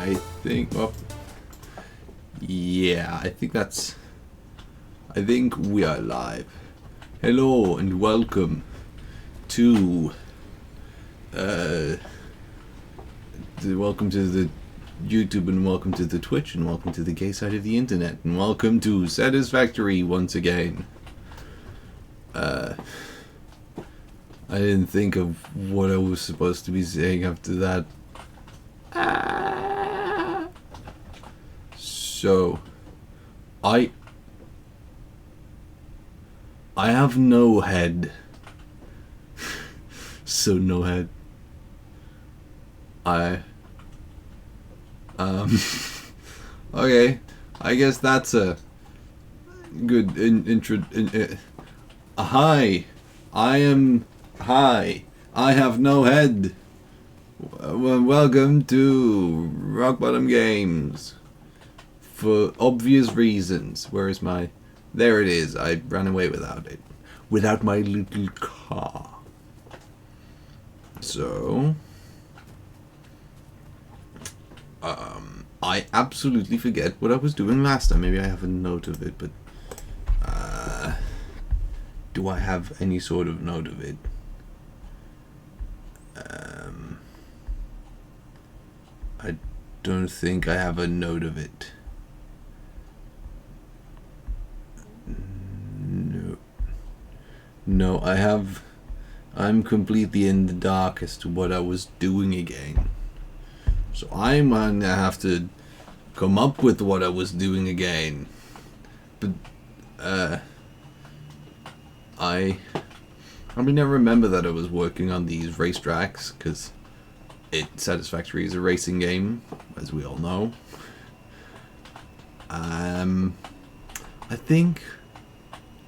I think, well, yeah, I think we are live. Hello and welcome to, welcome to the YouTube, and welcome to the Twitch, and welcome to the gay side of the internet, and welcome to Satisfactory once again. I didn't think of what I was supposed to be saying after that. So, I have no head. So no head. Okay, I guess that's a good intro. Hi, I have no head. Welcome to Rock Bottom Games. For obvious reasons. Where is my... There it is. I ran away without it. Without my little car. So... I absolutely forget what I was doing last time. Maybe I have a note of it, but... do I have any sort of note of it? I don't think I have a note of it. No, I'm completely in the dark as to what I was doing again. So I'm gonna have to come up with what I was doing again. But, I remember that I was working on these racetracks, because Satisfactory is a racing game, as we all know. I think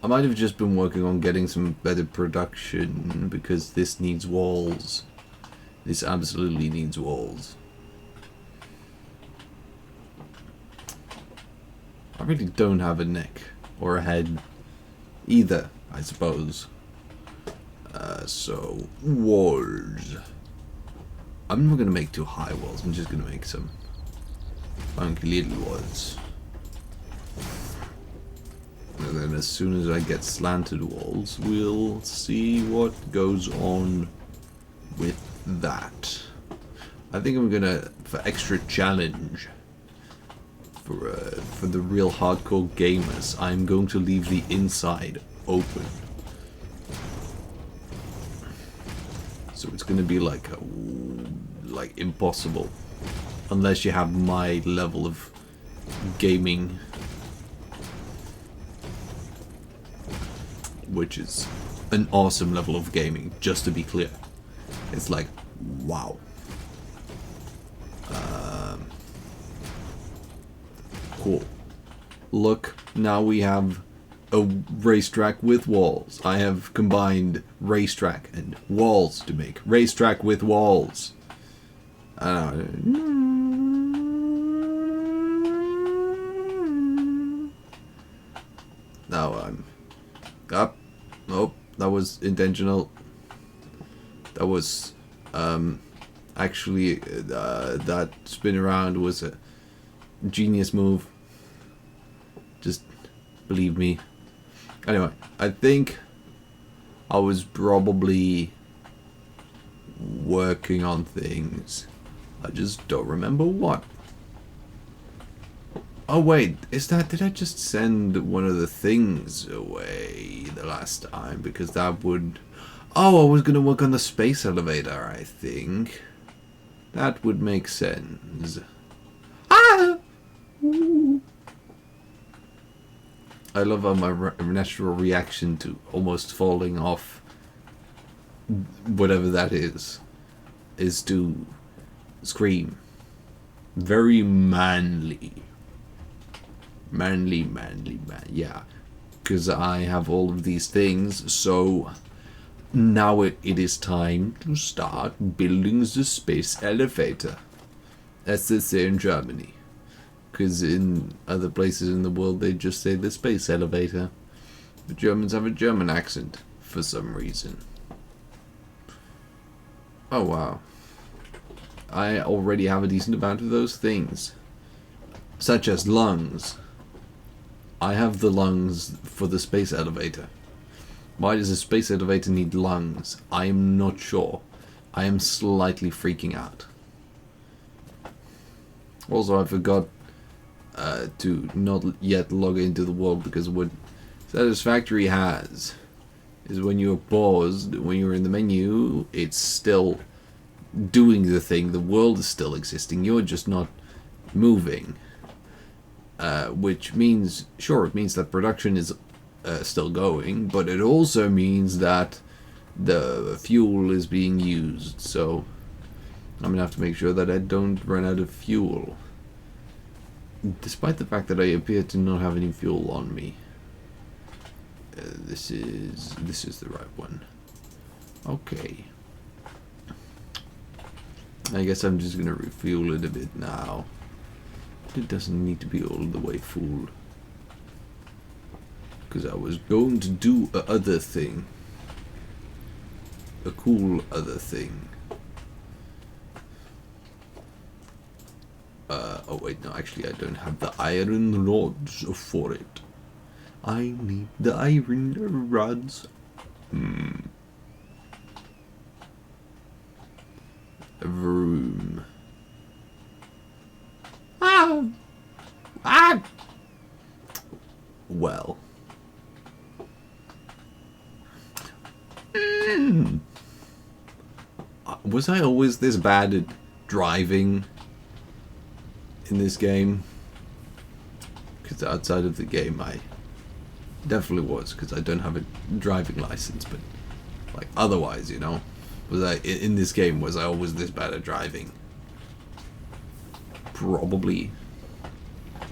I might have just been working on getting some better production, because this needs walls. This absolutely needs walls. I really don't have a neck or a head either, I suppose. So, walls. I'm not going to make too high walls, I'm just going to make some funky little walls. And then as soon as I get slanted walls, we'll see what goes on with that. I think I'm gonna, for extra challenge, for the real hardcore gamers, I'm going to leave the inside open. So it's gonna be like impossible, unless you have my level of gaming, which is an awesome level of gaming, just to be clear. It's like, wow. Cool. Look, now we have a racetrack with walls. I have combined racetrack and walls to make racetrack with walls. Now I'm up. Nope, that was intentional. That was actually that spin around was a genius move. Just believe me. Anyway, I think I was probably working on things. I just don't remember what. Oh wait, did I just send one of the things away the last time? Because that would... Oh, I was gonna work on the space elevator, I think. That would make sense. Ah! Ooh. I love how my natural reaction to almost falling off whatever that is to scream. Very manly. Manly, yeah. Because I have all of these things, so now it is time to start building the space elevator. As they say in Germany. Because in other places in the world they just say the space elevator. The Germans have a German accent for some reason. Oh wow. I already have a decent amount of those things. Such as lungs. I have the lungs for the space elevator. Why does a space elevator need lungs? I am not sure. I am slightly freaking out. Also, I forgot to not yet log into the world, because what Satisfactory has is when you're paused, when you're in the menu, it's still doing the thing, the world is still existing, you're just not moving. Which means, sure, it means that production is still going, but it also means that the fuel is being used, so I'm gonna have to make sure that I don't run out of fuel. Despite the fact that I appear to not have any fuel on me. This is the right one. Okay. I guess I'm just gonna refuel it a bit now. It doesn't need to be all the way full. Because I was going to do a other thing. A cool other thing. Oh wait, no, actually I don't have the iron rods for it. I need the iron rods. Vroom. Well. Was I always this bad at driving in this game? Because outside of the game I definitely was, because I don't have a driving license, but like otherwise, you know, was I in this game, was I always this bad at driving? Probably.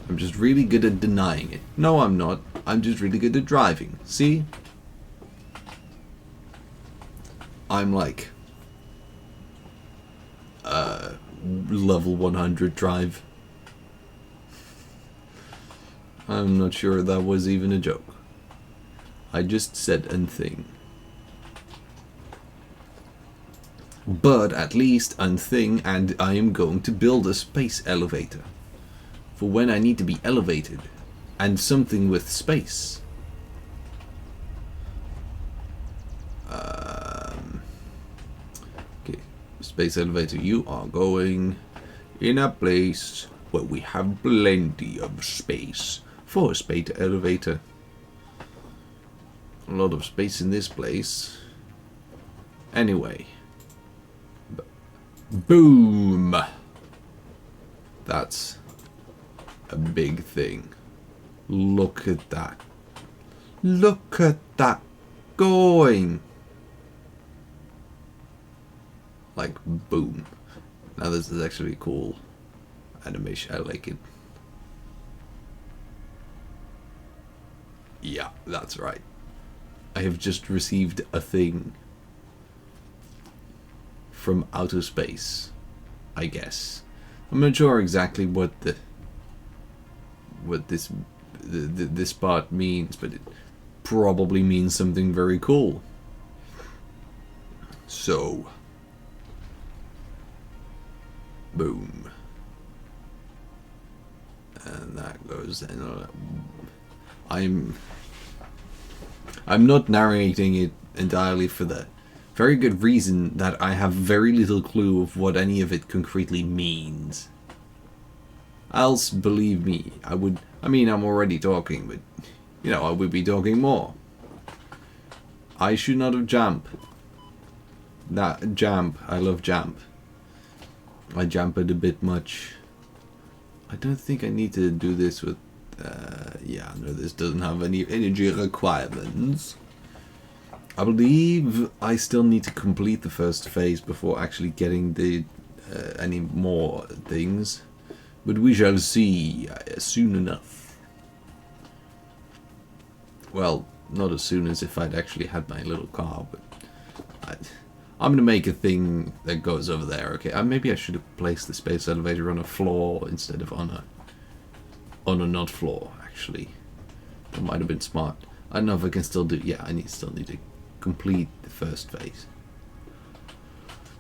I'm just really good at denying it. No, I'm not. I'm just really good at driving. See? I'm like level 100 drive. I'm not sure that was even a joke. I just said a thing. But at least a thing, and I am going to build a space elevator. For when I need to be elevated. And something with space. Okay, space elevator, you are going in a place where we have plenty of space for a space elevator. A lot of space in this place. Anyway. Boom! That's a big thing. Look at that. Look at that going. Like, boom. Now this is actually cool animation. I like it. Yeah, that's right. I have just received a thing from outer space, I guess. I'm not sure exactly what this part means, but it probably means something very cool. So, boom, and that goes. And I'm not narrating it entirely for the very good reason that I have very little clue of what any of it concretely means. Else, believe me, I mean, I'm already talking, but, you know, I would be talking more. I should not have jumped. That jump, I love jump. I jump it a bit much. I don't think I need to do this with, yeah, no, this doesn't have any energy requirements. I believe I still need to complete the first phase before actually getting the any more things. But we shall see soon enough. Well, not as soon as if I'd actually had my little car, but I'm going to make a thing that goes over there, okay? Maybe I should have placed the space elevator on a floor instead of on a not floor, actually. That might have been smart. I don't know if I can still do... Yeah, still need to complete the first phase.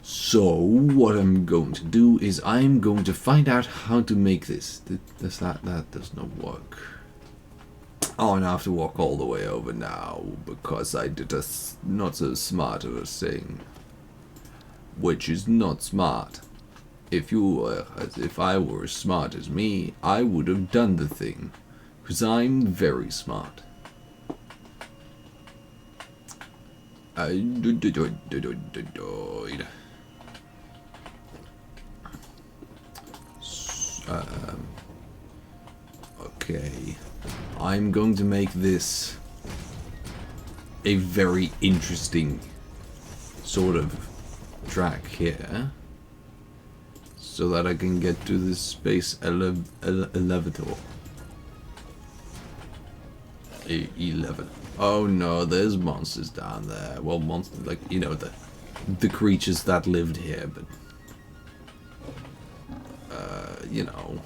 So, what I'm going to do is I'm going to find out how to make this. That does not work. Oh, and I have to walk all the way over now because I did a not so smart of a thing. Which is not smart. If I were as smart as me, I would have done the thing. Because I'm very smart. Okay. I'm going to make this a very interesting sort of track here. So that I can get to this space elevator. 11. Oh no, there's monsters down there. Well, monsters, like, you know, the creatures that lived here, but you know,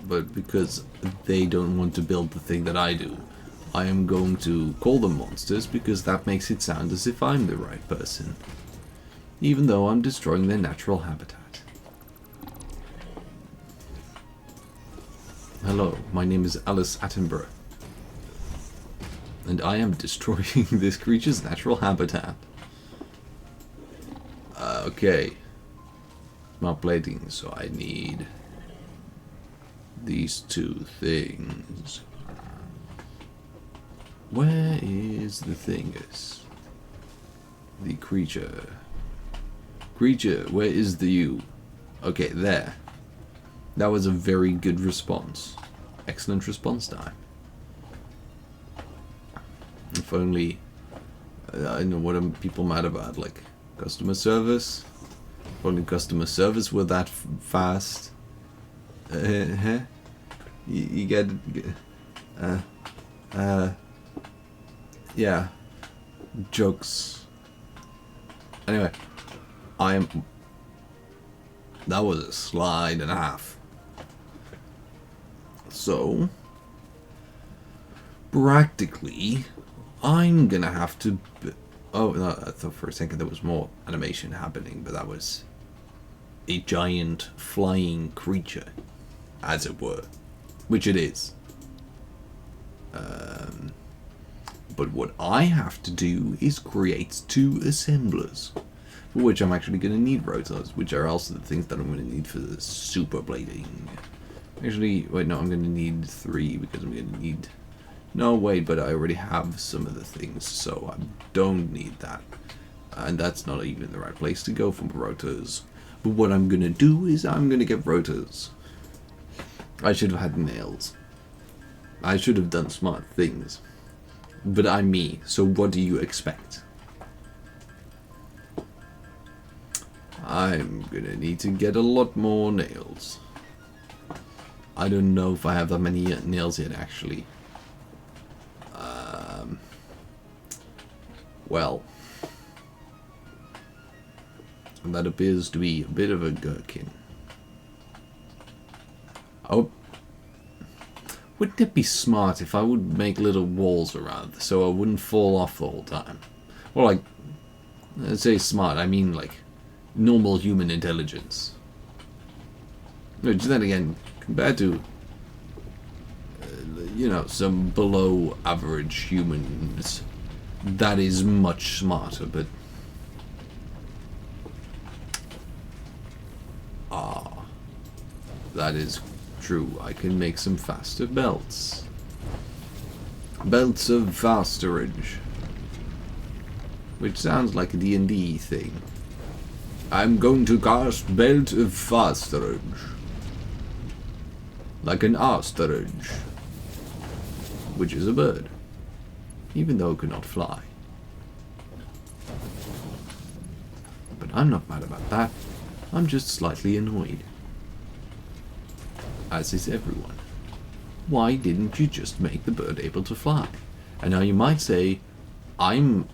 but because they don't want to build the thing that I do, I am going to call them monsters because that makes it sound as if I'm the right person, even though I'm destroying their natural habitat. Hello, my name is Alice Attenborough, and I am destroying this creature's natural habitat. Okay. Smart plating, so I need these two things. Where is the thingus? The creature. Creature, where is the you? Okay, there. That was a very good response. Excellent response time. If only... I know what are people mad about, like customer service? If only customer service were that fast. You get... yeah. Jokes. Anyway. That was a slide and a half. So, practically, I'm gonna have to... Oh, no, I thought for a second there was more animation happening, but that was a giant flying creature, as it were. Which it is. But what I have to do is create two assemblers. For which I'm actually going to need rotors, which are also the things that I'm going to need for the super blading. Actually, wait, no, I'm going to need 3 because I'm going to need... No, wait, but I already have some of the things, so I don't need that. And that's not even the right place to go for rotors. But what I'm going to do is I'm going to get rotors. I should have had nails. I should have done smart things. But I'm me, so what do you expect? I'm gonna need to get a lot more nails. I don't know if I have that many nails yet, actually. Well, that appears to be a bit of a gherkin. Oh, wouldn't it be smart if I would make little walls around so I wouldn't fall off the whole time? Or like, let's say smart, I mean like normal human intelligence. Which then again, compared to, you know, some below average humans, that is much smarter, but... that is true. I can make some faster belts. Belts of fasterage. Which sounds like a D&D thing. I'm going to cast Belt of Fasterage. Like an ostrich. Which is a bird. Even though it cannot fly. But I'm not mad about that. I'm just slightly annoyed. As is everyone. Why didn't you just make the bird able to fly? And now you might say, I'm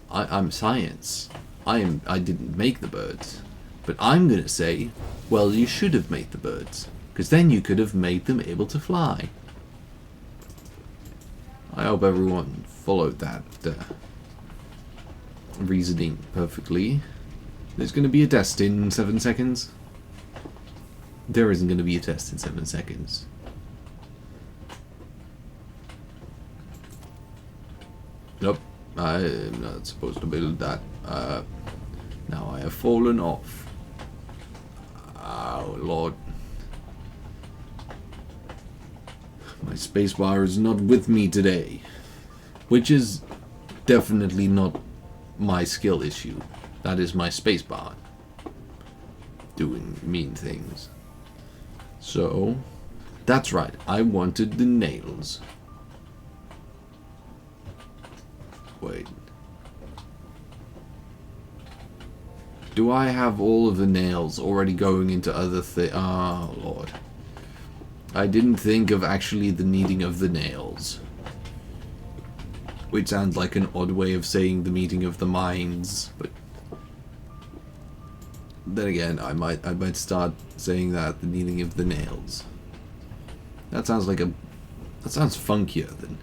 science. I didn't make the birds. But I'm gonna say, well, you should have made the birds, because then you could have made them able to fly. I hope everyone followed that reasoning perfectly. There's going to be a test in 7 seconds. There isn't going to be a test in 7 seconds. Nope, I'm not supposed to build that. Now I have fallen off. Oh, Lord. My spacebar is not with me today. Which is definitely not my skill issue. That is my spacebar doing mean things. So, that's right. I wanted the nails. Wait. Do I have all of the nails already going into other things? Oh, Lord. I didn't think of actually the needing of the nails. Which sounds like an odd way of saying the meeting of the minds, but then again, I might start saying that the needing of the nails. That sounds funkier than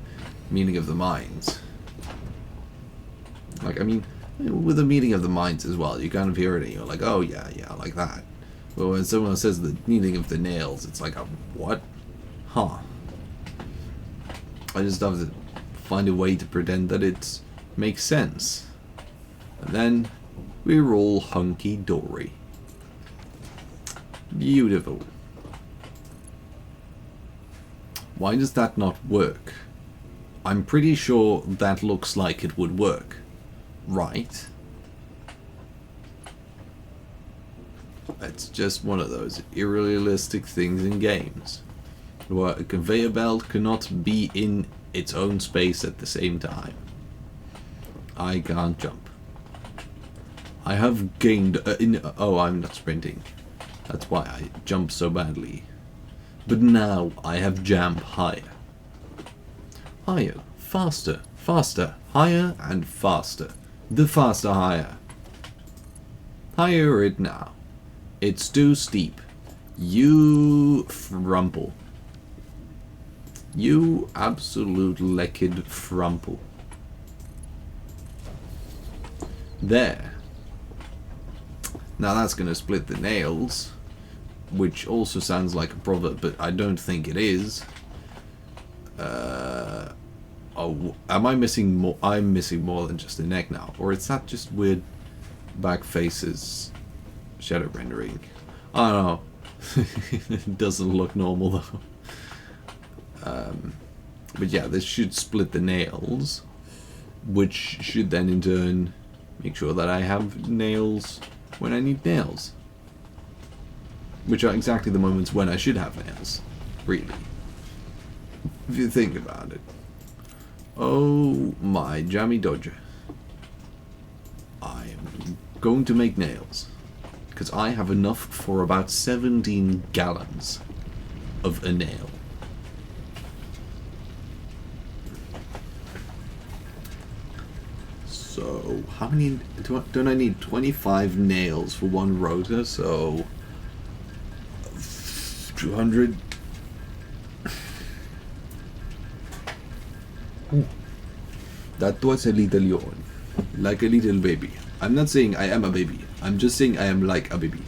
meeting of the minds. Like, I mean, with the meeting of the minds as well, you kind of hear it and you're like, oh yeah, like that. But when someone says the needing of the nails, it's like, what? Huh. I just have to find a way to pretend that it makes sense. And then we're all hunky-dory. Beautiful. Why does that not work? I'm pretty sure that looks like it would work. Right? It's just one of those irrealistic things in games, where a conveyor belt cannot be in its own space at the same time. I can't jump. I have gained... oh, I'm not sprinting. That's why I jump so badly. But now I have jumped higher. Higher, faster, faster, higher and faster. The faster higher. Higher it now. It's too steep. You frumple. You absolute lecked frumple. There. Now that's gonna split the nails, which also sounds like a proverb, but I don't think it is. Oh, am I missing more? I'm missing more than just the neck now, or is that just weird back faces shadow rendering? I don't know. It doesn't look normal though. But yeah, this should split the nails, which should then in turn make sure that I have nails when I need nails. Which are exactly the moments when I should have nails, really. If you think about it. Oh my jammy dodger. I am going to make nails. Because I have enough for about 17 gallons of a nail. So, how many... don't I need 25 nails for one rotor? So... 200... That was a little yawn. Like a little baby. I'm not saying I am a baby. I'm just saying I am like a baby.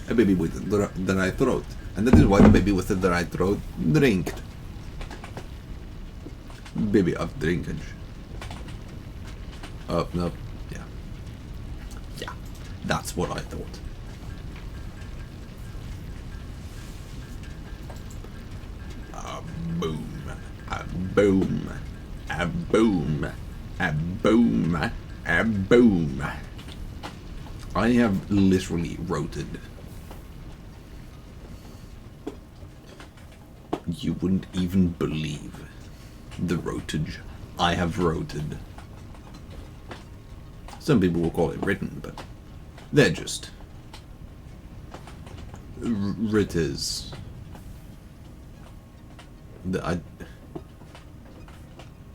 A baby with the right throat. And that is why the baby with the right throat drinked. Baby of drinkage. Oh, no. Yeah. Yeah. That's what I thought. Boom. A boom. A boom. A boom. A boom. I have literally roted. You wouldn't even believe the rotage I have roted. Some people will call it written, but they're just ritters.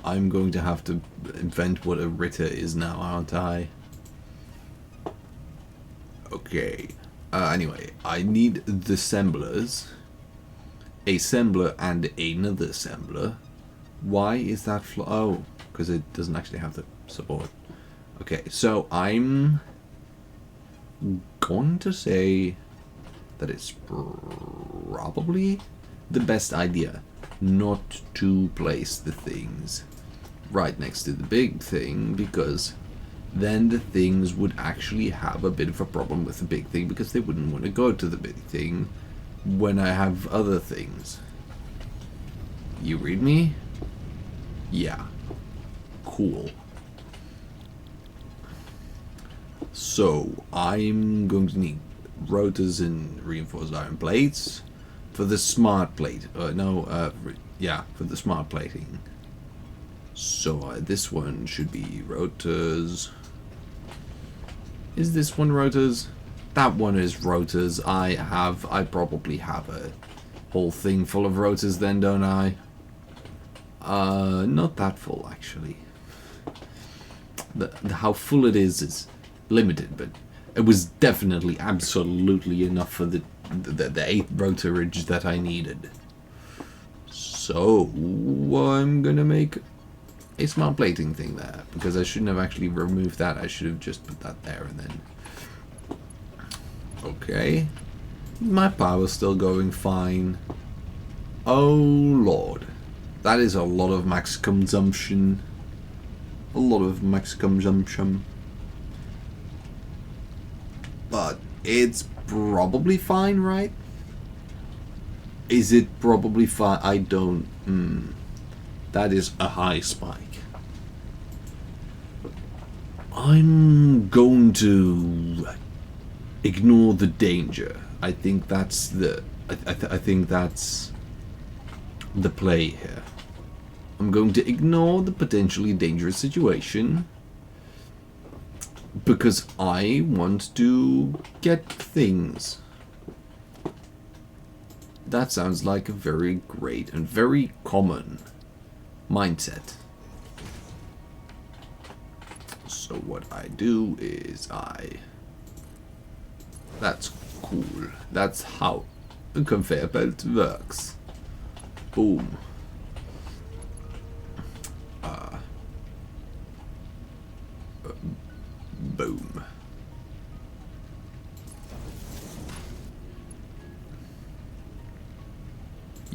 I'm going to have to invent what a ritter is now, aren't I? Okay. Anyway, I need the assemblers. A assembler and another assembler. Why is that oh. because it doesn't actually have the support. Okay, so I'm going to say that it's probably the best idea not to place the things right next to the big thing, because then the things would actually have a bit of a problem with the big thing, because they wouldn't want to go to the big thing when I have other things. You read me? Yeah. Cool. So, I'm going to need rotors and reinforced iron plates for the smart plate. Yeah, for the smart plating. So, this one should be rotors. Is this one rotors? That one is rotors. I probably have a whole thing full of rotors then, don't I? Not that full, actually. How full it is limited, but it was definitely absolutely enough for the 8 rotorage that I needed. So, I'm gonna make a smart plating thing there, because I shouldn't have actually removed that. I should have just put that there and then. Okay. My power's still going fine. Oh lord. That is a lot of max consumption. A lot of max consumption. But it's probably fine, right? Is it probably fine? I don't... That is a high spike. I'm going to ignore the danger. I think that's the... I think that's the play here. I'm going to ignore the potentially dangerous situation because I want to get things. That sounds like a very great and very common mindset. So what I do is that's cool. That's how a conveyor belt works. Boom. Boom.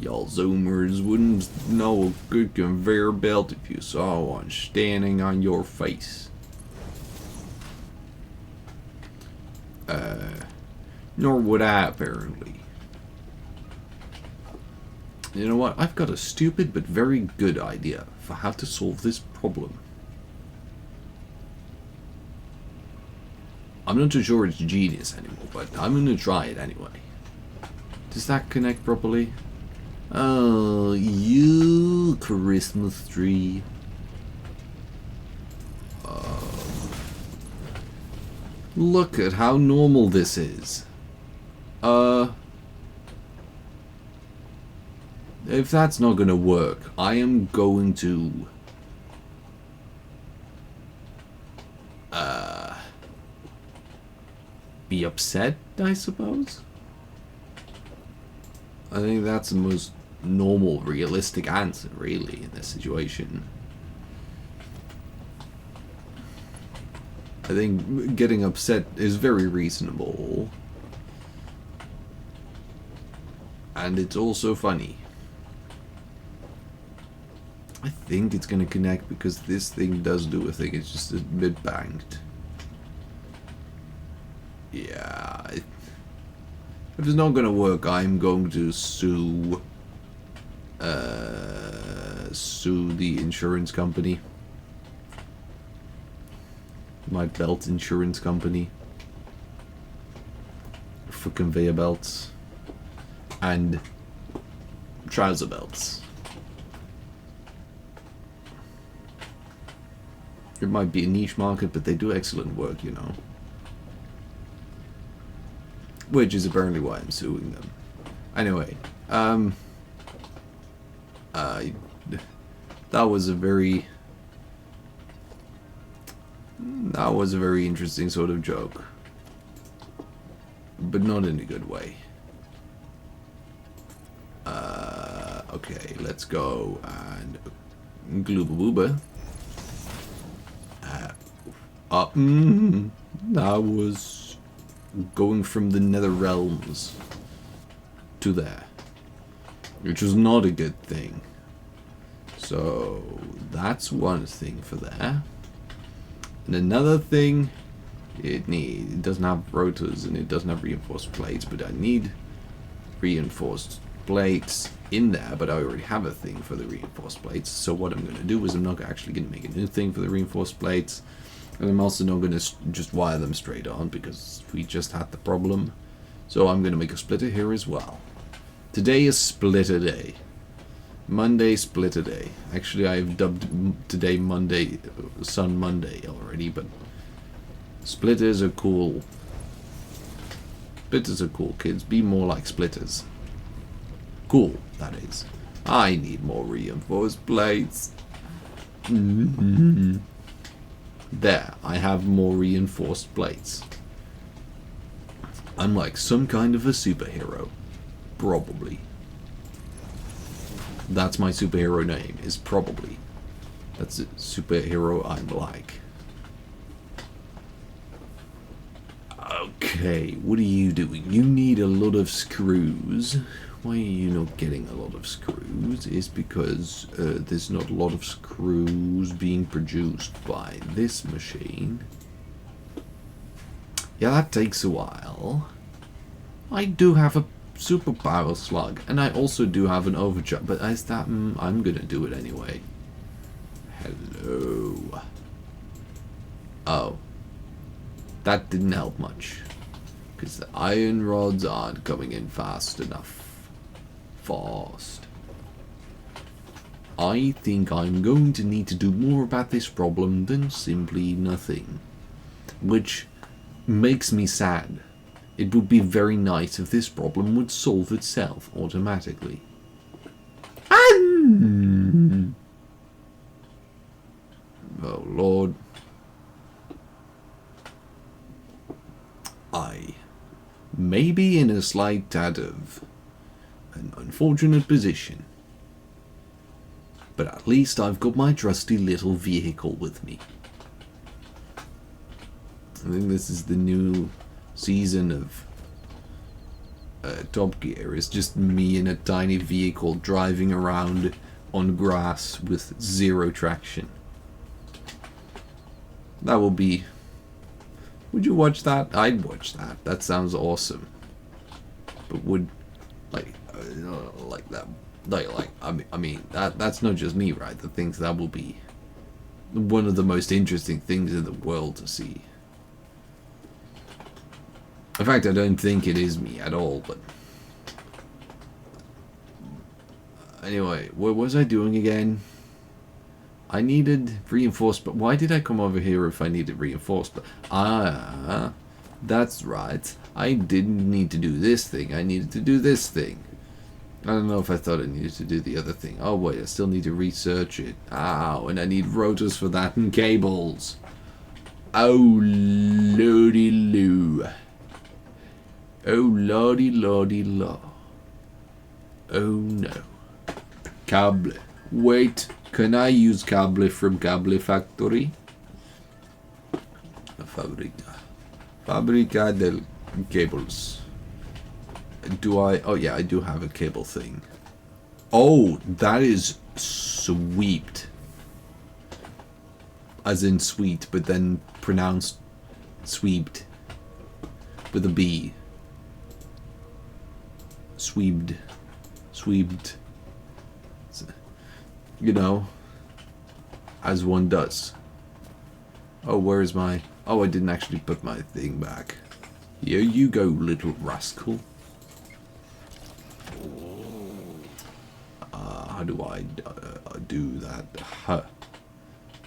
Y'all Zoomers wouldn't know a good conveyor belt if you saw one standing on your face. Nor would I, apparently. You know what? I've got a stupid but very good idea for how to solve this problem. I'm not too sure it's genius anymore, but I'm gonna try it anyway. Does that connect properly? Oh, you Christmas tree. Look at how normal this is. If that's not gonna work, I am going to... be upset, I suppose? I think that's the most normal, realistic answer, really, in this situation. I think getting upset is very reasonable. And it's also funny. I think it's gonna connect because this thing does do a thing, it's just a bit banked. Yeah, if it's not gonna work, I'm going to sue the insurance company. My belt insurance company. For conveyor belts. And trouser belts. It might be a niche market, but they do excellent work, you know. Which is apparently why I'm suing them. Anyway, that was a very interesting sort of joke. But not in a good way. Okay, let's go and glooba booba. That was going from the nether realms to there, which was not a good thing. So that's one thing for there. And another thing, it doesn't have rotors and it doesn't have reinforced plates, but I need reinforced plates in there, but I already have a thing for the reinforced plates. So what I'm going to do is I'm not actually going to make a new thing for the reinforced plates, and I'm also not going to just wire them straight on because we just had the problem. So I'm going to make a splitter here as well. Today is splitter day. Monday splitter day. Actually, I've dubbed today Monday Sun Monday already, but splitters are cool. Splitters are cool, kids. Be more like splitters. Cool, that is. I need more reinforced plates. There, I have more reinforced plates. I'm like some kind of a superhero. Probably. That's my superhero name, is probably. That's a superhero I'm like. Okay, what are you doing? You need a lot of screws. Why are you not getting a lot of screws? Is because there's not a lot of screws being produced by this machine. Yeah, that takes a while. I do have a superpower slug, and I also do have an overcharge, but as that, I'm gonna do it anyway. Hello. Oh. That didn't help much, because the iron rods aren't coming in fast enough. Fast. I think I'm going to need to do more about this problem than simply nothing, which makes me sad. It would be very nice if this problem would solve itself automatically. Oh Lord. I may be in a slight tad of an unfortunate position, but at least I've got my trusty little vehicle with me. I think this is the new season of Top Gear. It's just me in a tiny vehicle driving around on grass with zero traction. That will be... Would you watch that? I'd watch that. That sounds awesome. But would... Like that... I mean, that's not just me, right? That thinks that will be one of the most interesting things in the world to see. In fact, I don't think it is me at all, but... Anyway, what was I doing again? I needed reinforced, but why did I come over here if I needed reinforced? Ah, that's right. I didn't need to do this thing. I needed to do this thing. I don't know if I thought I needed to do the other thing. Oh wait, I still need to research it. Ow, and I need rotors for that and cables. Oh, lordy loo. Oh, lordy lordy law. Oh no. Cable. Wait. Can I use cable from Satisfactory? Fabrica del cables. Do I? Oh yeah, I do have a cable thing. Oh, that is sweet. As in sweet, but then pronounced sweeped with a B. Sweeped. Sweeped. You know, as one does. Oh, where's my... Oh, I didn't actually put my thing back. Here you go, little rascal. How do I do that?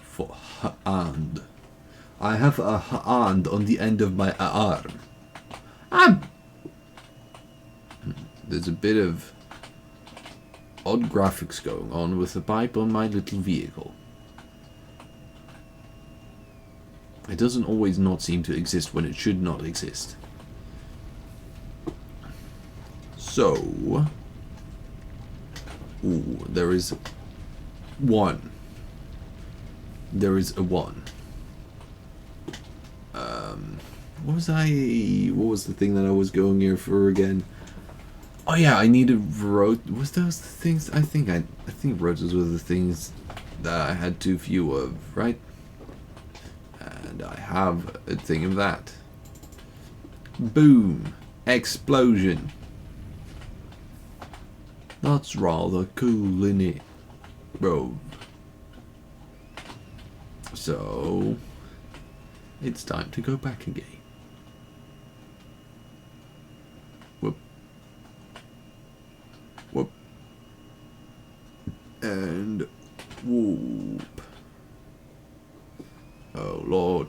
For hand. I have a hand on the end of my arm. There's a bit of odd graphics going on with the pipe on my little vehicle. It doesn't always not seem to exist when it should not exist. So... Ooh, there is one. There is a one. What was the thing that I was going here for again? Oh yeah, I needed was those the things? I think rotors were the things that I had too few of, right? And I have a thing of that. Boom! Explosion! That's rather cool, innit, bro? So, it's time to go back again. Whoop. Whoop. And whoop. Oh, Lord.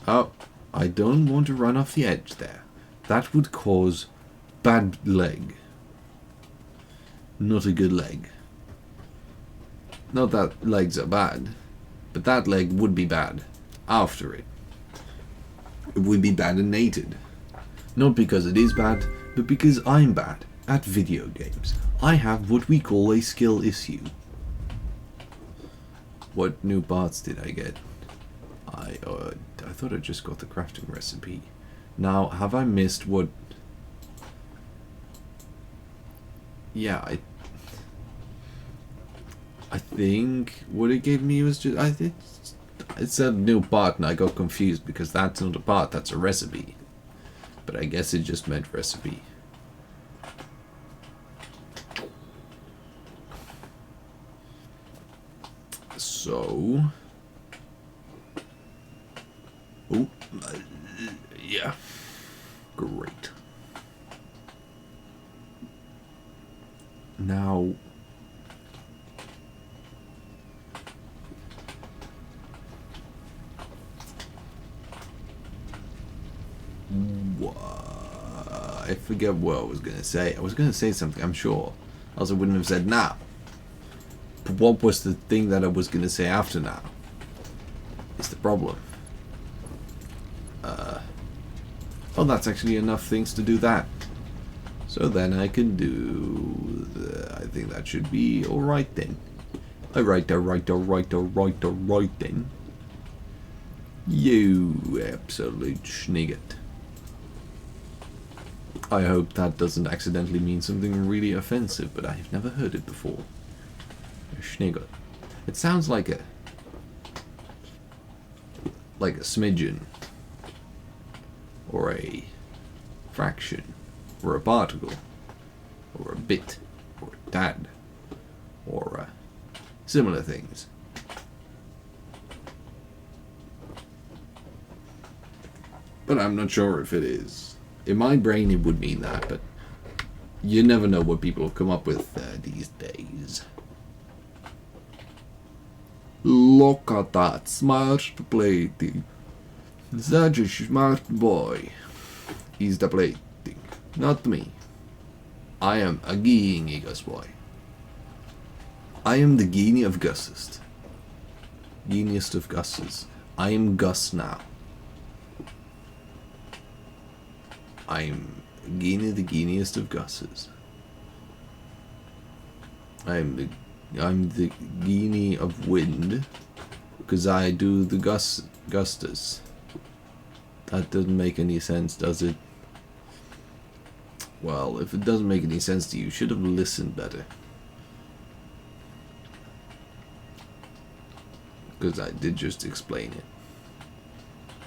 Oh, I don't want to run off the edge there. That would cause bad leg. Not a good leg. Not that legs are bad, but that leg would be bad after it. It would be bad and nated. Not because it is bad, but because I'm bad at video games. I have what we call a skill issue. What new parts did I get? I thought I just got the crafting recipe. Now, have I missed what... Yeah, I think what it gave me was just... it said new part and I got confused because that's not a part, that's a recipe. But I guess it just meant recipe. So... Oh, yeah. Great. Now... I forget what I was going to say. I was going to say something, I'm sure. Else I wouldn't have said now. But what was the thing that I was going to say after now? Is the problem. Oh, that's actually enough things to do that. So then I can do... I think that should be alright then. Alright then. You absolute schnigget. I hope that doesn't accidentally mean something really offensive, but I've never heard it before. A schnigget. It sounds like a smidgen. Or a fraction. Or a particle. Or a bit. Or a tad. Or similar things. But I'm not sure if it is. In my brain it would mean that, but you never know what people have come up with these days. Look at that smart plating. Such a smart boy. He's the plating, not me. I am a genius boy. I am the genie of Gusest. Geniest of Gusses. I am Gus now. I'm Genie, the geniest of Gusses. I'm the genie of wind, because I do the gustus. That doesn't make any sense, does it? Well, if it doesn't make any sense to you, you should have listened better. Because I did just explain it.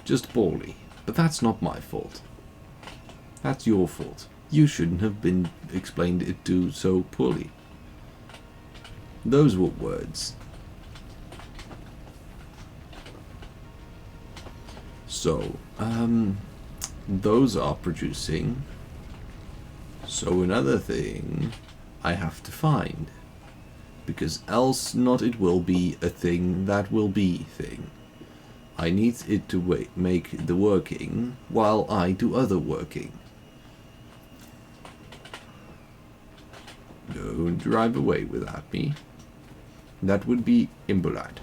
Just poorly. But that's not my fault. That's your fault. You shouldn't have been explained it to so poorly. Those were words. So, those are producing. So another thing I have to find. Because else not it will be a thing that will be thing. I need it to make the working while I do other working. Don't drive away without me. That would be impolite.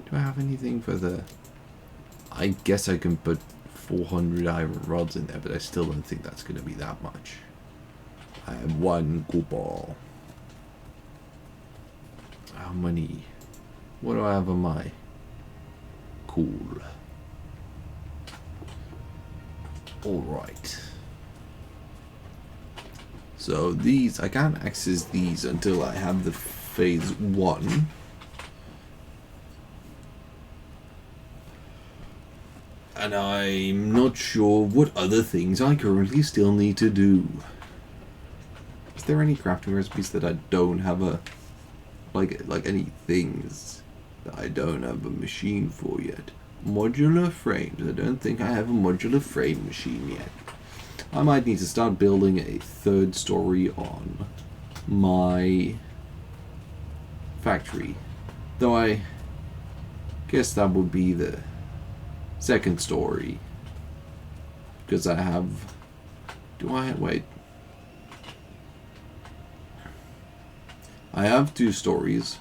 Do I have anything for the... I guess I can put 400 iron rods in there, but I still don't think that's going to be that much. I have one copal. How many What do I have on my? Cool. Alright. So these, I can't access these until I have the phase 1. And I'm not sure what other things I currently still need to do. Is there any crafting recipes that I don't have a... Like any things that I don't have a machine for yet? Modular frames. I don't think I have a modular frame machine yet. I might need to start building a 3rd story on my factory. Though I guess that would be the 2nd story. Because I have... Do I... Wait. I have 2 stories.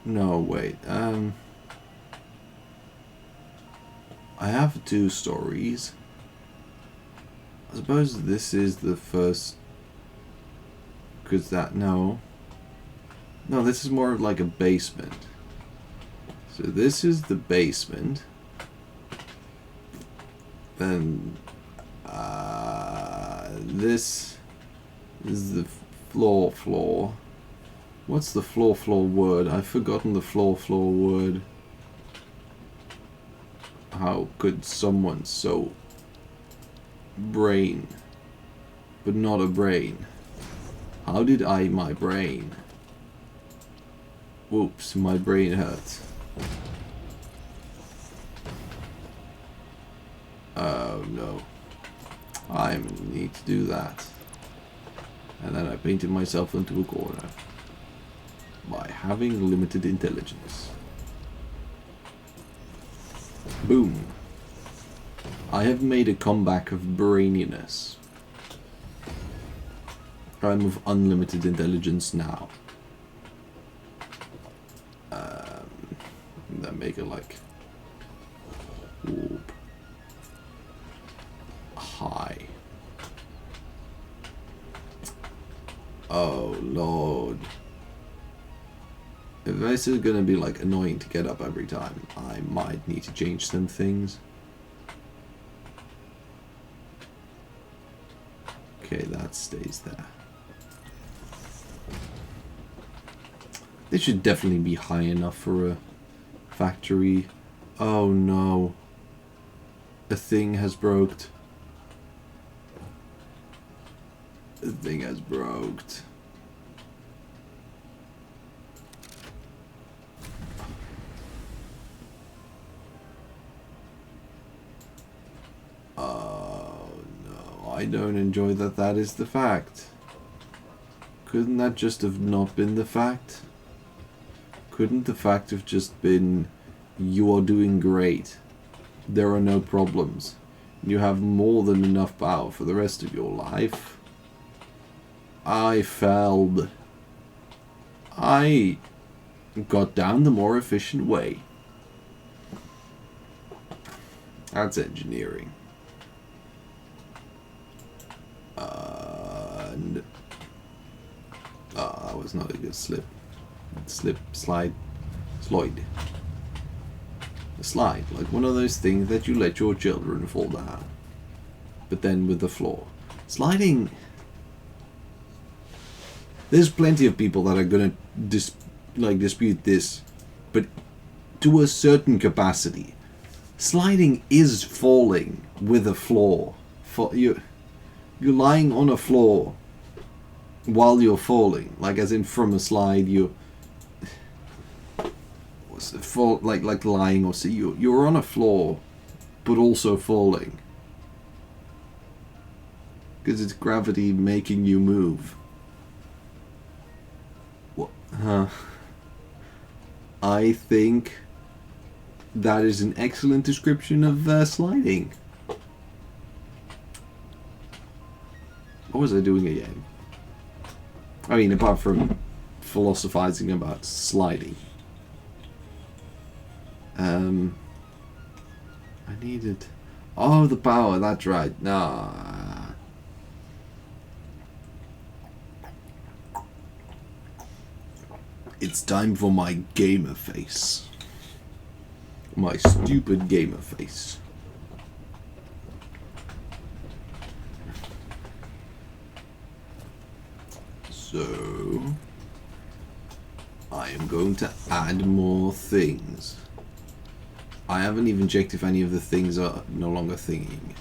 No, wait. I have 2 stories. I suppose this is the first... Because that... No. No, this is more like a basement. So this is the basement. Then... this is the floor. What's the floor word? I've forgotten the floor word. How could someone so... brain, but not a brain? How did my brain? Whoops, my brain hurts. Oh no. I need to do that. And then I painted myself into a corner. By having limited intelligence. Boom. I have made a comeback of braininess. I'm of unlimited intelligence now. Then make it like... Whoop. High. Oh lord. If this is gonna be like annoying to get up every time, I might need to change some things. Okay, that stays there. This should definitely be high enough for a factory. Oh no. A thing has broked. The thing has broked. Oh no, I don't enjoy that that is the fact. Couldn't that just have not been the fact? Couldn't the fact have just been, you are doing great, there are no problems, you have more than enough power for the rest of your life? I failed. I got down the more efficient way. That's engineering. And that was not a good slide. Slide. A slide, like one of those things that you let your children fall down. But then with the floor. Sliding... There's plenty of people that are gonna dispute this, but to a certain capacity, sliding is falling with a floor. You're lying on a floor while you're falling, like as in from a slide. You fall like lying, or so you're on a floor, but also falling because it's gravity making you move. I think that is an excellent description of sliding. What was I doing again? I mean, apart from philosophizing about sliding. I needed... Oh, the power, that's right. Nah. It's time for my gamer face. My stupid gamer face. So, I am going to add more things. I haven't even checked if any of the things are no longer thinging.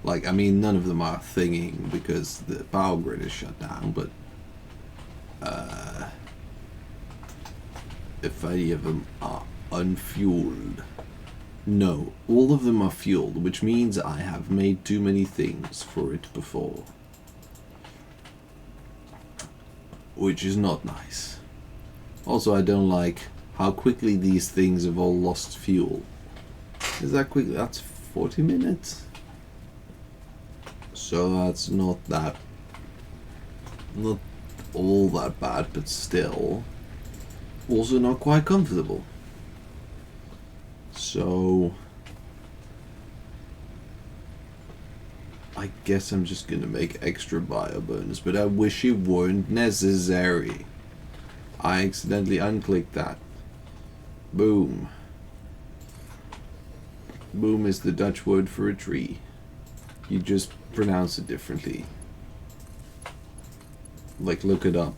Like, I mean, none of them are thinging because the power grid is shut down, but if any of them are unfueled. No, all of them are fueled, which means I have made too many things for it before. Which is not nice. Also, I don't like how quickly these things have all lost fuel. Is that quick? That's 40 minutes? So that's not all that bad, but still also not quite comfortable. So I guess I'm just gonna make extra bio burners, but I wish it weren't necessary. I accidentally unclicked that. Boom. Boom is the Dutch word for a tree. You just pronounce it differently. Like, look it up.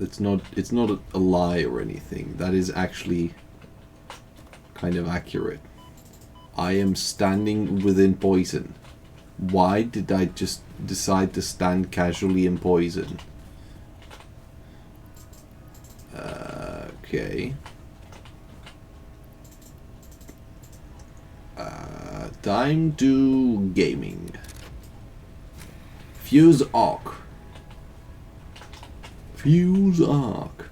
It's not a lie or anything. That is actually kind of accurate. I am standing within poison. Why did I just decide to stand casually in poison? Okay. Time to gaming. Fuse arc. Fuse arc.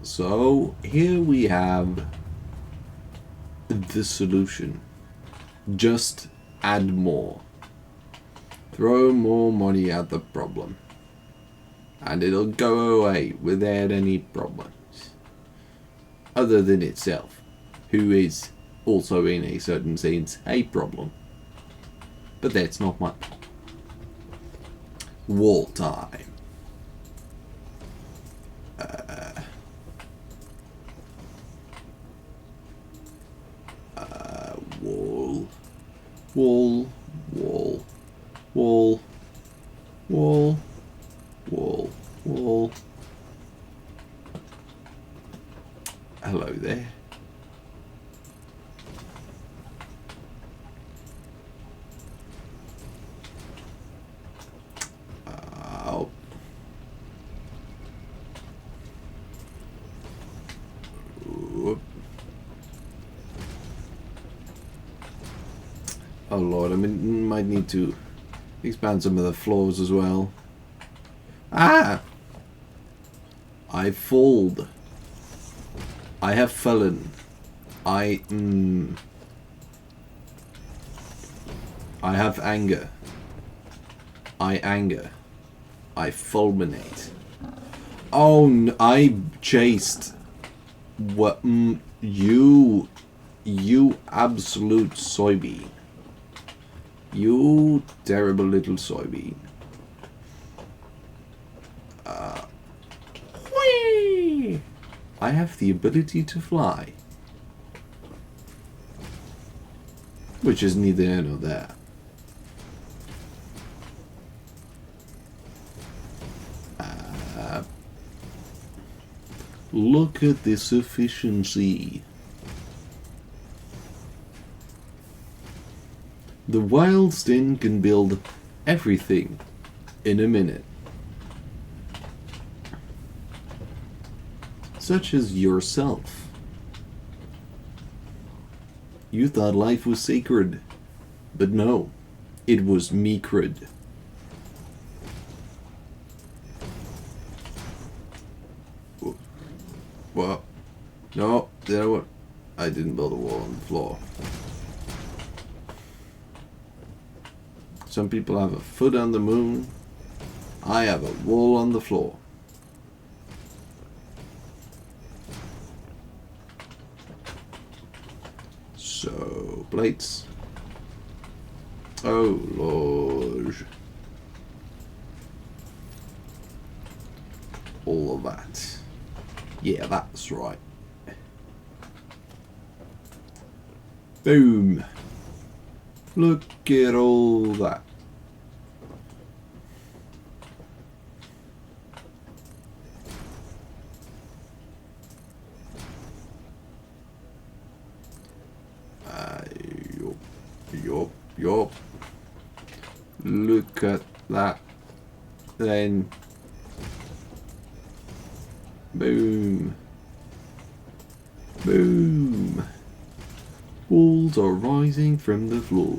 So here we have the solution. Just add more. Throw more money at the problem. And it'll go away without any problems. Other than itself, who is also in a certain sense a problem. But that's not my wall time. Wall. Wall. Wall. Wall. Wall. Wall. Wall. Hello there. Oh lord, I might need to expand some of the floors as well. Ah! I fold. I have fallen. I have anger. I anger. I fulminate. Oh, I chased. What? You absolute soybean. You terrible little soybean. Whee! I have the ability to fly. Which is neither here nor there. Look at this efficiency. The wild stin can build everything in a minute. Such as yourself. You thought life was sacred, but no, it was meacred. Well, no, I didn't build a wall on the floor. Some people have a foot on the moon. I have a wall on the floor. So, plates. Oh, Lord. all of that. Yeah, that's right. Boom. Look at all that. Yup. Look at that. Then. Boom. Boom. Walls are rising from the floor.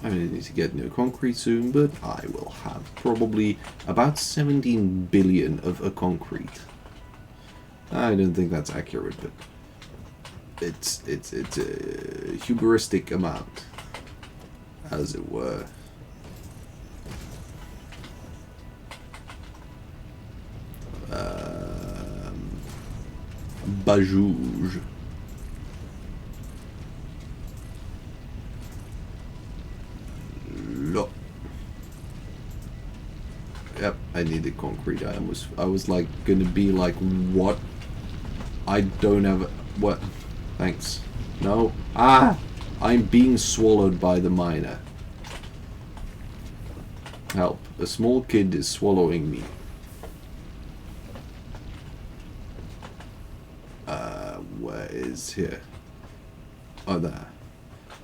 I need to get new concrete soon, but I will have probably about 17 billion of a concrete. I don't think that's accurate, but it's a hubristic amount, as it were. Bajouge. Look. Yep, I needed concrete. I was like gonna be like, what? I don't have what? Thanks. No. Ah! I'm being swallowed by the miner. Help. A small kid is swallowing me. Where is here? Oh, there.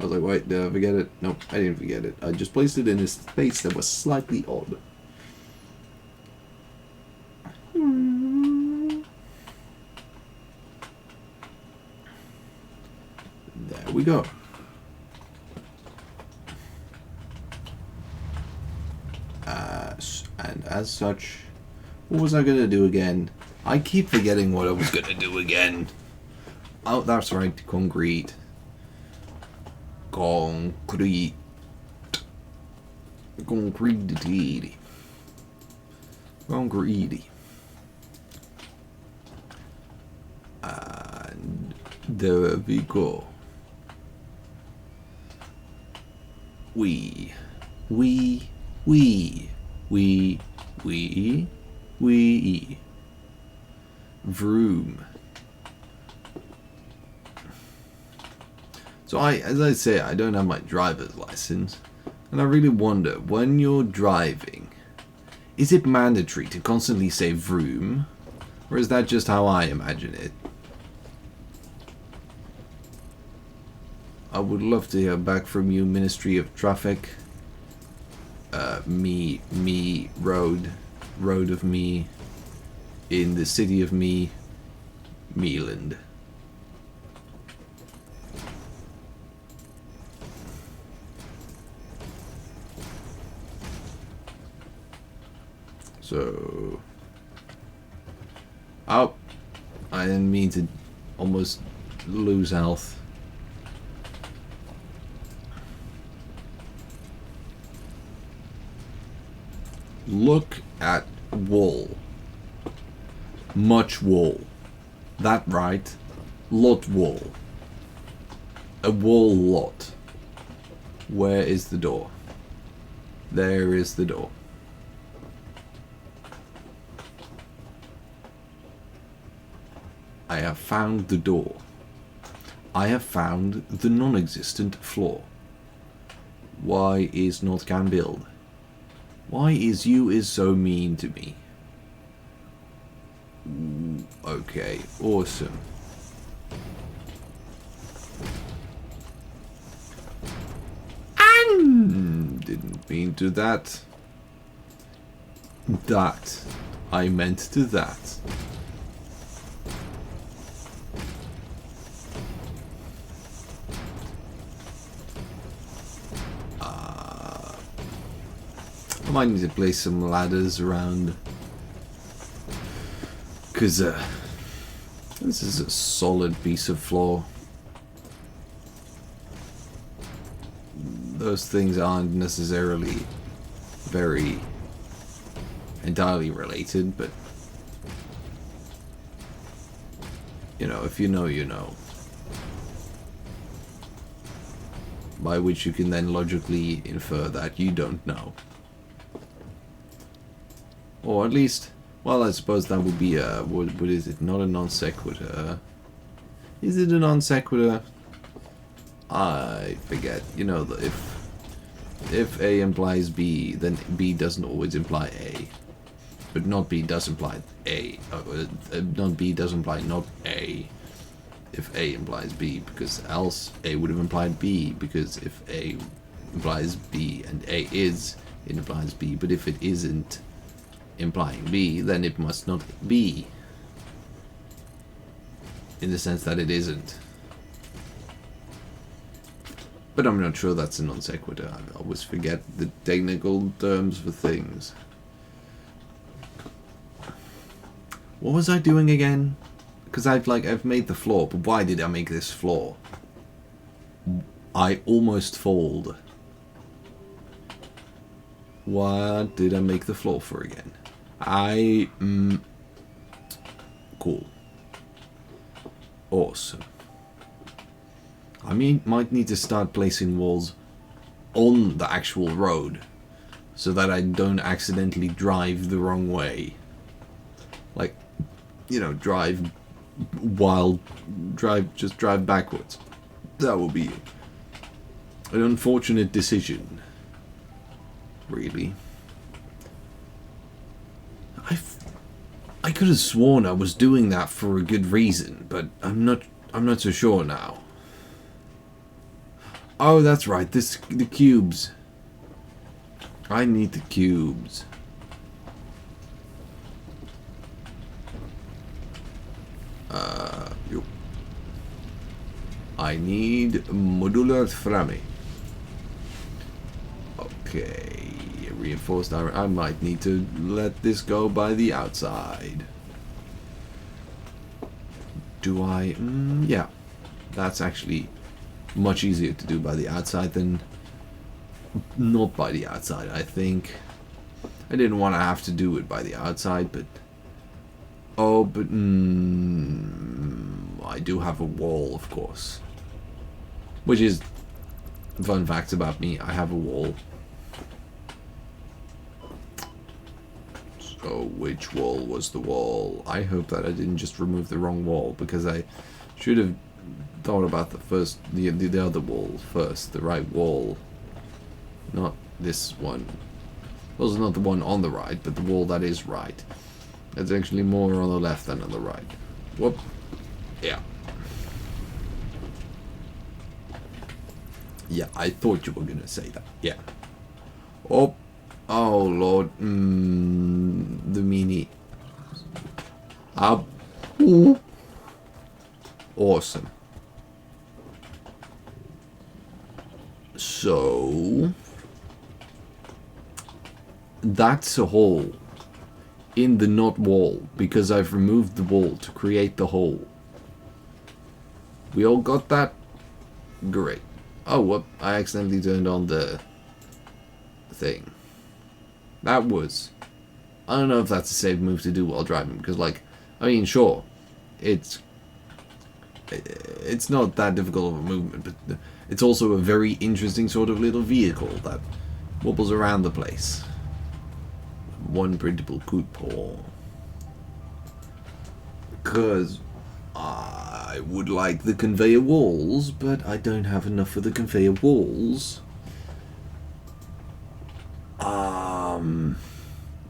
I was like, wait, did I forget it? Nope, I didn't forget it. I just placed it in a space that was slightly odd. There we go. And as such, what was I going to do again? I keep forgetting what I was going to do again. Oh, that's right, concrete. Concrete. Concrete. Concrete. And there we go. We. Vroom. So as I say, I don't have my driver's license, and I really wonder, when you're driving, is it mandatory to constantly say vroom, or is that just how I imagine it? I would love to hear back from you, Ministry of Traffic. Road of me, in the city of me, Meland. So, oh, I didn't mean to almost lose health. Look at wall. Much wall. That right. Lot wall. A wall lot. Where is the door? There is the door. I have found the door. I have found the non-existent floor. Why is not can build? Why is you is so mean to me? Okay, awesome. And didn't mean to that. That. I meant to that. I might need to place some ladders around, because this is a solid piece of floor. Those things aren't necessarily very entirely related, but you know, if you know, you know. by which you can then logically infer that you don't know. Or at least, well, I suppose that would be a, what is it, not a non sequitur. Is it a non sequitur? I forget. You know, if A implies B, then B doesn't always imply A. But not B does imply A. Not B does imply not A. If A implies B, because else A would have implied B, because if A implies B and A is, it implies B. But if it isn't implying B, then it must not be. In the sense that it isn't. But I'm not sure that's a non sequitur. I always forget the technical terms for things. What was I doing again? Because I've made the floor, but why did I make this floor? I almost fold. What did I make the floor for again? Cool. Awesome. I might need to start placing walls on the actual road so that I don't accidentally drive the wrong way. Like, you know, just drive backwards. That will be an unfortunate decision. Really. I could have sworn I was doing that for a good reason, but I'm not so sure now. Oh, that's right. The cubes. I need the cubes. I need modular frame. Okay, reinforced iron. I might need to let this go by the outside. Do I? Yeah, that's actually much easier to do by the outside than not by the outside. I think I didn't want to have to do it by the outside, but I do have a wall, of course, which is fun fact about me. I have a wall. So which wall was the wall? I hope that I didn't just remove the wrong wall, because I should have thought about the other wall first, the right wall, not this one. Also not the one on the right, but the wall that is right. It's actually more on the left than on the right. Whoop. Yeah. Yeah, I thought you were gonna say that. Yeah. Oh. Oh, Lord. The meanie. Up. Ooh. Awesome. So that's a hole in the not wall, because I've removed the wall to create the hole. We all got that? Great. Oh, whoop. I accidentally turned on the thing. That was... I don't know if that's a safe move to do while driving, because, like, I mean, sure, it's not that difficult of a movement, but it's also a very interesting sort of little vehicle that wobbles around the place. One printable coupon. Because I would like the conveyor walls, but I don't have enough for the conveyor walls.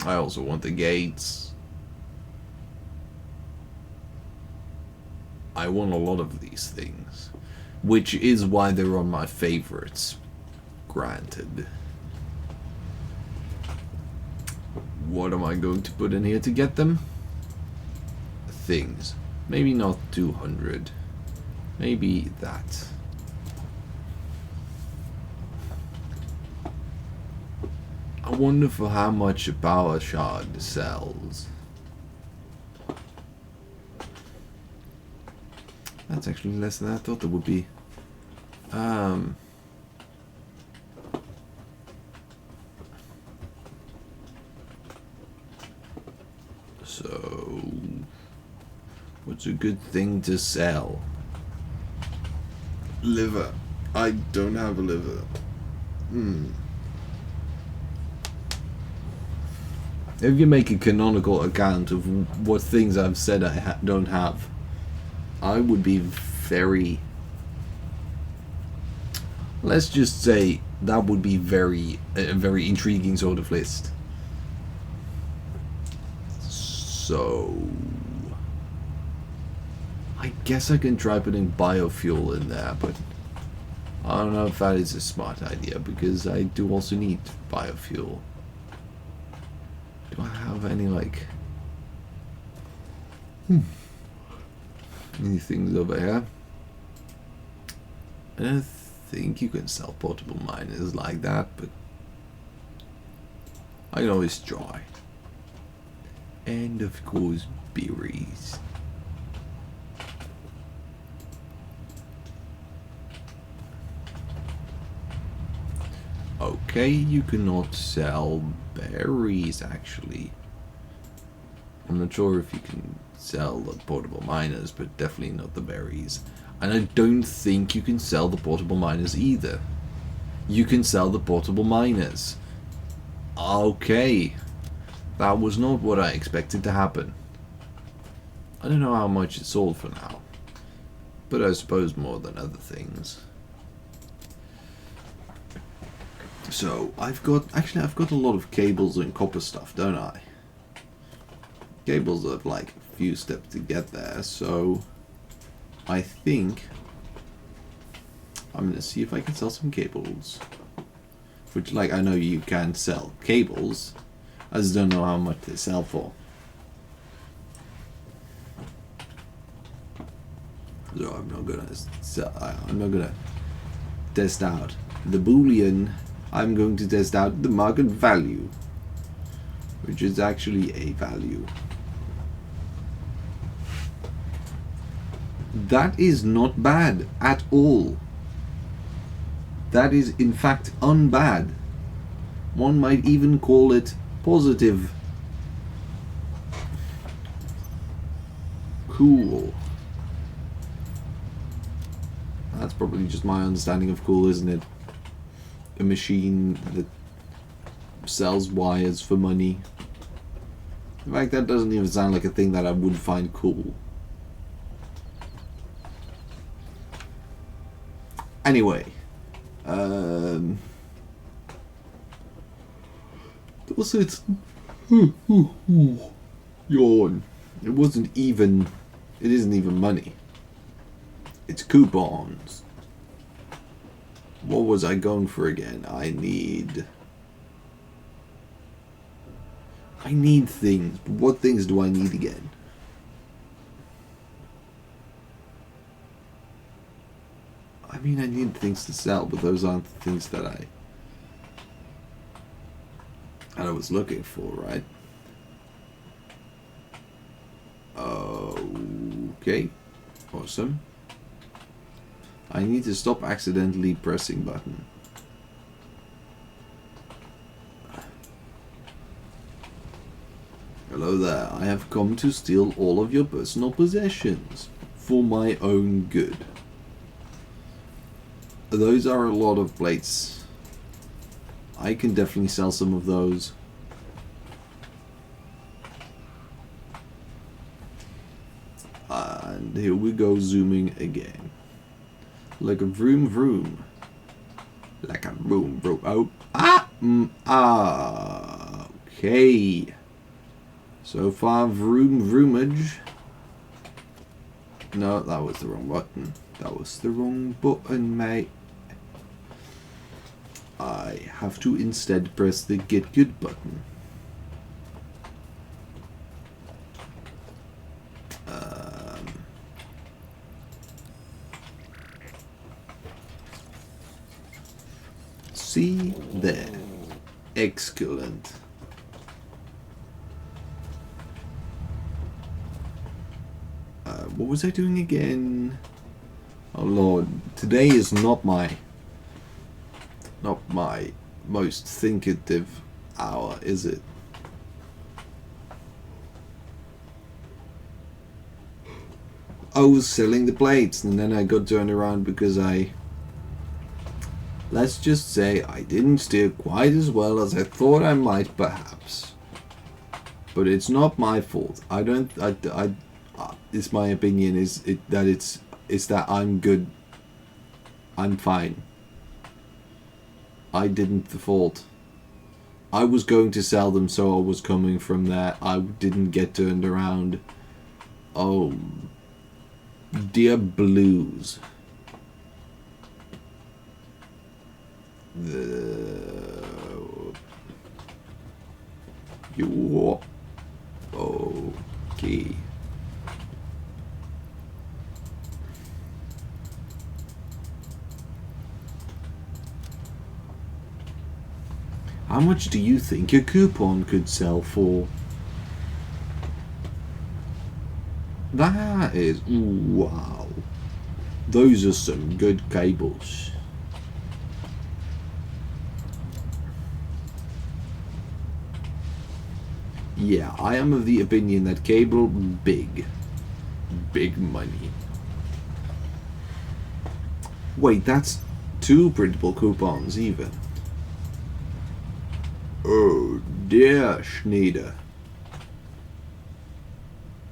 I also want the gates. I want a lot of these things, which is why they're on my favorites. Granted. What am I going to put in here to get them? Things. Maybe not 200. Maybe that. I wonder for how much a power shard sells. That's actually less than I thought there would be. So, what's a good thing to sell? Liver. I don't have a liver. If you make a canonical account of what things I've said I don't have, I would be very... Let's just say that would be a very intriguing sort of list. So... I guess I can try putting biofuel in there, but I don't know if that is a smart idea, because I do also need biofuel. Do I have any, like... Any things over here? I don't think you can sell portable miners like that, but I can always try. And of course, berries. Okay, you cannot sell berries, actually. I'm not sure if you can sell the portable miners, but definitely not the berries. And I don't think you can sell the portable miners either. You can sell the portable miners. Okay. That was not what I expected to happen. I don't know how much it sold for now, but I suppose more than other things. So, I've got a lot of cables and copper stuff, don't I? Cables are like a few steps to get there, so I think I'm gonna see if I can sell some cables. Which, like, I know you can sell cables, I just don't know how much they sell for. So I'm not gonna test out the Boolean. I'm going to test out the market value, which is actually a value. That is not bad at all. That is in fact unbad. One might even call it positive. Cool. That's probably just my understanding of cool, isn't it? A machine that sells wires for money. In fact, that doesn't even sound like a thing that I would find cool. Anyway, also it's yawn. It isn't even money. It's coupons. What was I going for again? I need things. What things do I need again? I mean, I need things to sell, but those aren't the things that I was looking for, right? Okay. Awesome. I need to stop accidentally pressing button. Hello there. I have come to steal all of your personal possessions for my own good. Those are a lot of plates. I can definitely sell some of those. And here we go, zooming again. Like a vroom vroom. Like a vroom vroom. Oh. Okay. So far, vroom vroomage. No, that was the wrong button. That was the wrong button, mate. I have to instead press the get good button. See there. Excellent. What was I doing again? Oh Lord, today is not my most thinkative hour, is it? I was selling the plates and then I got turned around because I let's just say I didn't steer quite as well as I thought I might, perhaps. But it's not my fault. It's my opinion is it's that I'm good. I'm fine. I didn't the fault. I was going to sell them, so I was coming from there. I didn't get turned around. Oh, dear blues. You okay? How much do you think a coupon could sell for? That is... wow. Those are some good cables. Yeah, I am of the opinion that cable, big money. Wait, that's 2 printable coupons even. Oh dear, Schneider.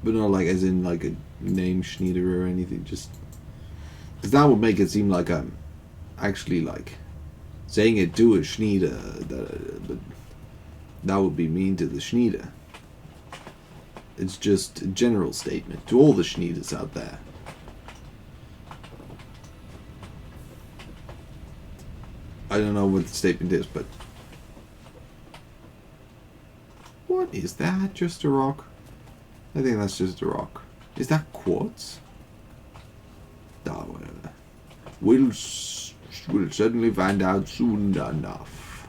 But not like as in like a name Schneider or anything, just... because that would make it seem like I'm actually like saying it to a Schneider, but that would be mean to the Schneider. It's just a general statement to all the Schneiders out there. I don't know what the statement is, but... what is that? Just a rock? I think that's just a rock. Is that quartz? Oh, whatever. We'll certainly find out soon enough.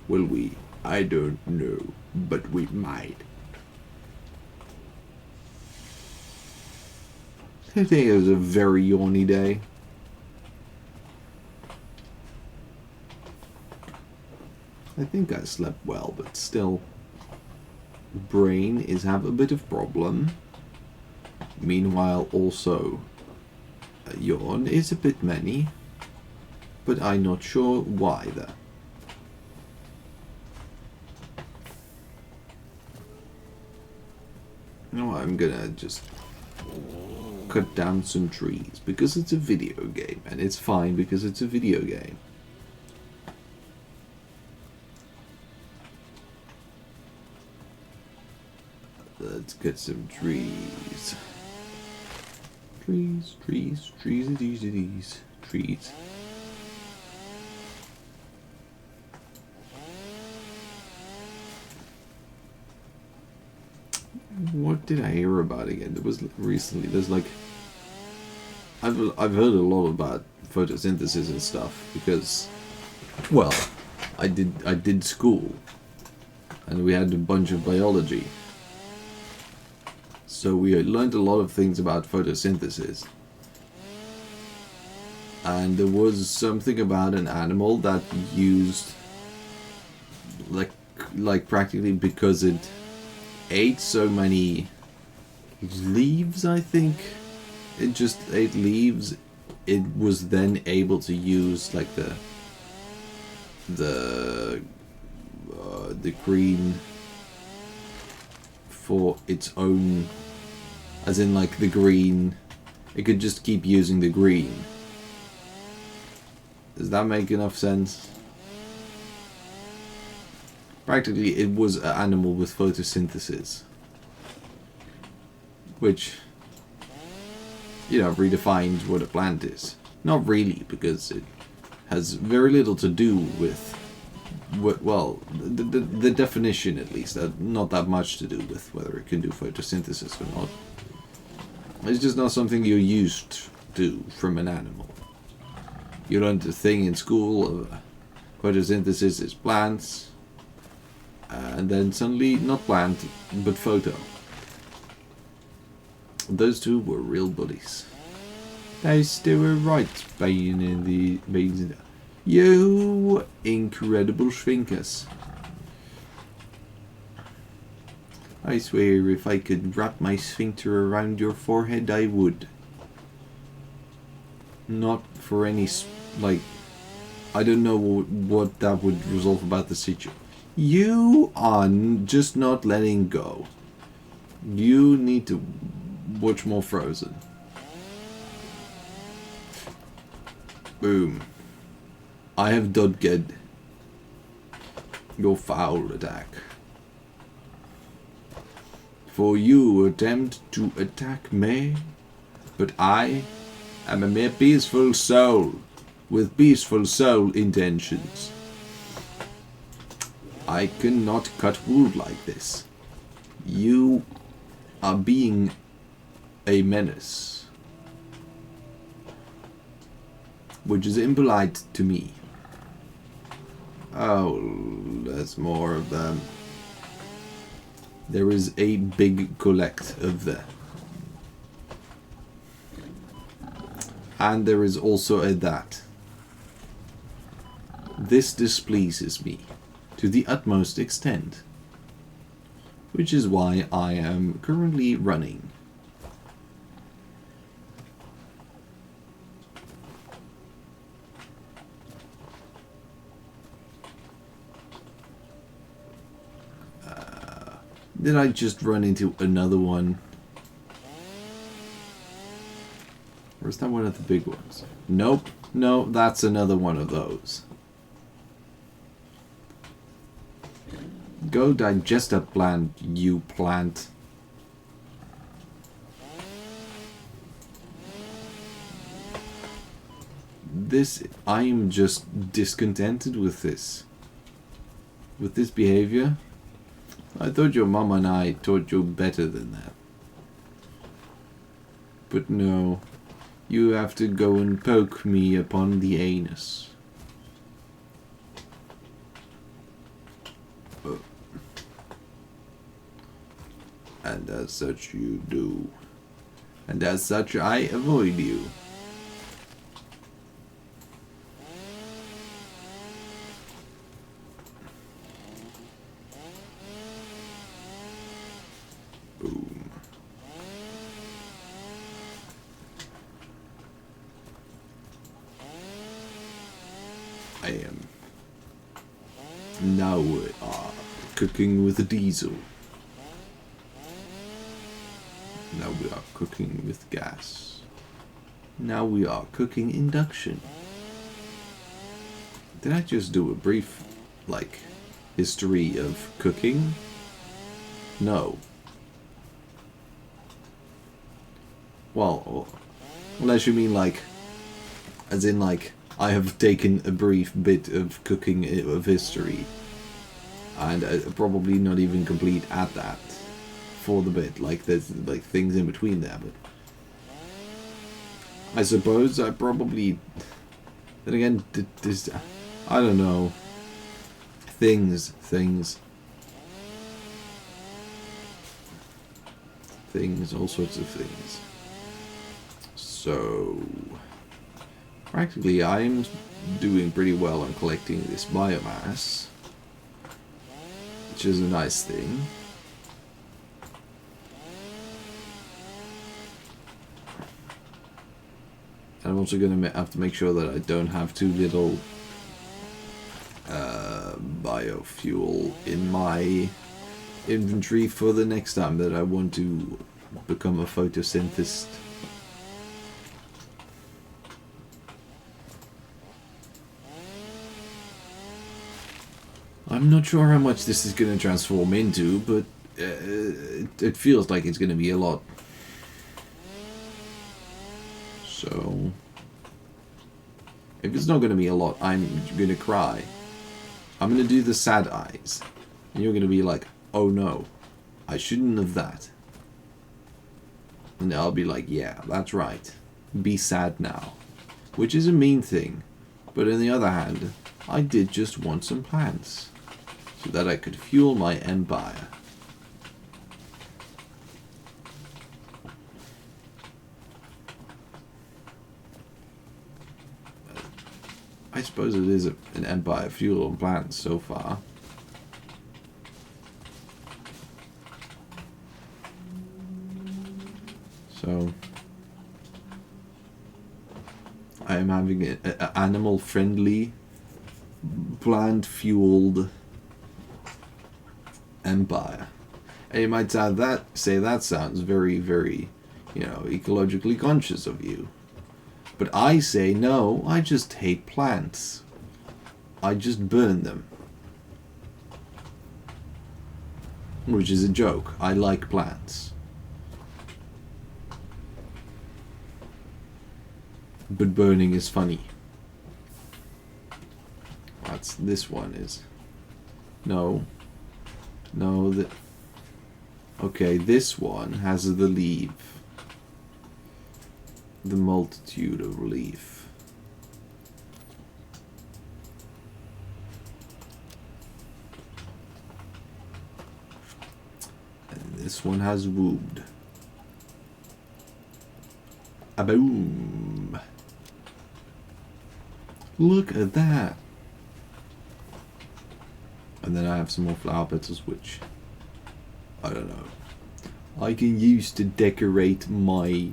Will we? I don't know, but we might. I think it was a very yawny day. I think I slept well, but still, brain is have a bit of problem. Meanwhile, also, a yawn is a bit many, but I'm not sure why though. No, I'm gonna just cut down some trees because it's a video game, and it's fine because it's a video game. Let's get some trees. Trees. What did I hear about again? There was recently. There's like I've heard a lot about photosynthesis and stuff because, well, I did school, and we had a bunch of biology. So we learned a lot of things about photosynthesis. And there was something about an animal that used like practically because it ate so many leaves, I think. It just ate leaves. It was then able to use like the green for its own, as in like the green, it could just keep using the green. Does that make enough sense? Practically it was an animal with photosynthesis, which, you know, redefined what a plant is. Not really, because it has very little to do with what, well, the definition at least, not that much to do with whether it can do photosynthesis or not. It's just not something you're used to from an animal. You learned a thing in school of photosynthesis is plants, and then suddenly not plant, but photo. Those two were real buddies. They were right, being in the you incredible schwinkers. I swear if I could wrap my sphincter around your forehead, I would. Not for any, like, I don't know what that would resolve about the situation. You are just not letting go. You need to watch more Frozen. Boom. I have dodged your foul attack. For you attempt to attack me, but I am a mere peaceful soul with peaceful soul intentions. I cannot cut wood like this. You are being a menace, which is impolite to me. Oh, there's more of them. There is a big collect of them. And there is also a that. This displeases me to the utmost extent, which is why I am currently running. Did I just run into another one? Or is that one of the big ones? Nope. No, that's another one of those. Go digest a plant, you plant. I am just discontented with this. With this behavior. I thought your mom and I taught you better than that. But no, you have to go and poke me upon the anus. And as such you do. And as such I avoid you. Boom. I am. Now we are cooking with a diesel. Now we are cooking with gas. Now we are cooking induction. Did I just do a brief, history of cooking? No. Well, unless you mean as in I have taken a brief bit of cooking of history. And probably not even complete at that. For the bit, there's things in between there, but I suppose I probably, then again, I don't know, things, all sorts of things. So practically I'm doing pretty well on collecting this biomass, which is a nice thing. I'm also going to have to make sure that I don't have too little biofuel in my inventory for the next time that I want to become a photosynthesist. I'm not sure how much this is going to transform into, but it feels like it's going to be a lot. So, if it's not going to be a lot, I'm going to cry. I'm going to do the sad eyes. And you're going to be like, oh no, I shouldn't have that. And I'll be like, yeah, that's right. Be sad now. Which is a mean thing. But on the other hand, I did just want some plants. So that I could fuel my empire. I suppose it is an empire fuel on plants so far. So I am having an animal-friendly plant-fueled empire. And you might say that sounds very, very, ecologically conscious of you. But I say no, I just hate plants. I just burn them. Which is a joke. I like plants. But burning is funny. This one is. No. Okay, this one has the leaf. The multitude of leaf. And this one has wood. A boom. Look at that. And then I have some more flower petals, which I don't know. I can use to decorate my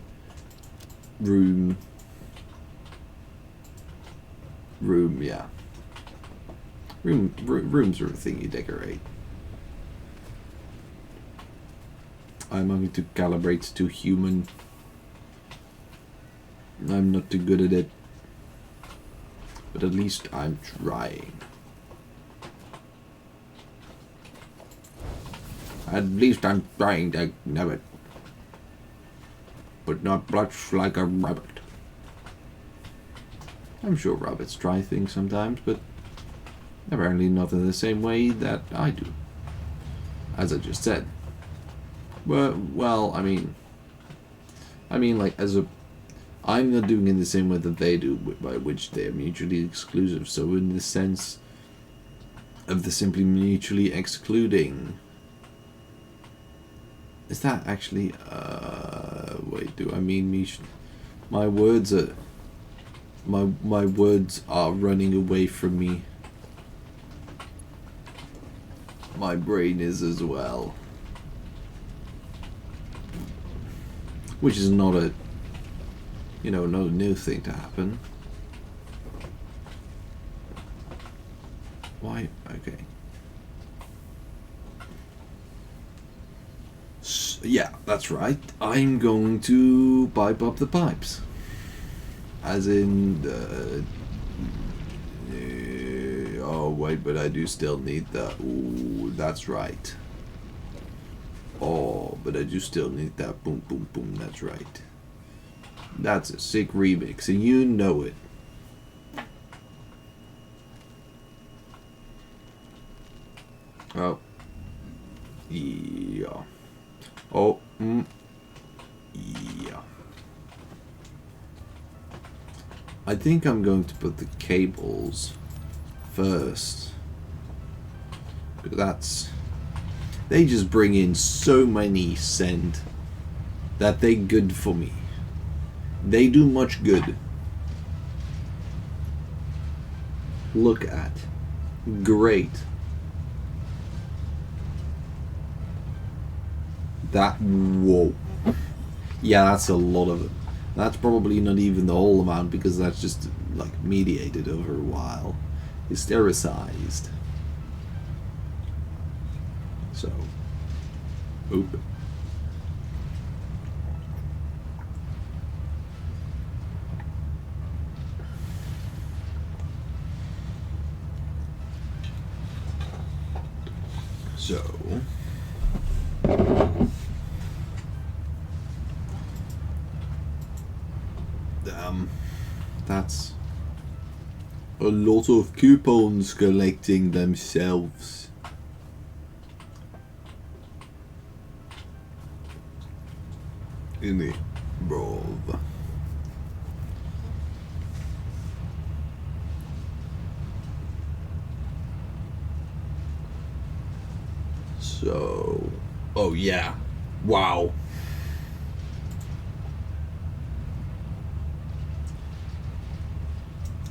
room, yeah. Rooms are a thing you decorate. I'm having to calibrate to human. I'm not too good at it. But at least I'm trying. At least I'm trying to know it. But not much like a rabbit. I'm sure rabbits try things sometimes, but apparently not in the same way that I do. As I just said. Well, I mean like I'm not doing it in the same way that they do, by which they are mutually exclusive. So in the sense of the simply mutually excluding. Is that actually, wait, do I mean my words are running away from me. My brain is as well. Which is not a, not a new thing to happen. Why? Okay. Yeah, that's right. I'm going to pipe up the pipes. As in, oh wait, but I do still need the, ooh, that's right. Oh, but I do still need that boom, boom, boom, that's right. That's a sick remix, and you know it. Oh. Yeah. Oh, yeah. I think I'm going to put the cables first. Because they just bring in so many scent that they're good for me. They do much good. Look at. Great. Whoa. Yeah, that's a lot of it. That's probably not even the whole amount, because that's just like mediated over a while. Hystericized. So, open. So, that's a lot of coupons collecting themselves. In it, bro. So, oh yeah, wow.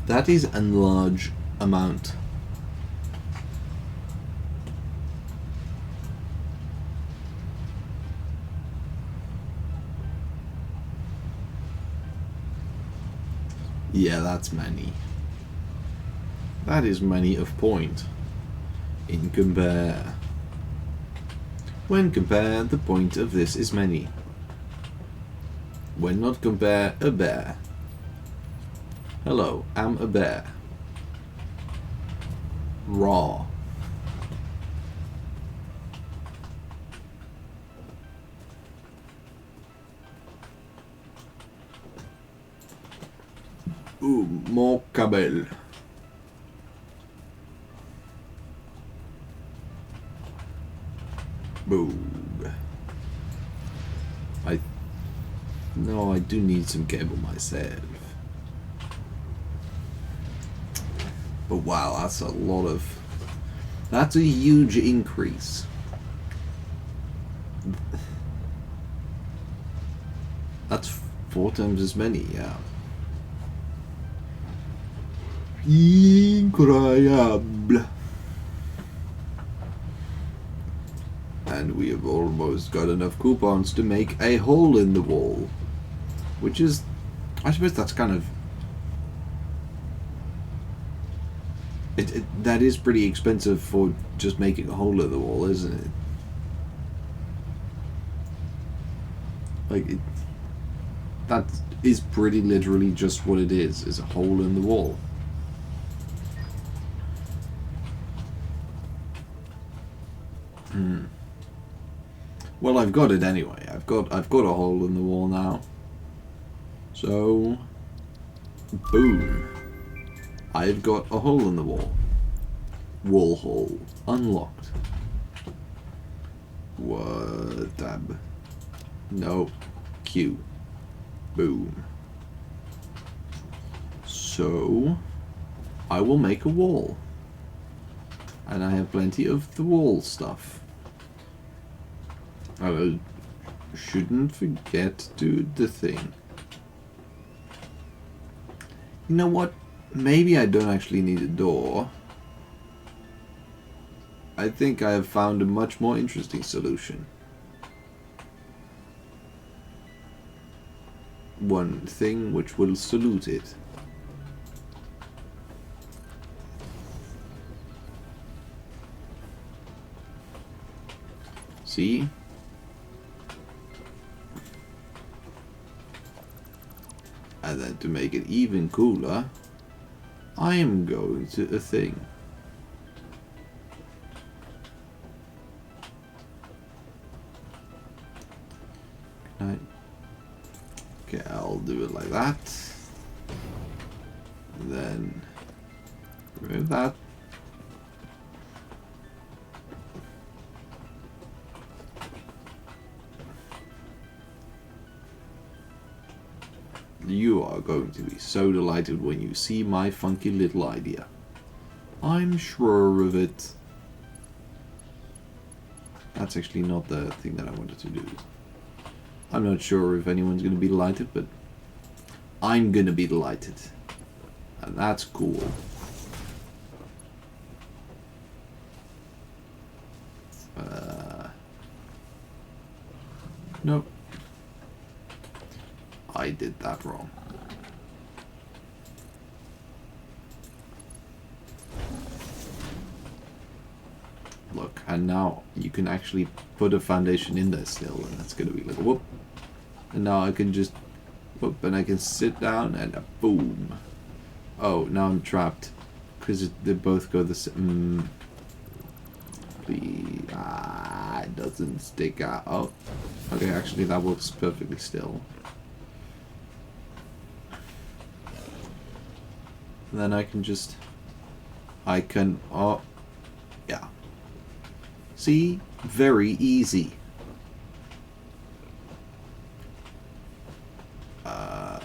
That is a large amount. Yeah, that's many. That is many of point. In compare. When compare, the point of this is many. When not compare, a bear. Hello, I'm a bear. Raw. Ooh, more cabel. Boom. No, I do need some cable myself. But wow, that's a lot of... That's a huge increase. That's 4 times as many, yeah. Incroyable. And we have almost got enough coupons to make a hole in the wall. Which is... I suppose that's kind of... that is pretty expensive for just making a hole in the wall, isn't it? Like, that is pretty literally just what it is a hole in the wall. Well, I've got it anyway. I've got a hole in the wall now. So, boom. I've got a hole in the wall. Wall hole unlocked. What tab? No. Q. Boom. So, I will make a wall. And I have plenty of the wall stuff. I shouldn't forget to do the thing. You know what? Maybe I don't actually need a door. I think I have found a much more interesting solution. One thing which will salute it. See? And then to make it even cooler, I am going to a thing. Okay, I'll do it like that. Then remove that. You are going to be so delighted when you see my funky little idea. I'm sure of it. That's actually not the thing that I wanted to do. I'm not sure if anyone's going to be delighted, but I'm going to be delighted. And that's cool. Nope. I did that wrong. Look, and now you can actually put a foundation in there still, and that's gonna be like whoop. And now I can just whoop, and I can sit down and boom. Oh, now I'm trapped because they both go the same. Please, it doesn't stick out. Oh, okay, actually that works perfectly still. And then I can just, oh, yeah. See? Very easy. I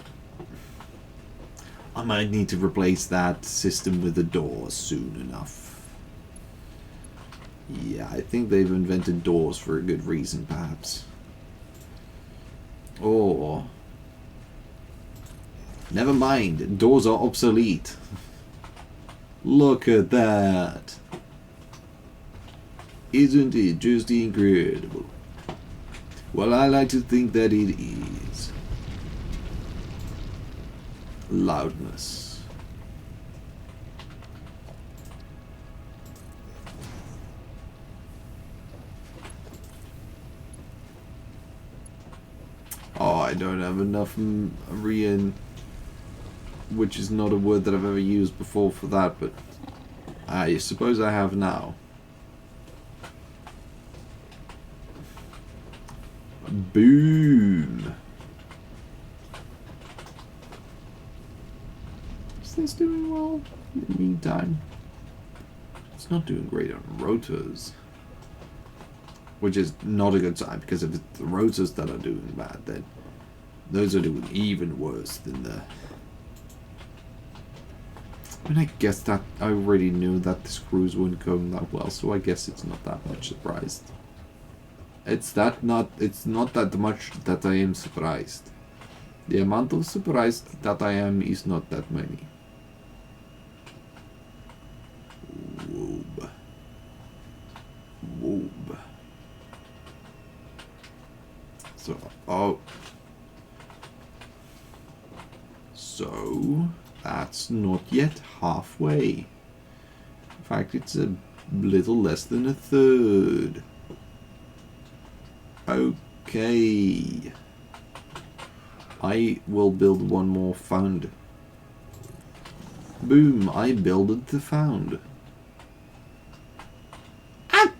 might need to replace that system with the doors soon enough. Yeah, I think they've invented doors for a good reason, perhaps. Or... never mind, doors are obsolete. Look at that. Isn't it just incredible? Well, I like to think that it is. Loudness. I don't have enough Rian, which is not a word that I've ever used before for that, but I suppose I have now. Boom! Is this doing well in the meantime? It's not doing great on rotors. Which is not a good sign, because if it's the rotors that are doing bad, then those are doing even worse than the... I mean, I guess that I already knew that the screws weren't going that well, so I guess it's not that much surprised. It's not that much that I am surprised. The amount of surprised that I am is not that many. Woob. Woob. So, So, that's not yet halfway. In fact, it's a little less than a third. Okay. I will build one more found. Boom, I builded the found. Ah!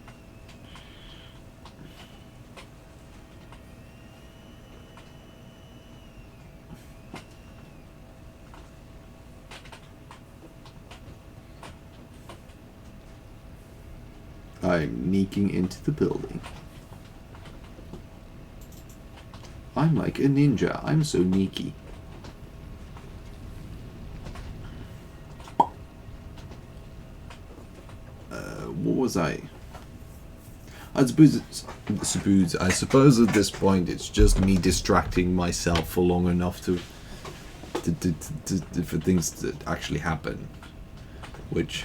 I'm sneaking into the building. I'm like a ninja. I'm so sneaky. What was I suppose at this point it's just me distracting myself for long enough for things to actually happen. Which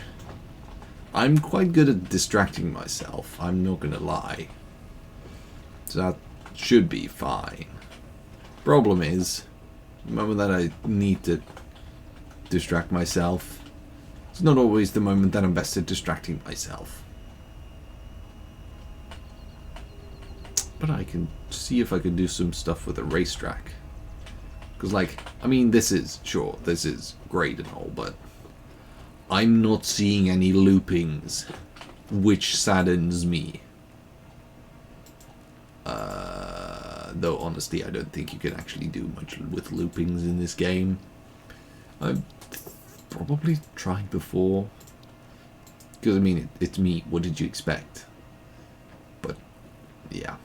I'm quite good at distracting myself, I'm not gonna lie. So that should be fine. Problem is, the moment that I need to distract myself, it's not always the moment that I'm best at distracting myself. But I can see if I can do some stuff with a racetrack. Because, like, I mean, this is great and all, but I'm not seeing any loopings, which saddens me. Though, honestly, I don't think you can actually do much with loopings in this game. I've probably tried before. Because, I mean, it's me. What did you expect? But, yeah.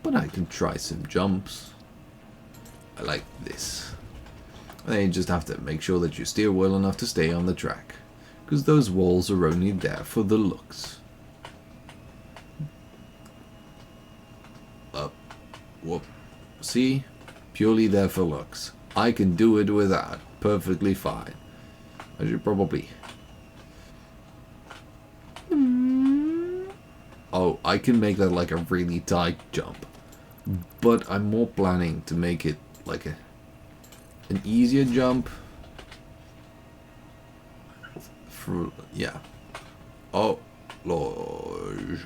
But I can try some jumps. I like this. Then you just have to make sure that you steer well enough to stay on the track. Because those walls are only there for the looks. Whoop. See? Purely there for looks. I can do it without. Perfectly fine. I should probably... Oh, I can make that like a really tight jump. But I'm more planning to make it like an easier jump. Yeah. Oh, Lord.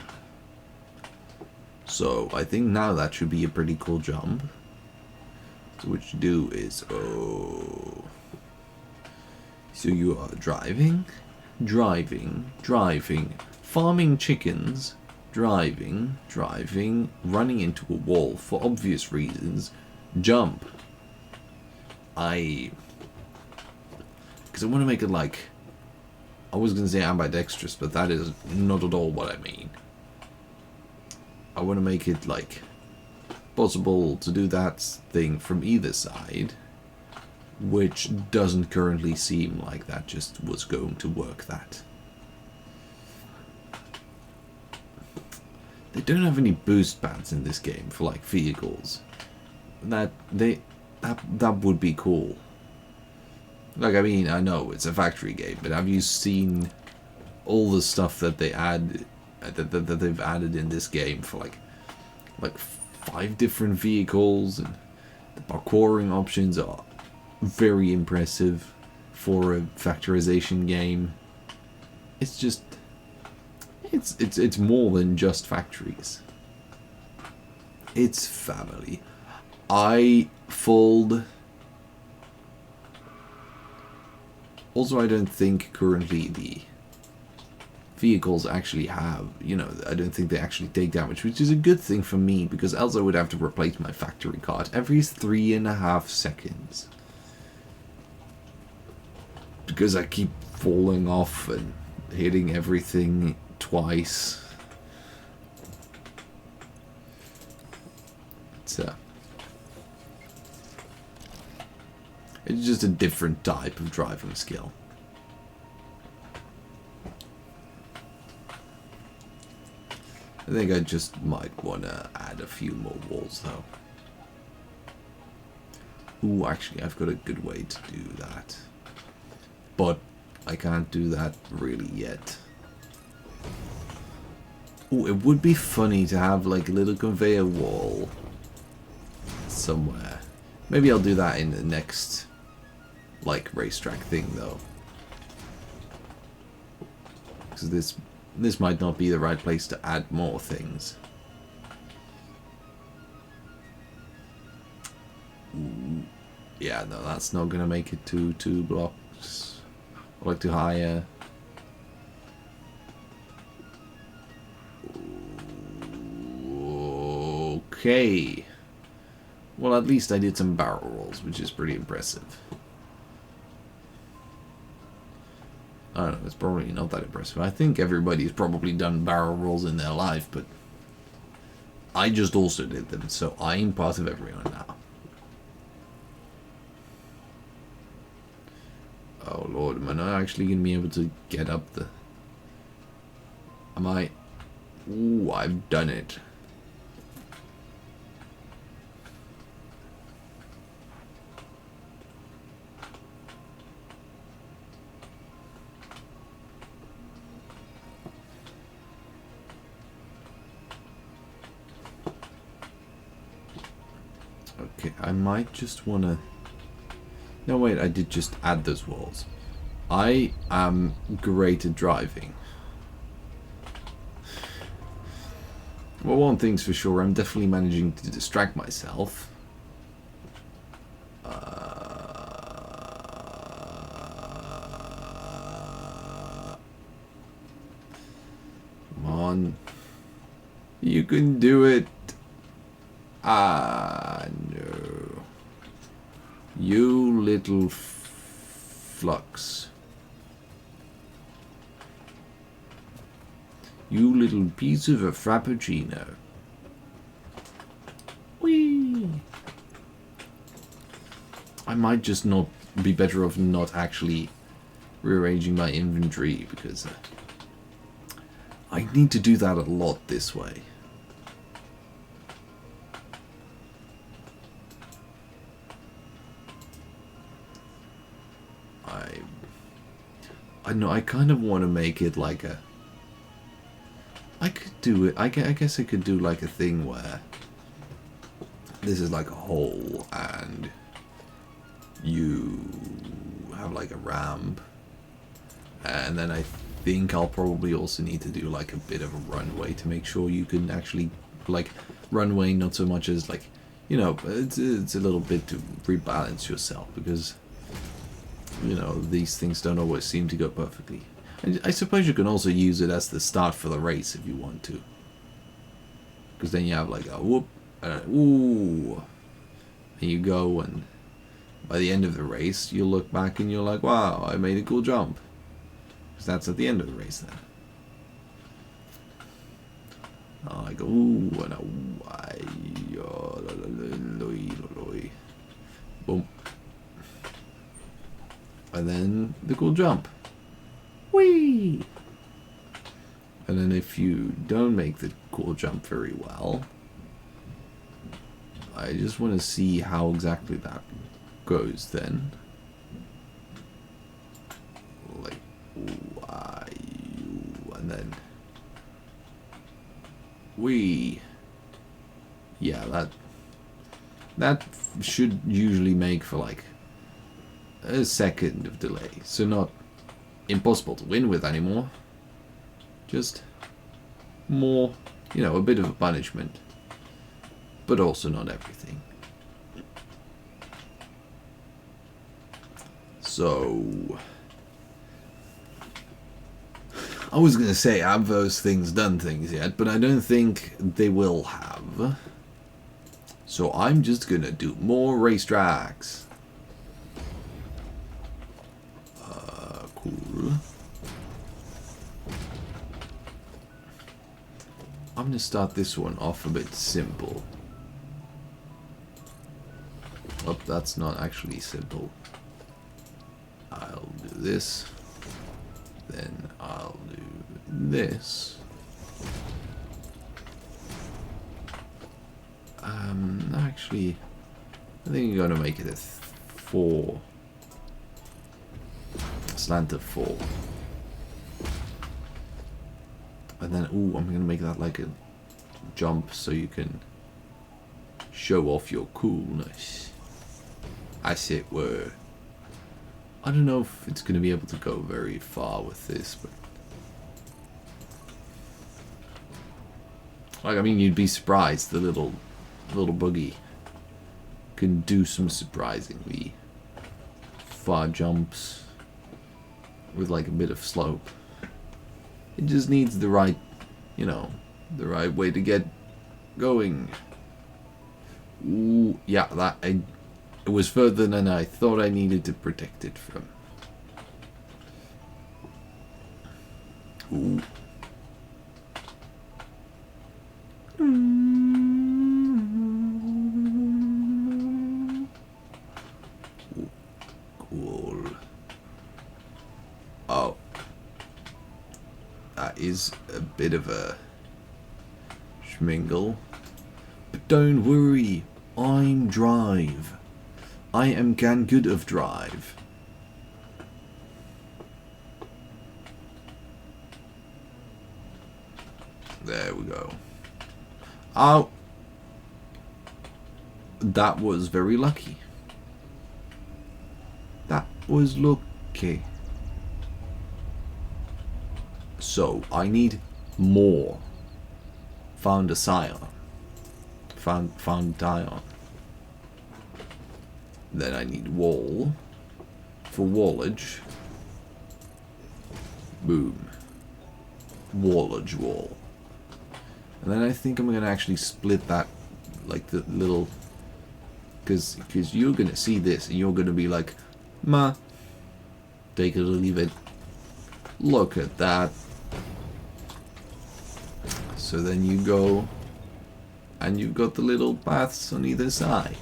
So, I think now that should be a pretty cool jump. So what you do is, so you are driving, farming chickens, driving, running into a wall for obvious reasons, jump. Because I want to make it like, I was going to say ambidextrous, but that is not at all what I mean. I want to make it like possible to do that thing from either side, which doesn't currently seem like that just was going to work that. They don't have any boost pads in this game for like vehicles. That would be cool. Like, I mean, I know it's a factory game, but have you seen all the stuff that they add that they've added in this game for like 5 different vehicles, and the parkouring options are very impressive for a factorization game. It's just it's more than just factories. It's family. I fold. Also, I don't think currently the vehicles actually have, you know, I don't think they actually take damage, which is a good thing for me, because else I would have to replace my factory card every 3.5 seconds. Because I keep falling off and hitting everything twice. It's just a different type of driving skill. I think I just might want to add a few more walls though. Ooh, actually I've got a good way to do that. But I can't do that really yet. Ooh, it would be funny to have like a little conveyor wall somewhere. Maybe I'll do that in the next like racetrack thing though. Because this might not be the right place to add more things. Ooh. Yeah, no, that's not gonna make it to 2 blocks. I'd like to hire. Okay. Well, at least I did some barrel rolls, which is pretty impressive. I don't know, it's probably not that impressive. I think everybody's probably done barrel rolls in their life, but I just also did them, so I'm part of everyone now. Oh lord, am I not actually going to be able to get up the... Am I... Ooh, I've done it. Okay, I might just want to... No, wait, I did just add those walls. I am great at driving. Well, one thing's for sure, I'm definitely managing to distract myself. Come on. You can do it. Ah, no. You little flux. You little piece of a frappuccino. Whee! I might just not be better off not actually rearranging my inventory, because I need to do that a lot this way. I know, I kind of want to make it like a... I could do it, I guess I could do like a thing where this is like a hole and you have like a ramp, and then I think I'll probably also need to do like a bit of a runway to make sure you can actually, like, runway not so much as like, you know, it's a little bit to rebalance yourself, because, you know, these things don't always seem to go perfectly. And I suppose you can also use it as the start for the race if you want to. Because then you have like a whoop, and a ooh. And you go, and by the end of the race, you look back and you're like, wow, I made a cool jump. Because that's at the end of the race then. I go, ooh, and a ooh, boom. And then the cool jump. Whee! And then if you don't make the cool jump very well, I just want to see how exactly that goes then. Like, ooh, and then whee! Yeah, that should usually make for like a second of delay, so not impossible to win with anymore, just more, you know, a bit of a punishment. but also not everything. So I was gonna say, have those things done things yet, but I don't think they will have. So I'm just gonna do more racetracks. Cool. I'm gonna start this one off a bit simple. Oh, that's not actually simple. I'll do this. Then I'll do this. Actually, I think you're gonna make it a 4. Slant of 4. And then, ooh, I'm gonna make that like a jump so you can show off your coolness, as it were. I don't know if it's gonna be able to go very far with this, but like, I mean, you'd be surprised. The little buggy can do some surprisingly far jumps with like a bit of slope. It just needs the right, you know, the right way to get going. Ooh, yeah, it was further than I thought I needed to protect it from. Ooh. Cool. Oh. That is a bit of a schmingle. But don't worry, I'm Drive. I am gan good of Drive. There we go. Oh. That was very lucky. That was lucky. So, I need more. Found a scion. Found dion. Then I need wall. For wallage. Boom. Wallage wall. And then I think I'm gonna actually split that, like the little, because you're gonna see this and you're gonna be like, ma, take it or leave it. Look at that. So then you go, and you've got the little paths on either side,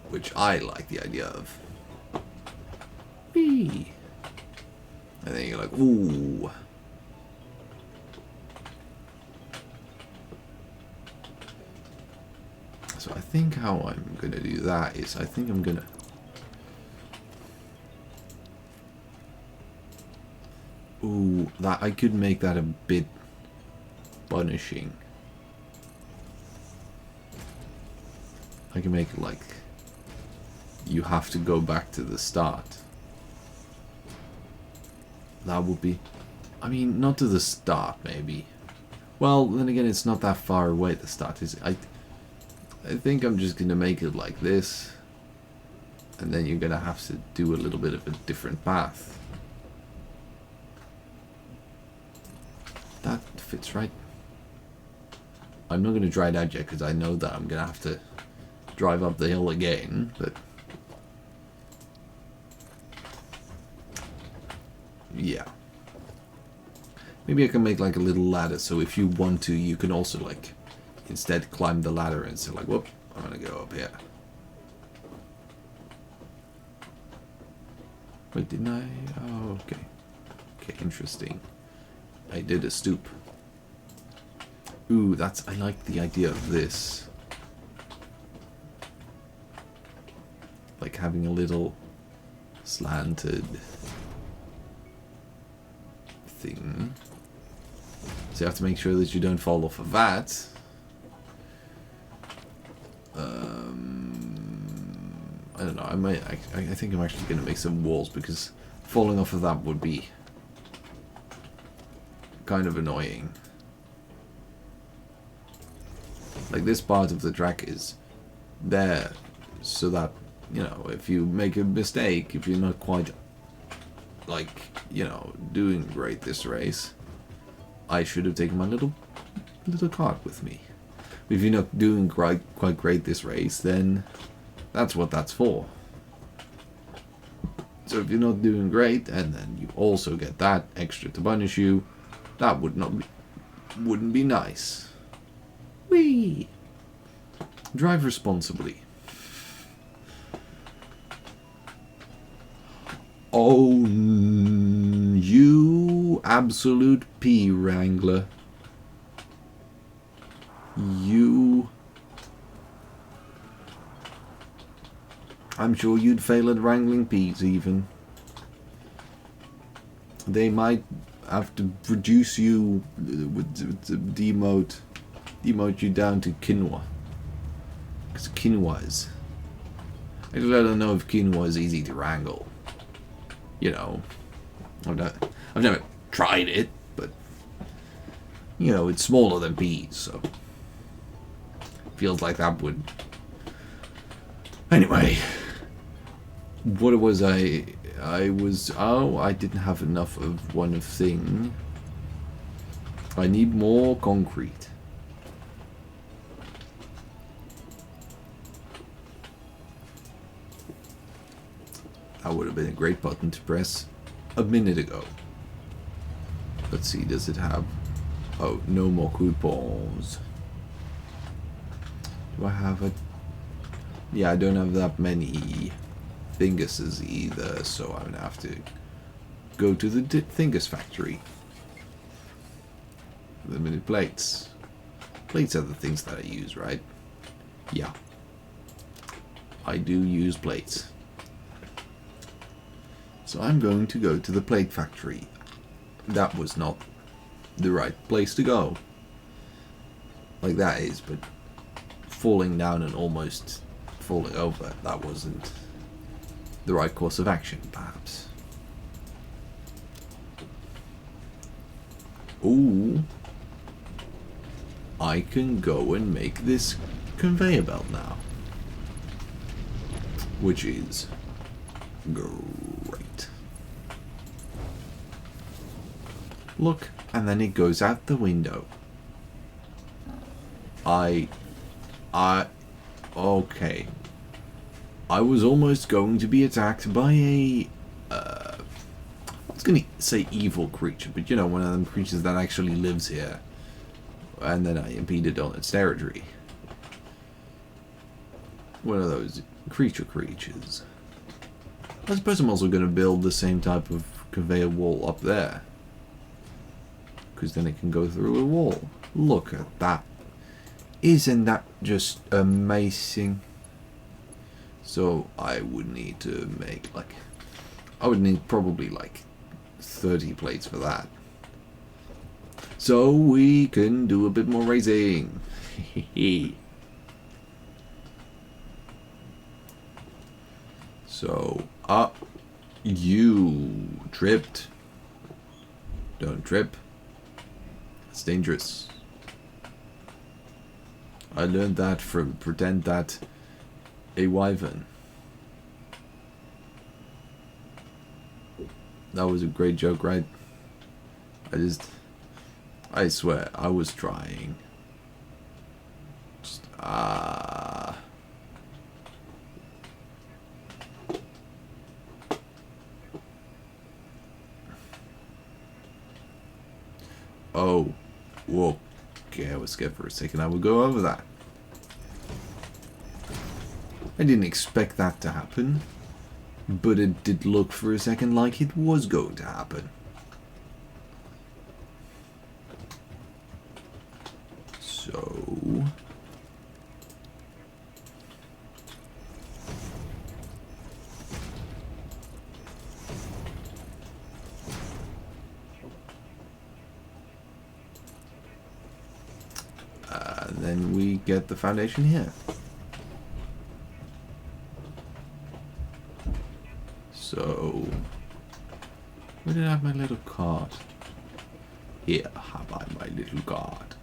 which I like the idea of. Whee! And then you're like, ooh. So I think how I'm gonna do that is, I think I'm gonna ooh, that I could make that a bit punishing. I can make it like you have to go back to the start. That would be, I mean, not to the start maybe. Well, then again, it's not that far away. The start is. I think I'm just gonna make it like this, and then you're gonna have to do a little bit of a different path. That fits right. I'm not gonna try that yet because I know that I'm gonna have to drive up the hill again, but yeah. Maybe I can make like a little ladder, so if you want to, you can also like instead climb the ladder and say like, whoop, I'm gonna go up here. Wait, didn't I? Oh, okay. Okay, interesting. I did a stoop. Ooh, I like the idea of this. Like having a little slanted thing. So you have to make sure that you don't fall off of that. I don't know, I think I'm actually going to make some walls because falling off of that would be kind of annoying. Like, this part of the track is there so that, you know, if you make a mistake, if you're not quite, like, you know, doing great this race, I should have taken my little cart with me. If you're not doing quite great this race, then that's what that's for. So if you're not doing great, and then you also get that extra to punish you, that wouldn't be nice. Whee! Drive responsibly. Oh, you absolute pea wrangler. You... I'm sure you'd fail at wrangling peas, even. They might have to reduce you, demote you down to quinoa. Because quinoa is... I don't know if quinoa is easy to wrangle. You know, I've never tried it, but, you know, it's smaller than peas, so... Feels like that would... Anyway... What was I was... Oh, I didn't have enough of one thing. I need more concrete. That would have been a great button to press a minute ago. Let's see, does it have... Oh, no more coupons. Do I have a... Yeah, I don't have that many... Thinguses either, so I'm gonna have to go to the Thingus factory. The mini plates. Plates are the things that I use, right? Yeah. I do use plates. So I'm going to go to the plate factory. That was not the right place to go. Like that is, but falling down and almost falling over, that wasn't the right course of action, perhaps. Ooh. I can go and make this conveyor belt now. Which is great. Look, and then it goes out the window. Okay. I was almost going to be attacked by a... I was going to say evil creature, but you know, one of them creatures that actually lives here. And then I impeded on its territory. One of those creatures. I suppose I'm also going to build the same type of conveyor wall up there. Because then it can go through a wall. Look at that. Isn't that just amazing? So I would need to make like... I would need probably like 30 plates for that. So we can do a bit more racing. So, you tripped. Don't trip. It's dangerous. I learned that from Pretend That a Wyvern. That was a great joke, right? I swear, I was trying. Just, Oh, whoa. Okay, I was scared for a second. I would go over that. I didn't expect that to happen, but it did look for a second like it was going to happen. So... then we get the foundation here. So, where did I have my little card? Here have I my little card.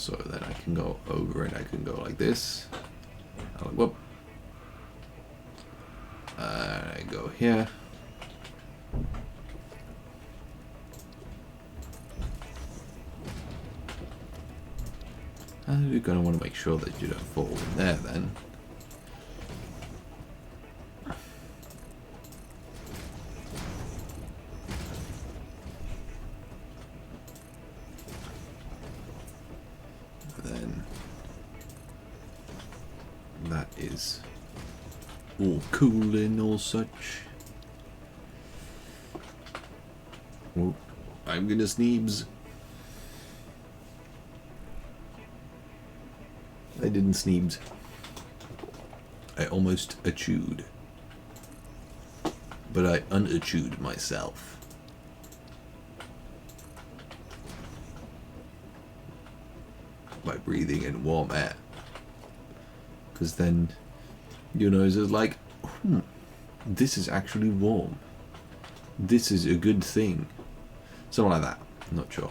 So then I can go over and I can go like this. Whoop. I go here. And you're going to want to make sure that you don't fall in there then. Then that is all cool and all such. Oh, I'm gonna sneeze. I didn't sneeze. I almost achewed. But I unachewed myself. By breathing in warm air. Because then your nose is like, this is actually warm. This is a good thing. Something like that. I'm not sure.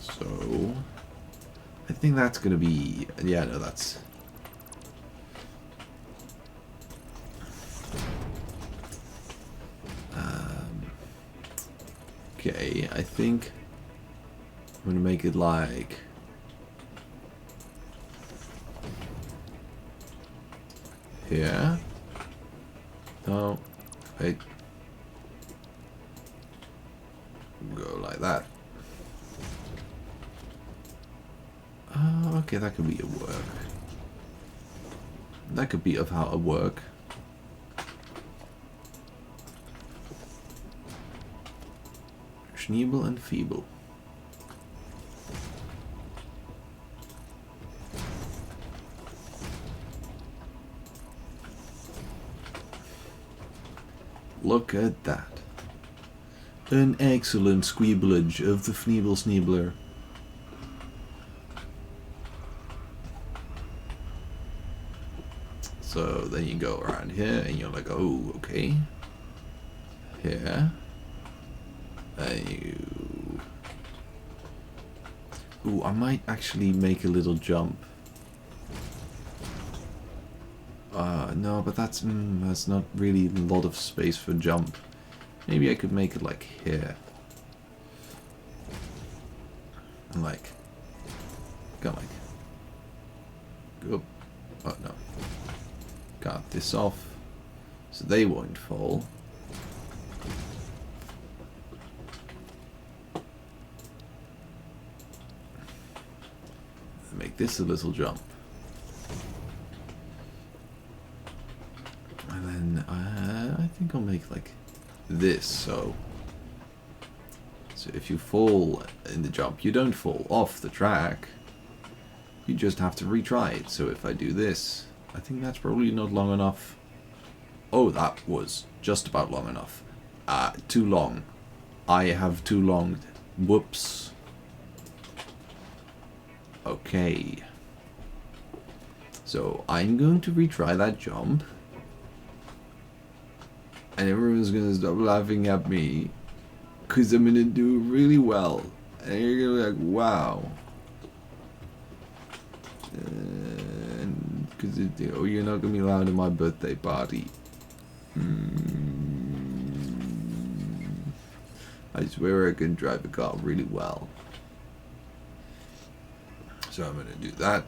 So, I think that's going to be... Yeah, no, that's... Okay, I think I'm going to make it like... Here. No, wait. Go like that. Okay, that could be a work. That could be of how it work. Schneebel and feeble. Look at that. An excellent squeeblage of the Fneeble Sneebler. So then you go around here and you're like, oh, okay. Here. And you... Ooh, I might actually make a little jump. No, but that's not really a lot of space for jump. Maybe I could make it like here. And like... Go like... Go... Oh, no. Got this off. So they won't fall. Make this a little jump. And then I think I'll make like this, so if you fall in the jump, you don't fall off the track. You just have to retry it. So if I do this, I think that's probably not long enough. Oh, that was just about long enough. Too long. I have too long. Whoops. Okay. So I'm going to retry that jump. And everyone's going to stop laughing at me. Because I'm going to do really well. And you're going to be like, wow. Because oh, you're not going to be allowed at my birthday party. I swear I can drive a car really well. So I'm going to do that.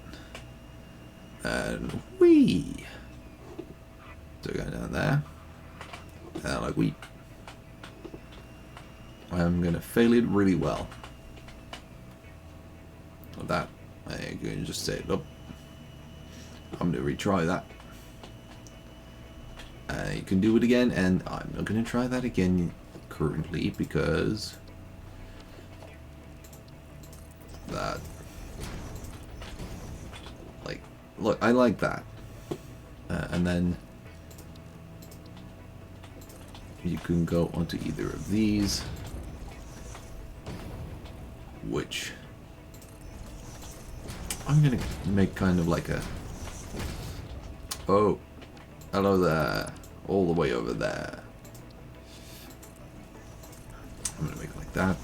And whee! So go down there. And like whee. I'm going to fail it really well. Like that. I'm going to just say, nope. I'm going to retry that. You can do it again, and I'm not going to try that again currently because that, like, look, I like that. And then you can go onto either of these, which I'm going to make kind of like a, oh, hello there, all the way over there. I'm going to like that.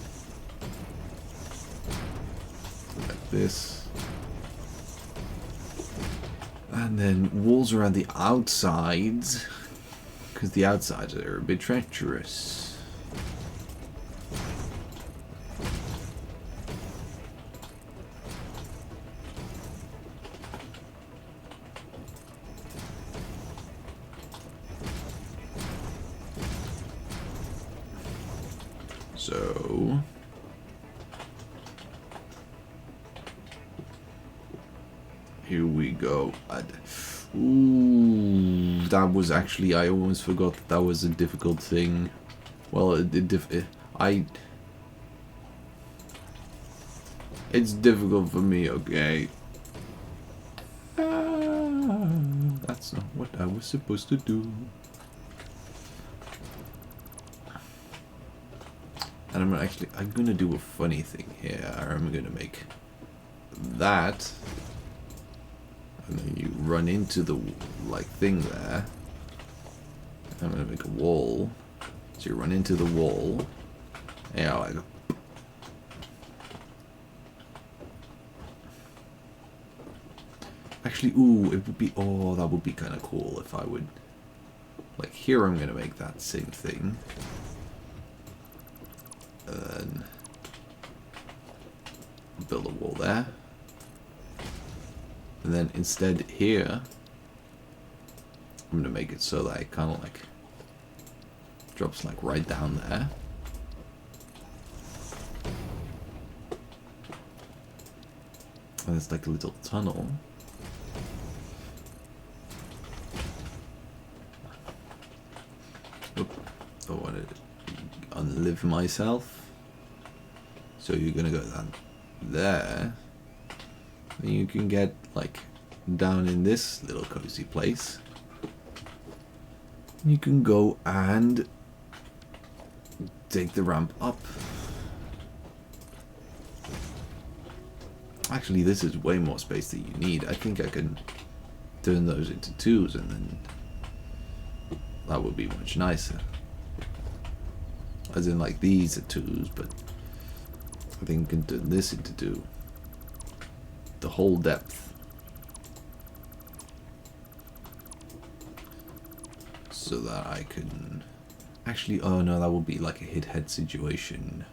Like this. And then walls around the outsides, because the outsides are a bit treacherous. So here we go. Ooh, that was actually, I almost forgot that was a difficult thing. Well, it's difficult for me, okay? That's not what I was supposed to do. And I'm gonna do a funny thing here. I'm gonna make that, and then you run into the like thing there. I'm gonna make a wall, so you run into the wall. Yeah, like. Actually, ooh, it would be. Oh, that would be kind of cool if I would. Like here, I'm gonna make that same thing. And then build a wall there. And then instead here, I'm gonna make it so that it kind of like drops like right down there. And it's like a little tunnel. Oop, I want to unlive myself. So you're gonna go down there. Then you can get like down in this little cozy place. You can go and take the ramp up. Actually, this is way more space than you need. I think I can turn those into twos, and then that would be much nicer. As in, like, these are twos, but I think I can turn this into two. The whole depth. So that I can... Actually, oh no, that would be like a hit-head situation.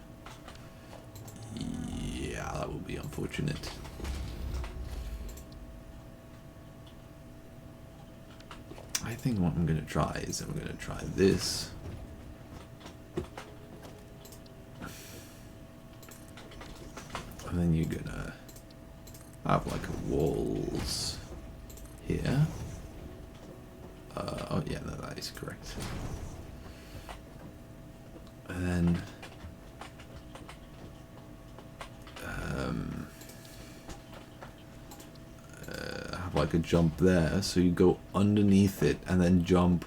Yeah, that would be unfortunate. I think what I'm going to try is I'm going to try this. And then you're going to have like a walls here. Oh yeah, no, that is correct. And then have like a jump there, so you go underneath it and then jump,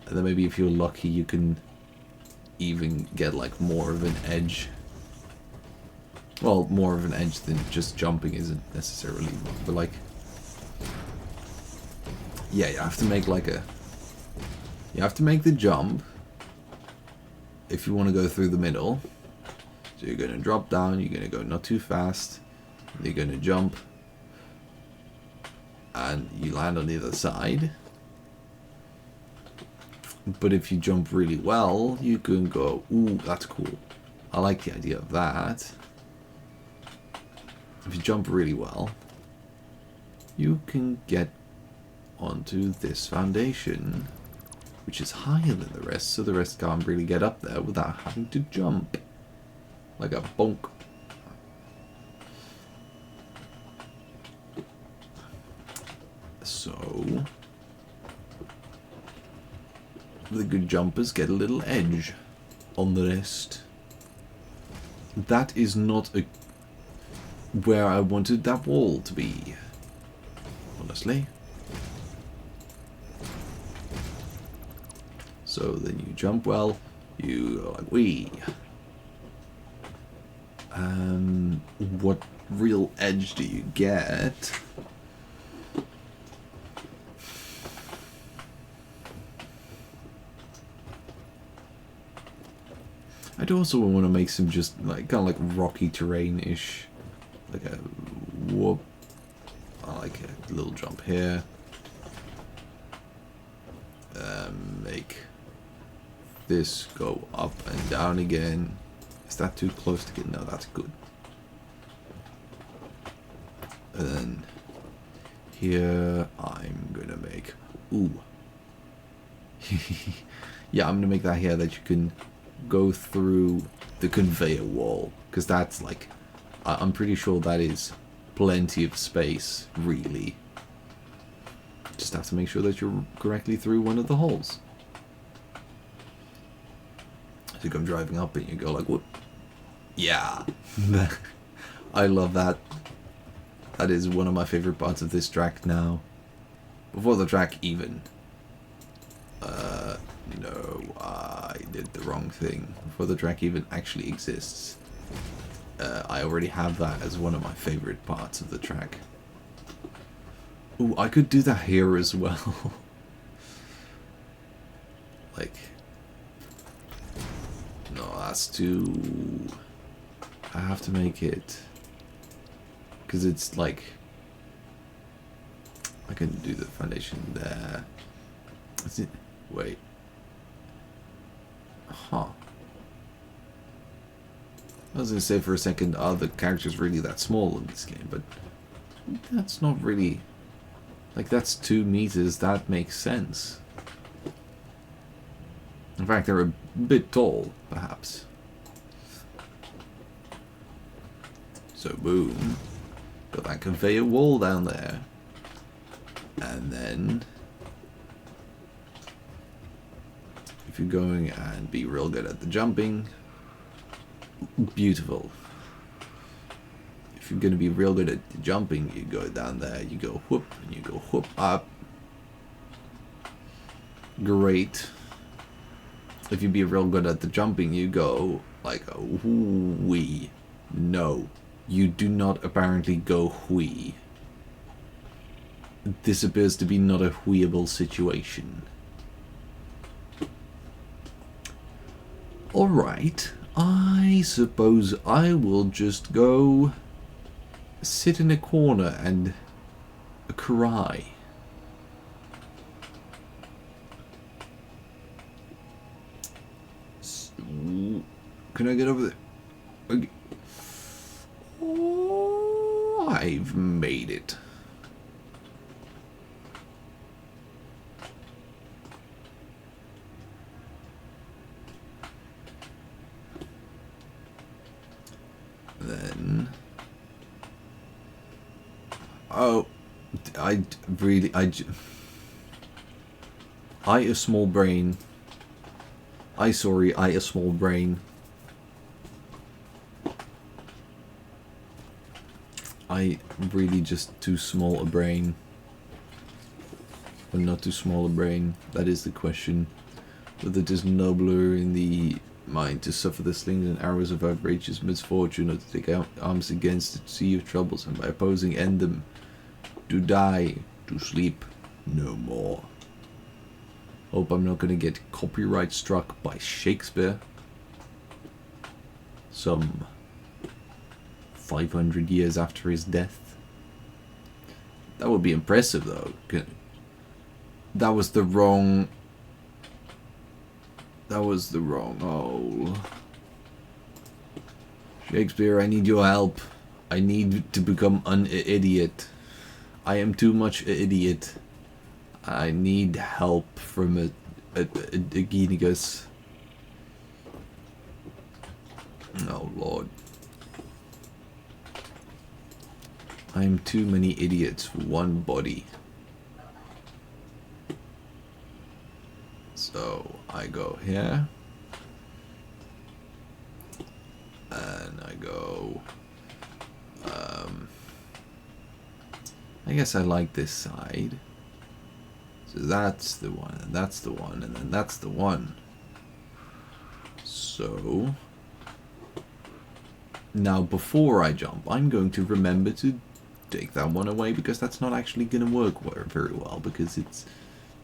and then maybe if you're lucky you can even get like more of an edge. Well, more of an edge than just jumping isn't necessarily, but like, yeah, you have to make like a, you have to make the jump if you want to go through the middle. So you're going to drop down, you're going to go not too fast, you're going to jump, and you land on the other side. But if you jump really well, you can go, ooh, that's cool. I like the idea of that. If you jump really well, you can get onto this foundation, which is higher than the rest, so the rest can't really get up there without having to jump. Like a bonk. So the good jumpers get a little edge on the rest. That is not a where I wanted that wall to be, honestly. So then you jump well, you go like wee. What real edge do you get? I'd also want to make some just like kind of like rocky terrain-ish, like a whoop, like a little jump here. Make this go up and down again. Is that too close to get? No, that's good. And then here I'm gonna make, ooh. Yeah, I'm gonna make that here that you can go through the conveyor wall, because that's like, I'm pretty sure that is plenty of space, really. Just have to make sure that you're correctly through one of the holes. So you come driving up and you go like, whoop. Yeah. I love that. That is one of my favorite parts of this track now. Before the track even. No, I did the wrong thing. Before the track even actually exists. I already have that as one of my favorite parts of the track. Ooh, I could do that here as well. Like, no, that's too... I have to make it, because it's like, I can do the foundation there. Is it? Wait. Huh. I was gonna say for a second, are the characters really that small in this game? But that's not really, like, that's 2 meters. That makes sense. In fact, they're a bit tall, perhaps. So boom, got that conveyor wall down there. And then, if you're going and be real good at the jumping, beautiful. If you're going to be real good at the jumping, you go down there, you go whoop, and you go whoop up. Great. If you be real good at the jumping, you go like a wee. No, you do not apparently go whee. This appears to be not a wheeable situation. Alright, I suppose I will just go sit in a corner and cry. Can I get over there? Okay. Oh, I've made it. Then, oh, I a small brain. I a small brain. I really just too small a brain. Or not too small a brain. That is the question. Whether it is nobler in the mind to suffer the slings and arrows of outrageous misfortune, or to take arms against the sea of troubles, and by opposing end them, to die, to sleep no more. Hope I'm not gonna get copyright struck by Shakespeare. Some 500 years after his death. That would be impressive, though. That was the wrong... That was the wrong hole. Shakespeare, I need your help. I need to become an idiot. I am too much an idiot. I need help from a genius. Oh, Lord. I am too many idiots for one body. So I go here. And I go... I guess I like this side. So that's the one, and that's the one, and then that's the one. So... Now before I jump, I'm going to remember to take that one away, because that's not actually going to work very well, because it's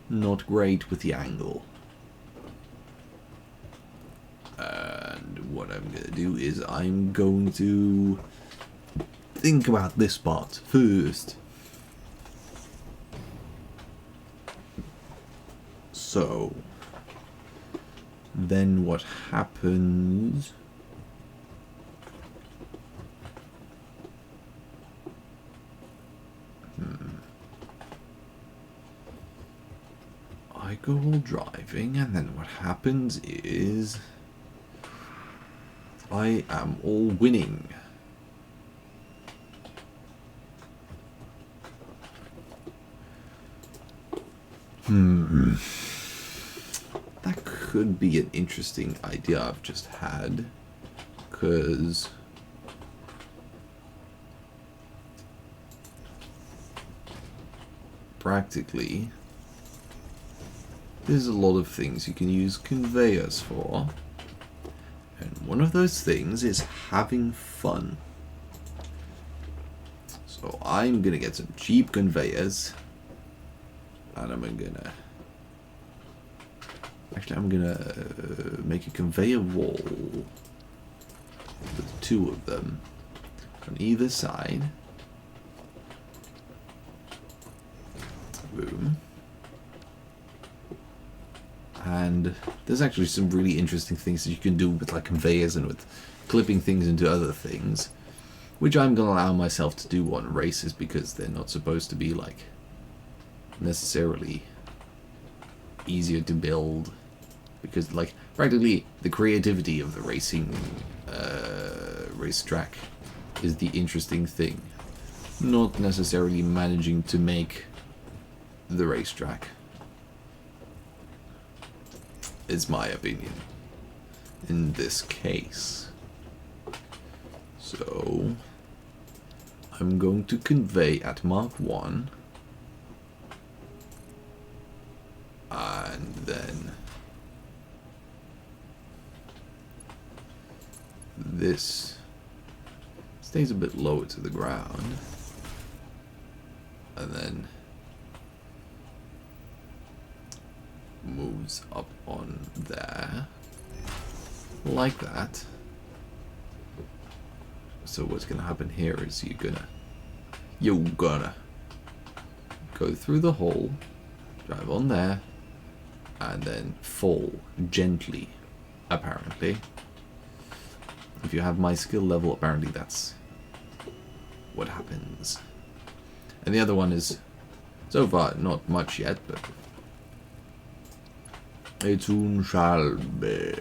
not great with the angle. And do is I'm going to think about this part first. So, then what happens? I go all driving, and then what happens is I am all winning. That could be an interesting idea I've just had, because practically there's a lot of things you can use conveyors for, and one of those things is having fun. So I'm gonna get some cheap conveyors, and I'm gonna make a conveyor wall with 2 of them on either side. Boom. And there's actually some really interesting things that you can do with like conveyors and with clipping things into other things, which I'm going to allow myself to do on races because they're not supposed to be like necessarily easier to build, because like practically the creativity of the racing racetrack is the interesting thing, not necessarily managing to make the racetrack. Is my opinion in this case. So I'm going to convey at Mark 1, and then this stays a bit lower to the ground, and then moves up on there like that. So what's gonna happen here is you're gonna go through the hole, drive on there, and then fall gently, apparently. If you have my skill level, apparently that's what happens. And the other one is so far not much yet, but it soon shall be.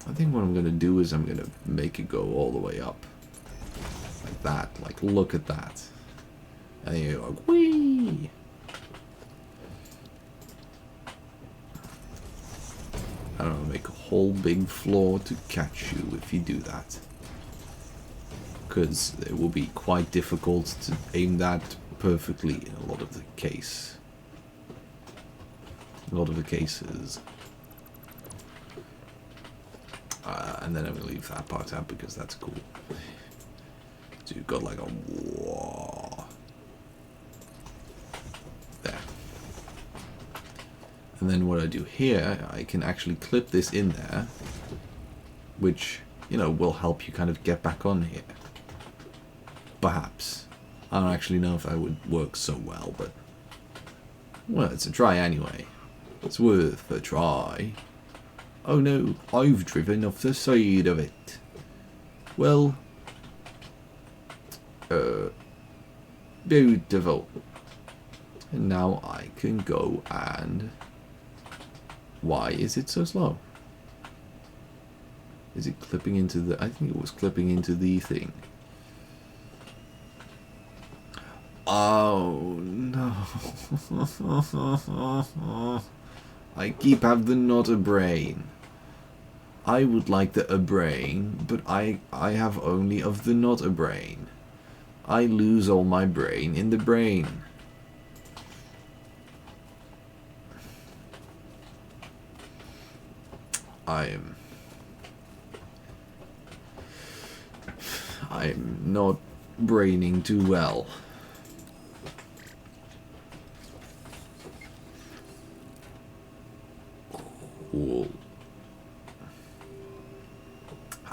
I think what I'm going to do is I'm going to make it go all the way up. Like that. Like, look at that. And then you go, whee! I don't know, make a whole big floor to catch you if you do that. Because it will be quite difficult to aim that perfectly in a lot of the cases. And then I'm going to leave that part out because that's cool. So you've got like a whoa. There. And then what I do here, I can actually clip this in there, which, you know, will help you kind of get back on here. Perhaps. I don't actually know if that would work so well, but well, it's a try anyway. It's worth a try. Oh no, I've driven off the side of it. Well, beautiful. And now I can go and... Why is it so slow? Is it clipping into the... I think it was clipping into the thing. Oh no. I keep having not a brain. I would like the a brain, but I have only of the not a brain. I lose all my brain in the brain. I'm not braining too well. Cool.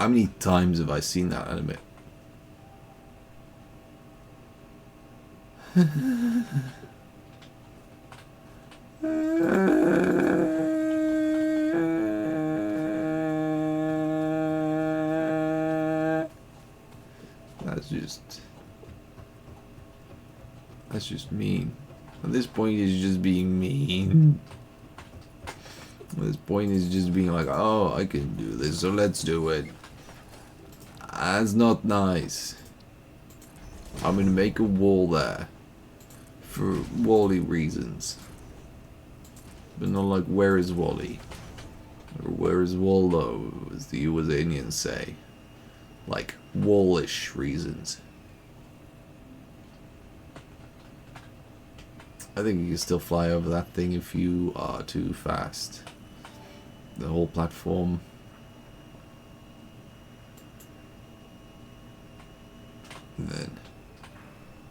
How many times have I seen that anime? That's just mean. At this point, he's just being mean. At this point, he's just being like, oh, I can do this, so let's do it. That's not nice. I'm gonna make a wall there. For Wally reasons. But not like, where is Wally? Or where is Waldo, as the USAnians say. Like, wallish reasons. I think you can still fly over that thing if you are too fast. The whole platform. And then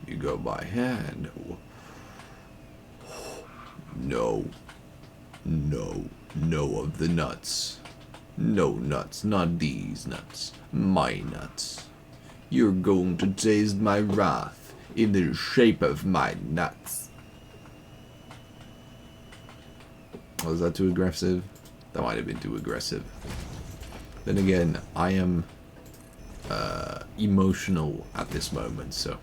you go by hand. No. No. No of the nuts. No nuts. Not these nuts. My nuts. You're going to taste my wrath in the shape of my nuts. Was that too aggressive? That might have been too aggressive. Then again, I am emotional at this moment, so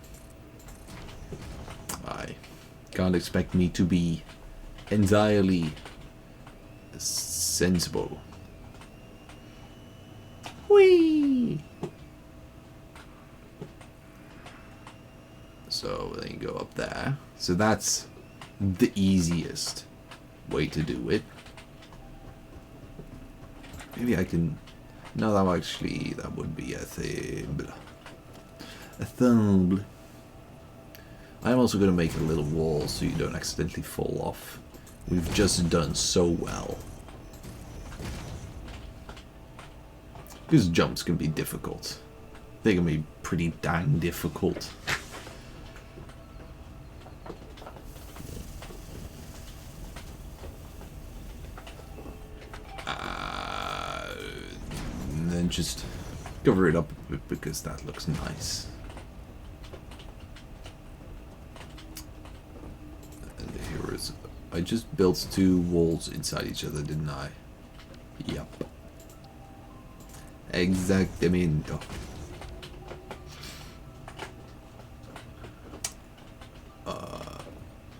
I can't expect me to be entirely sensible. Whee! So then you go up there. So that's the easiest way to do it. Maybe I can... No, that would be a thimble. A thimble. I'm also going to make a little wall so you don't accidentally fall off. We've just done so well. Because jumps can be difficult. They can be pretty dang difficult. And then just cover it up a bit because that looks nice. And here is... I just built two walls inside each other, didn't I? Yep. Exactamente.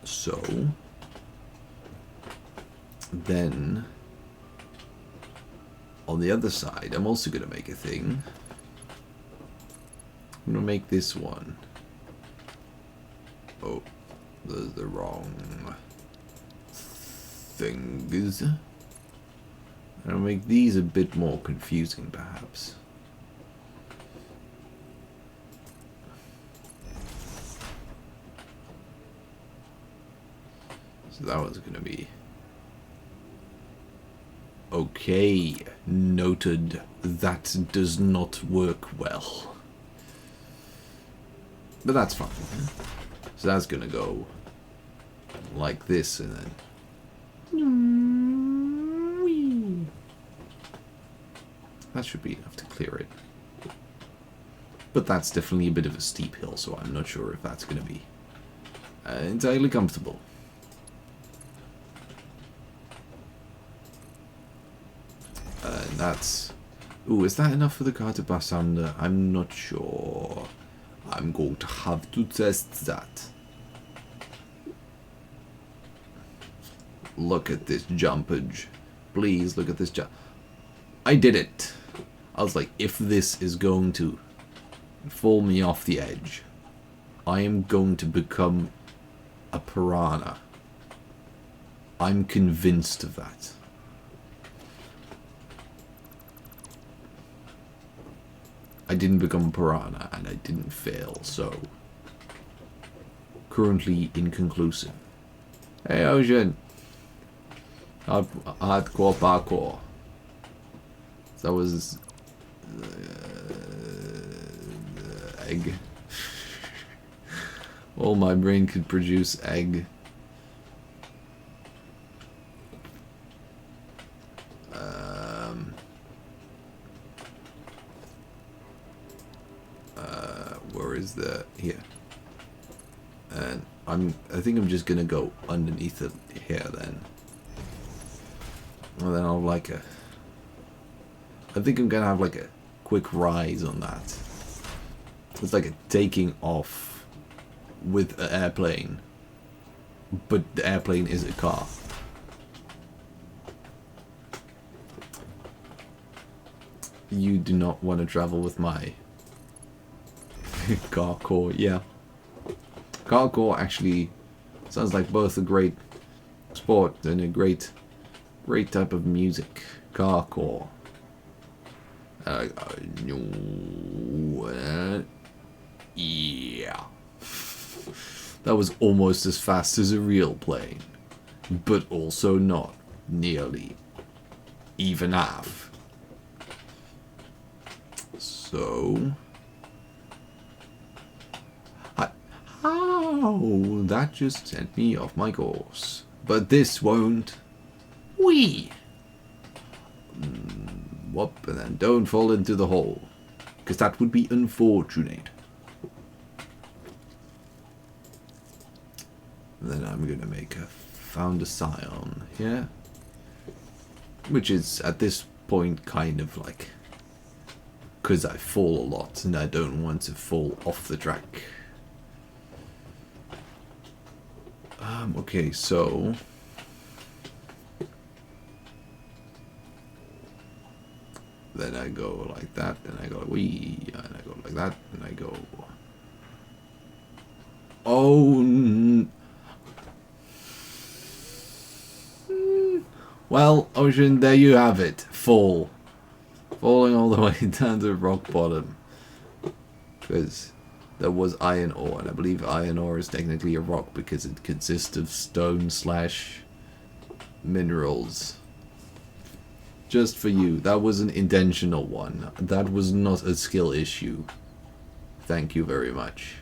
So then on the other side, I'm also gonna make a thing. I'm gonna make this one. Oh, there's the wrong things. I'll make these a bit more confusing, perhaps. So that one's gonna be... Okay, noted. That does not work well. But that's fine. So that's gonna go like this, and then... That should be enough to clear it. But that's definitely a bit of a steep hill, so I'm not sure if that's going to be entirely comfortable. And that's... Ooh, is that enough for the car to pass under? I'm not sure. I'm going to have to test that. Look at this jumpage. Please, look at this jump. I did it. I was like, if this is going to fall me off the edge, I am going to become a piranha. I'm convinced of that. I didn't become a piranha, and I didn't fail, so... Currently inconclusive. Hey, Ocean! Hardcore parkour. That was... egg. All my brain could produce egg. is the here, and I think I'm just gonna go underneath it here then. And then I'll like I think I'm gonna have like a quick rise on that. It's like a taking off with an airplane, but the airplane is a car. You do not want to travel with my car core, yeah. Car core actually sounds like both a great sport and a great type of music. Car core. Yeah. That was almost as fast as a real plane, but also not nearly even half. So, how that just sent me off my course, but this won't. Whee! Whoop, and then don't fall into the hole, because that would be unfortunate. And then I'm gonna make a found a scion here, which is at this point kind of like, because I fall a lot and I don't want to fall off the track. Okay, so then I go like that, then I go wee, and I go like that, and I go. Oh. Well, Ocean, there you have it. Falling all the way down to rock bottom. Because there was iron ore, and I believe iron ore is technically a rock because it consists of stone / minerals. Just for you, that was an intentional one. That was not a skill issue. Thank you very much.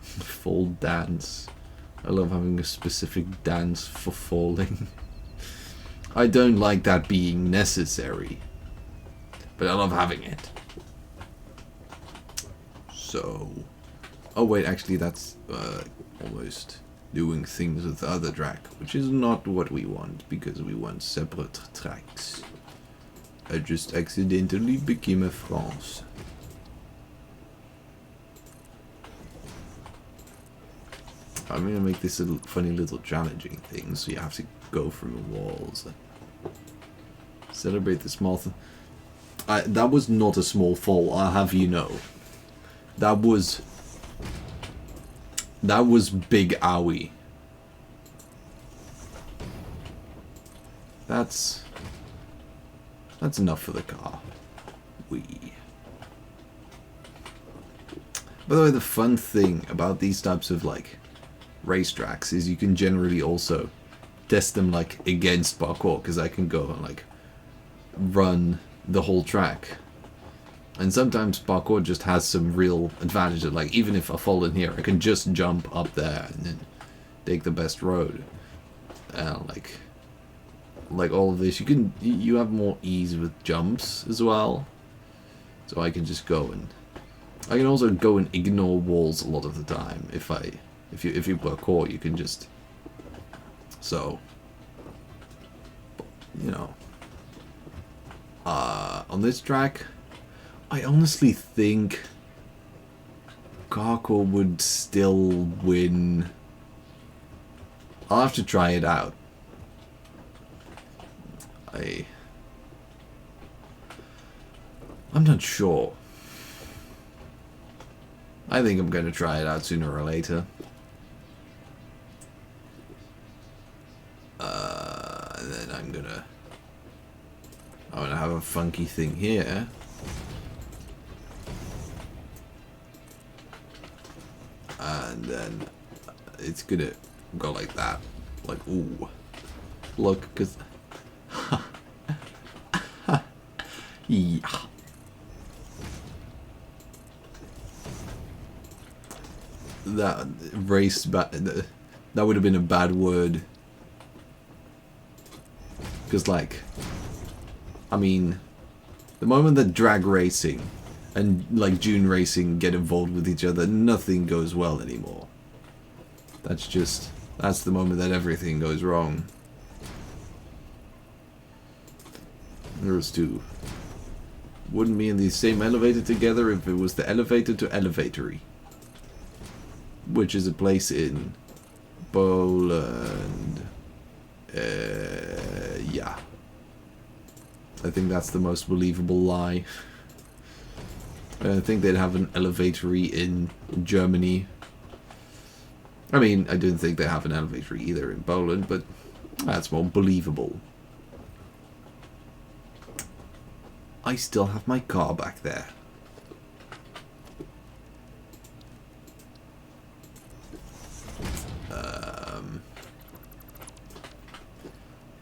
Fall dance. I love having a specific dance for falling. I don't like that being necessary, but I love having it. So, oh wait, actually that's almost doing things with the other track, which is not what we want, because we want separate tracks. I just accidentally became a France. I'm gonna make this a funny little challenging thing, so you have to go through walls. Celebrate the small that was not a small fall, I'll have you know. That was big owie. That's enough for the car. Wee. By the way, the fun thing about these types of like racetracks is you can generally also test them like against parkour, because I can go and like run the whole track, and sometimes parkour just has some real advantage. Like even if I fall in here, I can just jump up there and then take the best road. Like all of this, you have more ease with jumps as well. So I can just go, and I can also go and ignore walls a lot of the time. If you parkour, you can just, so, you know, on this track, I honestly think parkour would still win. I'll have to try it out. I'm not sure. I think I'm going to try it out sooner or later. And then I'm gonna have a funky thing here. And then it's gonna go like that. Like, ooh. Look, because... yeah. That race, that would have been a bad word. Because, like, I mean, the moment that drag racing and like June Racing get involved with each other, nothing goes well anymore. That's the moment that everything goes wrong. Those two wouldn't be in the same elevator together if it was the elevator to Elevatory, which is a place in Poland. Yeah. I think that's the most believable lie. I think they'd have an elevatory in Germany. I mean, I don't think they have an elevatory either in Poland, but that's more believable. I still have my car back there.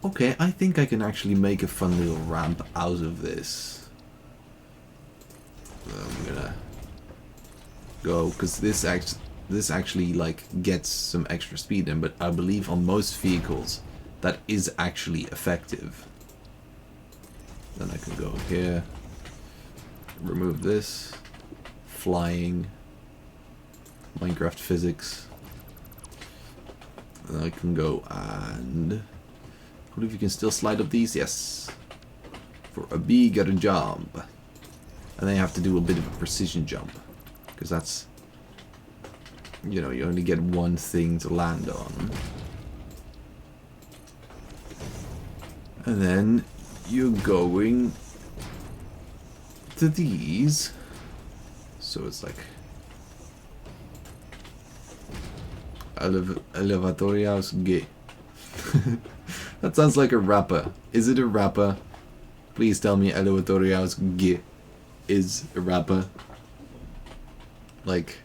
Okay, I think I can actually make a fun little ramp out of this. I'm gonna go, because this actually like gets some extra speed in, but I believe on most vehicles that is actually effective. Then I can go here, remove this, flying, Minecraft physics. Then I can go and I believe you can still slide up these, yes. For a bigger jump. And then you have to do a bit of a precision jump. Because that's, you know, you only get one thing to land on. And then you're going to these. So it's like Elevatoria's gay. That sounds like a rapper. Is it a rapper? Please tell me Elevatoria's gay is a rapper. Like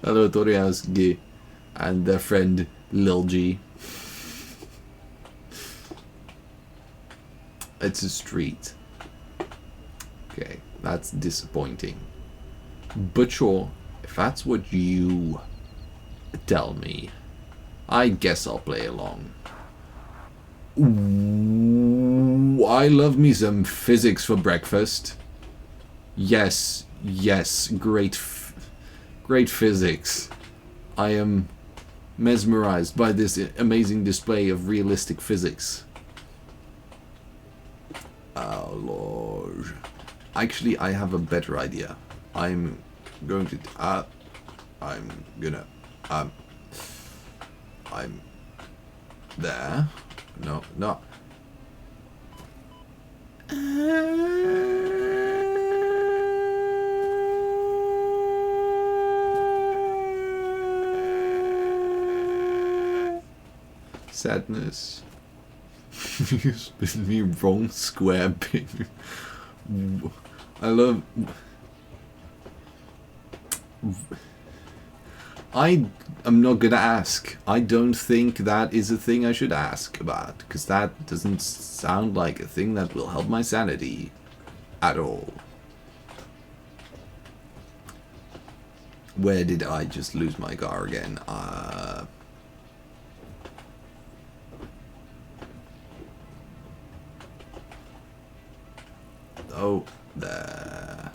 Elevatoria's gay and their friend Lil G. It's a street. Okay, that's disappointing. But sure, if that's what you tell me, I guess I'll play along. Ooh, I love me some physics for breakfast. Yes, yes, great physics. I am mesmerized by this amazing display of realistic physics. Oh Lord. Actually, I have a better idea. I'm there. No, no. Sadness. You spit me wrong square pig. I love... I'm not gonna ask. I don't think that is a thing I should ask about, because that doesn't sound like a thing that will help my sanity at all. Where did I just lose my car again? Oh, there.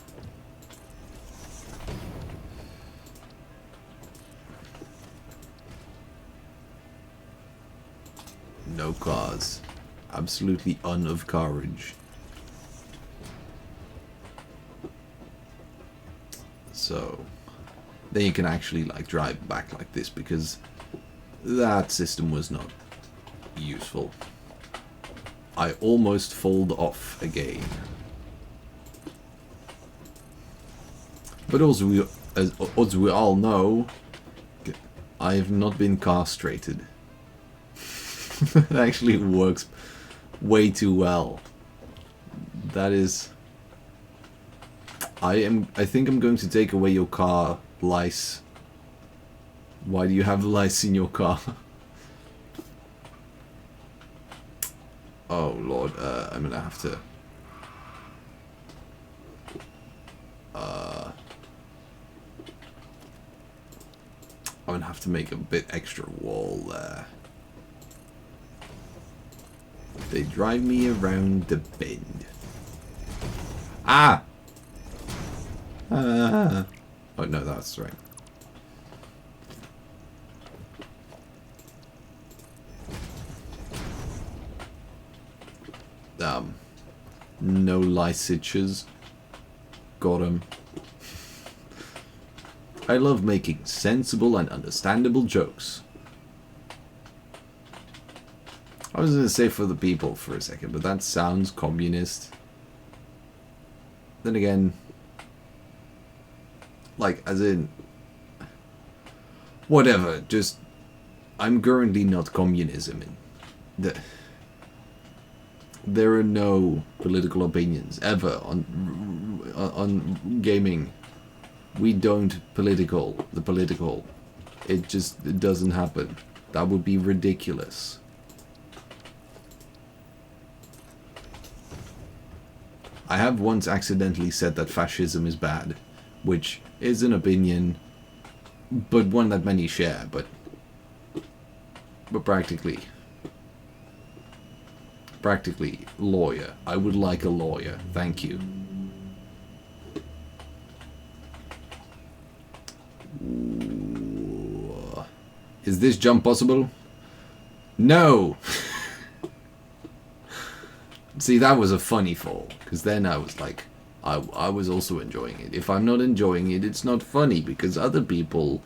No cars. Absolutely of carriage. So, then you can actually like drive back like this, because that system was not useful. I almost fold off again. But also, as we all know, I have not been castrated. That actually works way too well. That is... I think I'm going to take away your car lice. Why do you have lice in your car? Oh Lord, I'm gonna have to... I'm gonna have to make a bit extra wall there. They drive me around the bend. Ah! Oh no, that's right. No licitious. Got him. I love making sensible and understandable jokes. I was gonna say for the people for a second, but that sounds communist. Then again, like, as in, whatever, just, I'm currently not communism. There are no political opinions ever on gaming. We don't the political. It doesn't happen. That would be ridiculous. I have once accidentally said that fascism is bad, which is an opinion, but one that many share, but practically, lawyer. I would like a lawyer. Thank you. Ooh. Is this jump possible? No! See, that was a funny fall, because then I was like, I was also enjoying it. If I'm not enjoying it, it's not funny, because other people,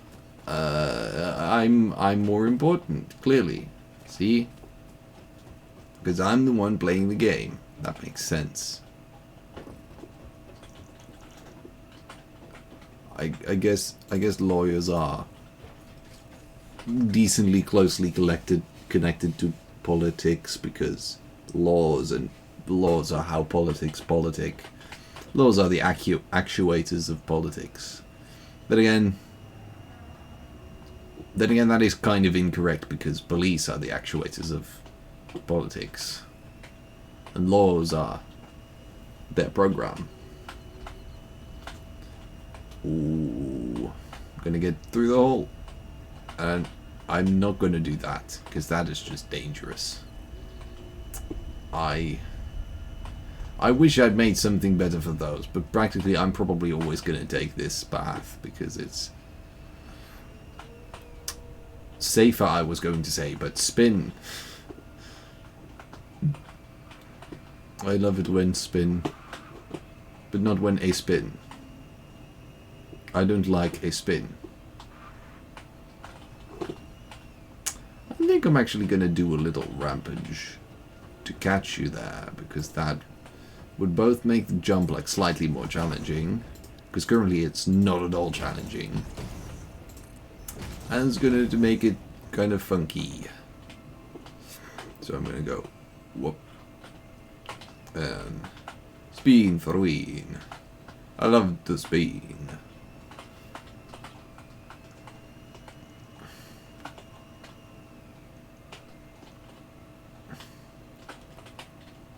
I'm more important, clearly. See? Because I'm the one playing the game. That makes sense. I guess lawyers are decently closely connected to politics, because laws are how politics politic. Laws are the actuators of politics. Then again, that is kind of incorrect, because police are the actuators of politics, and laws are their program. Ooh, I'm gonna get through the hole, and I'm not gonna do that, because that is just dangerous. I wish I'd made something better for those, but practically I'm probably always gonna take this path, because it's safer, I was going to say, but spin. I love it when spin, but not when a spin. I don't like a spin. I think I'm actually gonna do a little rampage to catch you there, because that would both make the jump like slightly more challenging, because currently it's not at all challenging, and it's gonna make it kind of funky. So I'm gonna go whoop and spin for win. I love the spin.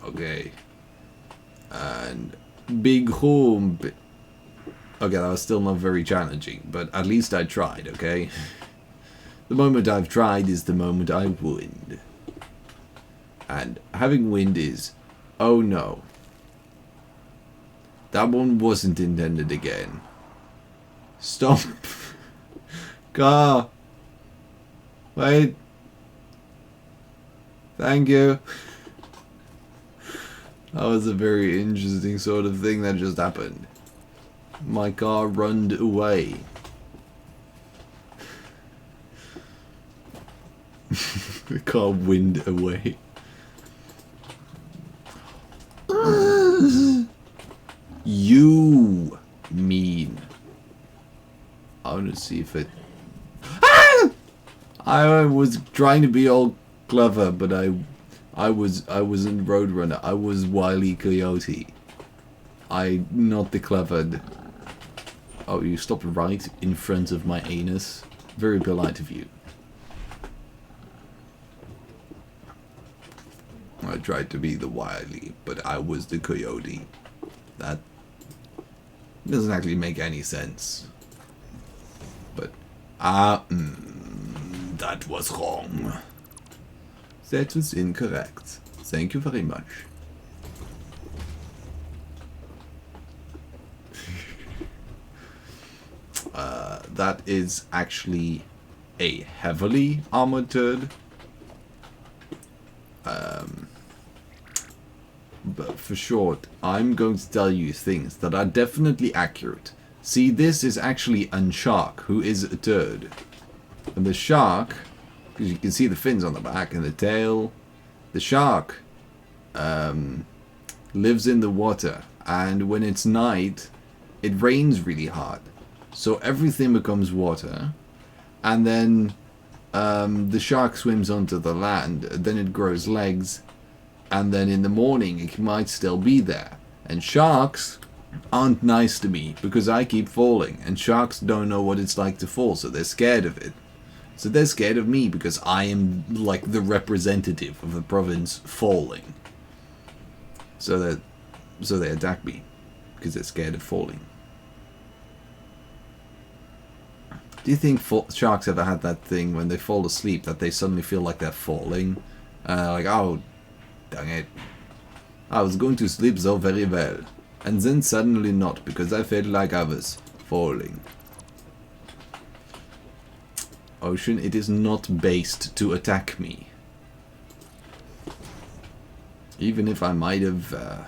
Okay. And big home. Okay, that was still not very challenging, but at least I tried, okay? The moment I've tried is the moment I win. And having wind is, oh no. That one wasn't intended again. Stop. Car. Wait. Thank you. That was a very interesting sort of thing that just happened. My car runned away. The car wind away. You mean. I want to see if it... I was trying to be all clever, but I wasn't Roadrunner. I was Wile E. Coyote. Not the clevered. Oh, you stopped right in front of my anus. Very polite of you. I tried to be the Wily, but I was the Coyote. That doesn't actually make any sense. But, that was wrong. That was incorrect. Thank you very much. that is actually a heavily armored turd. But for short, I'm going to tell you things that are definitely accurate. See, this is actually a shark, who is a turd. And the shark, because you can see the fins on the back and the tail, the shark lives in the water, and when it's night, it rains really hard. So everything becomes water, and then the shark swims onto the land, then it grows legs, and then in the morning it might still be there. And sharks aren't nice to me because I keep falling, and sharks don't know what it's like to fall, so they're scared of it. So they're scared of me because I am like the representative of the province falling. So they attack me because they're scared of falling. Do you think sharks ever had that thing when they fall asleep that they suddenly feel like they're falling? Like, oh, dang it. I was going to sleep so very well. And then suddenly not, because I felt like I was falling. Ocean, it is not based to attack me. Even if I might have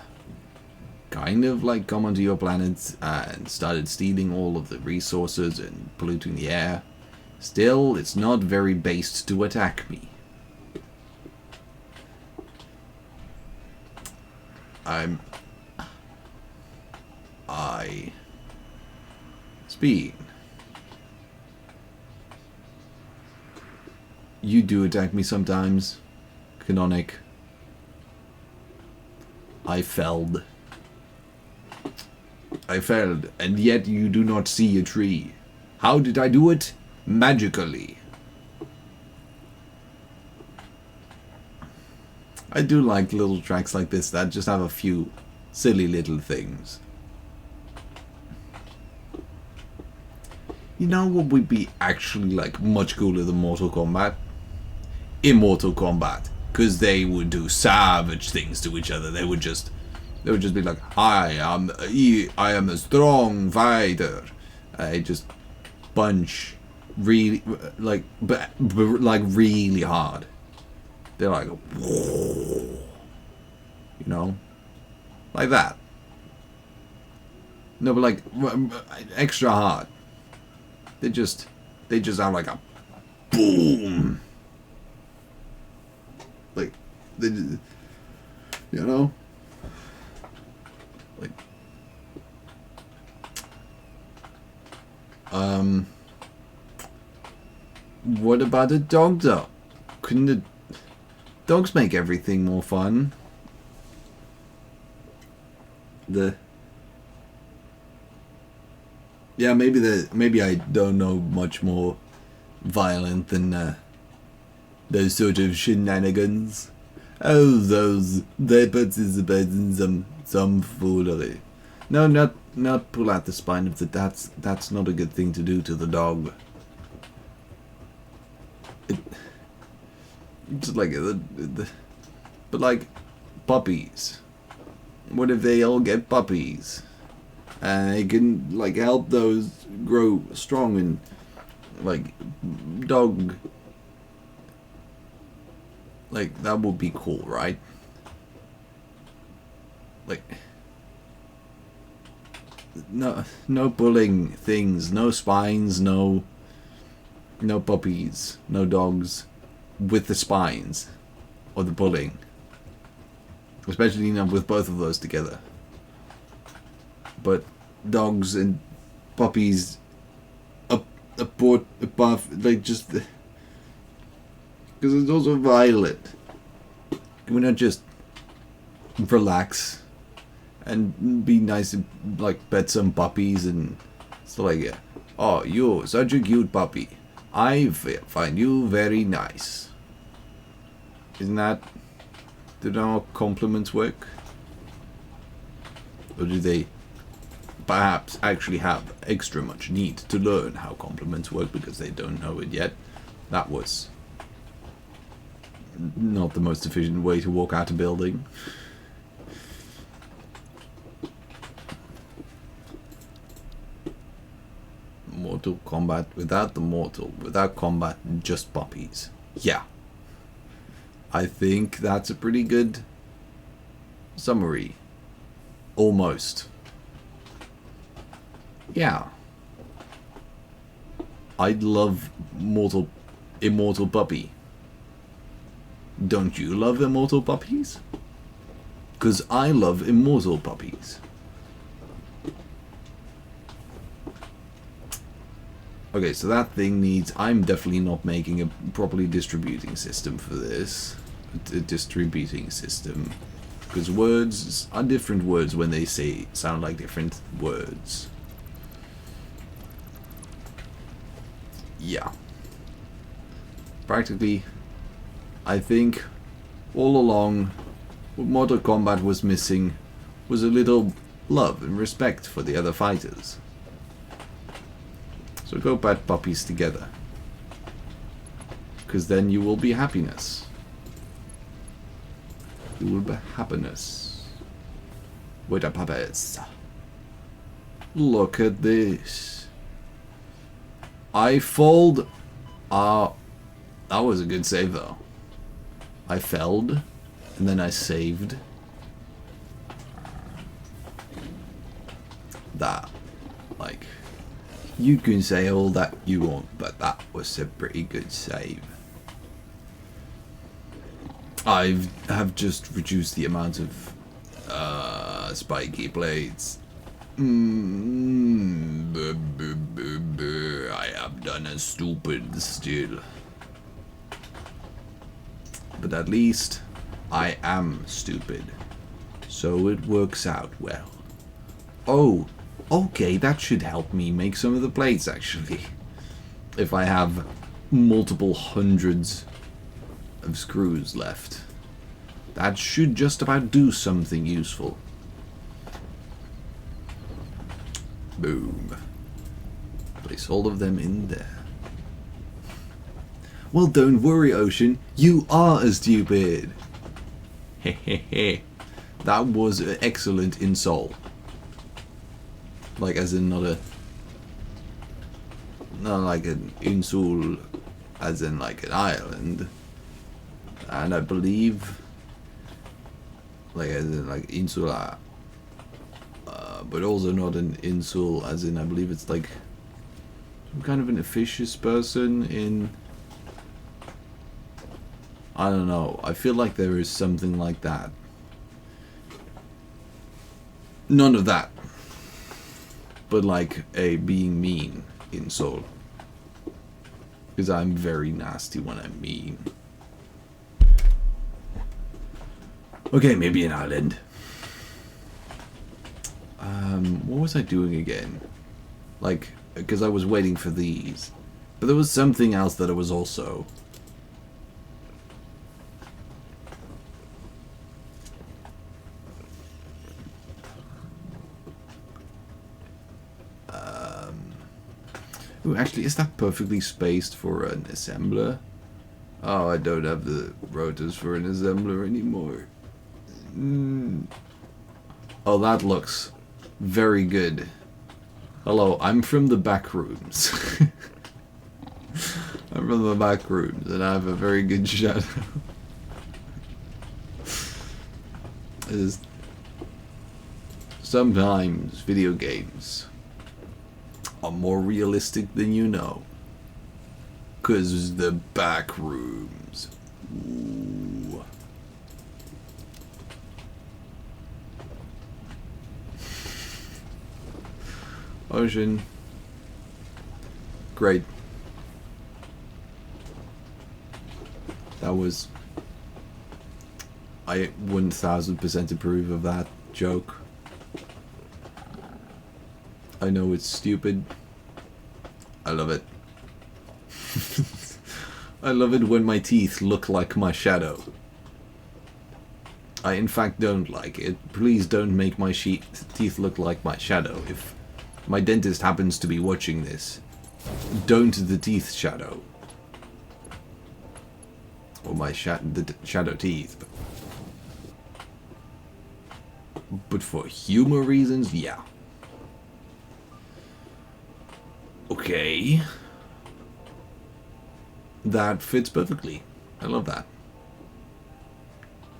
kind of like come onto your planet and started stealing all of the resources and polluting the air, still, it's not very based to attack me. Speed. You do attack me sometimes, Canonic. I failed, and yet you do not see a tree. How did I do it? Magically. I do like little tracks like this that just have a few silly little things. You know what would be actually like much cooler than Mortal Kombat? Immortal Kombat. Because they would do savage things to each other. They would just be like, I am a strong fighter. I just punch really, like, like really hard. They're like, whoa, you know, like that. No, but like extra hard. They just have like a boom. Like, they, you know, like, what about a dog though? Couldn't the dogs make everything more fun? Yeah, maybe I don't know much more violent than those sort of shenanigans. Oh, they participate in some foolery. No, not pull out the spine of the. That's not a good thing to do to the dog. It's like but like puppies. What if they all get puppies? And it can like help those grow strong and like dog. Like that would be cool, right? Like no pulling things, no spines, no puppies, no dogs with the spines or the pulling. Especially with both of those together. But dogs and puppies above, like just because it's also violent. Can we not just relax and be nice and like pet some puppies and stuff like that? Oh, you're such a cute puppy. I find you very nice. Isn't that? Do our compliments work? Or do they perhaps actually have extra much need to learn how compliments work because they don't know it yet? That was not the most efficient way to walk out a building. Mortal Kombat without the mortal, without combat, just puppies. Yeah. I think that's a pretty good summary. Almost. Yeah. I'd love Immortal Puppy. Don't you love Immortal Puppies? Because I love Immortal Puppies. Okay, so that thing needs... I'm definitely not making a properly distributing system for this. A distributing system. Because words are different words when they sound like different words. Yeah. Practically, I think all along what Mortal Kombat was missing was a little love and respect for the other fighters. So go pet puppies together. Because then you will be happiness. You will be happiness. With the puppies. Look at this. I fold. That was a good save though. I felled. And then I saved. That. Like. You can say all that you want, but that was a pretty good save. I have just reduced the amount of spiky blades. I have done a stupid still. But at least I am stupid. So it works out well. Oh, okay, that should help me make some of the blades actually. If I have multiple hundreds of screws left. That should just about do something useful. Boom. Place all of them in there. Well, don't worry, Ocean. You are stupid. Hehehe. That was an excellent insult. Like, as in not like an insult, as in like an island. And I believe, like as in like insula, but also not an insult, as in I believe it's like some kind of an officious person in. I don't know. I feel like there is something like that. None of that. But like a being mean insult. Because I'm very nasty when I'm mean. Okay, maybe an island. What was I doing again? Like, because I was waiting for these. But there was something else that I was also... Ooh, actually, is that perfectly spaced for an assembler? Oh, I don't have the rotors for an assembler anymore. Oh, that looks very good. Hello, I'm from the back rooms. I'm from the back rooms, and I have a very good shadow. Sometimes video games are more realistic than you know. 'Cause the back rooms. Ooh. Ocean. Great. That was... I 1000% approve of that joke. I know it's stupid. I love it. I love it when my teeth look like my shadow. I in fact don't like it. Please don't make my teeth look like my shadow. If my dentist happens to be watching this, don't the teeth shadow. Or my shadow teeth. But for humor reasons, yeah. Okay. That fits perfectly. I love that.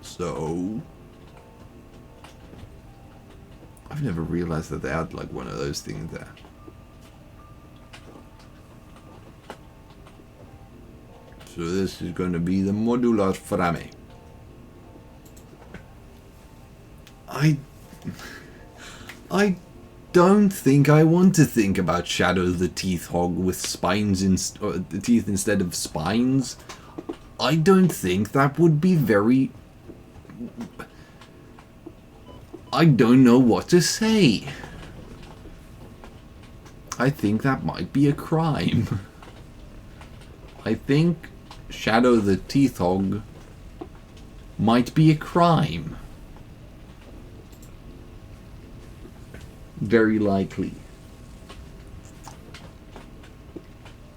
So... I've never realized that they had like one of those things there. So this is going to be the modular frame. I don't think I want to think about Shadow the Teeth Hog with spines or the teeth instead of spines. I don't think that would be very... I don't know what to say. I think that might be a crime. I think Shadow the Teeth Hog might be a crime. Very likely.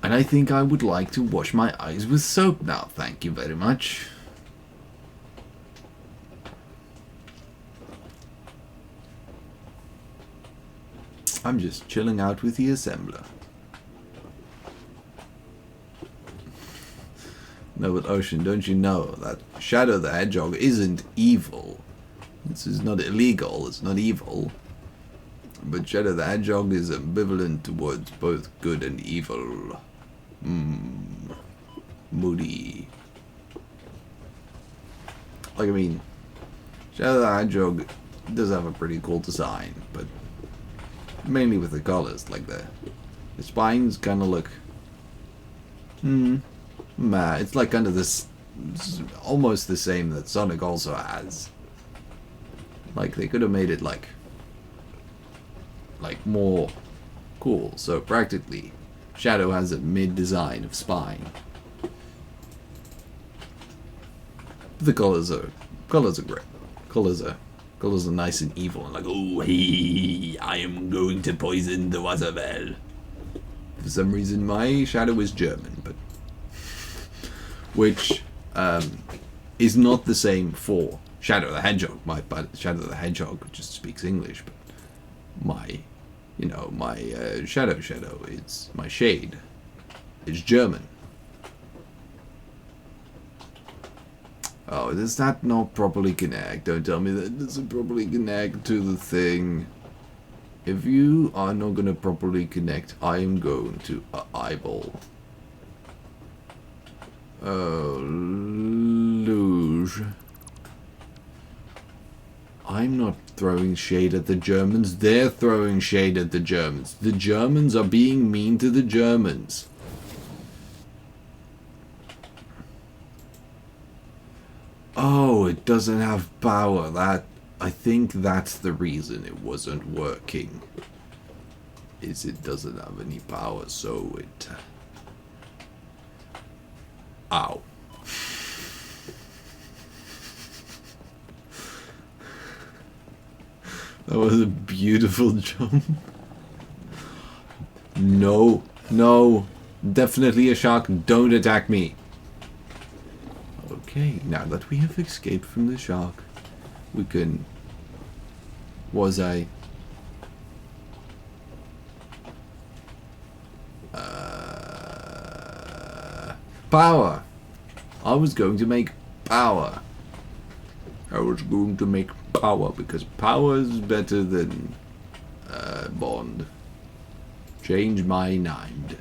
And I think I would like to wash my eyes with soap now, thank you very much. I'm just chilling out with the assembler. No, but Ocean, don't you know that Shadow the Hedgehog isn't evil? This is not illegal, it's not evil. But Shadow the Hedgehog is ambivalent towards both good and evil. Moody. Like, I mean, Shadow the Hedgehog does have a pretty cool design, but mainly with the colors, like the spines kind of look... it's like kind of this... almost the same that Sonic also has. Like, they could have made it like more cool. So practically, Shadow has a mid-design of spine. The colors are great. Colors are nice and evil and like, oh hey, I am going to poison the waterwell. For some reason, my Shadow is German, but which is not the same for Shadow the Hedgehog. My Shadow the Hedgehog just speaks English, but my Shadow, it's my shade. It's German. Oh, does that not properly connect? Don't tell me that doesn't properly connect to the thing. If you are not going to properly connect, I am going to eyeball. Oh, luge. I'm not throwing shade at the Germans. They're throwing shade at the Germans. The Germans are being mean to the Germans. Oh, it doesn't have power. I think that's the reason it wasn't working. Is it doesn't have any power, so it... Ow. That was a beautiful jump. No, definitely a shark. Don't attack me. Okay, now that we have escaped from the shark, we can... Power! I was going to make power. Because power is better than Bond. Change my mind.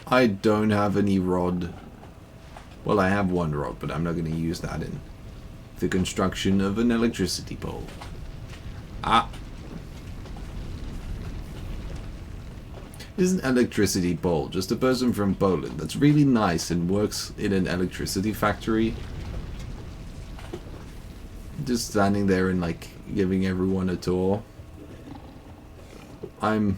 I don't have any rod. Well, I have one rod, but I'm not going to use that in the construction of an electricity pole. Ah. Is an electricity pole just a person from Poland that's really nice and works in an electricity factory? Just standing there and like giving everyone a tour. I'm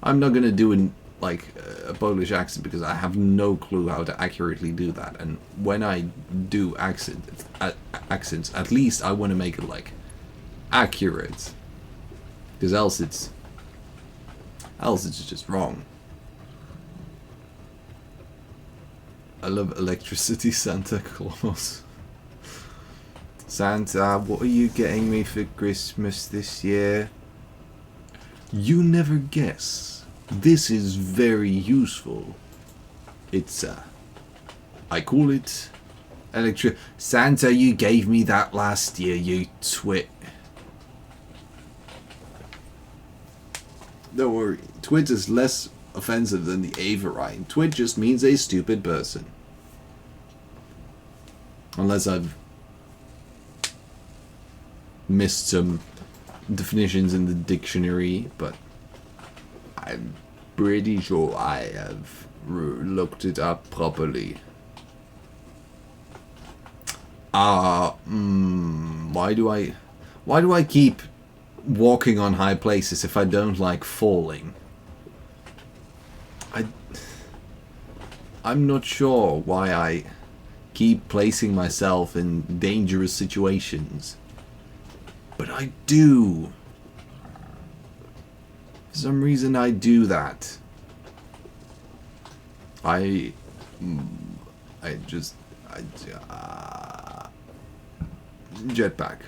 not gonna do a Polish accent because I have no clue how to accurately do that. And when I do accents, at least I want to make it like accurate, because else it's just wrong. I love electricity Santa Claus. Santa, what are you getting me for Christmas this year? You never guess. This is very useful. It's, I call it Santa, you gave me that last year, you twit. Don't worry, twit is less offensive than the Averine. Twit just means a stupid person. Unless I've missed some definitions in the dictionary, but I'm pretty sure I have looked it up properly. Why do I keep walking on high places if I don't like falling? I'm not sure why I keep placing myself in dangerous situations, but I do. For some reason I do that. Jetpack.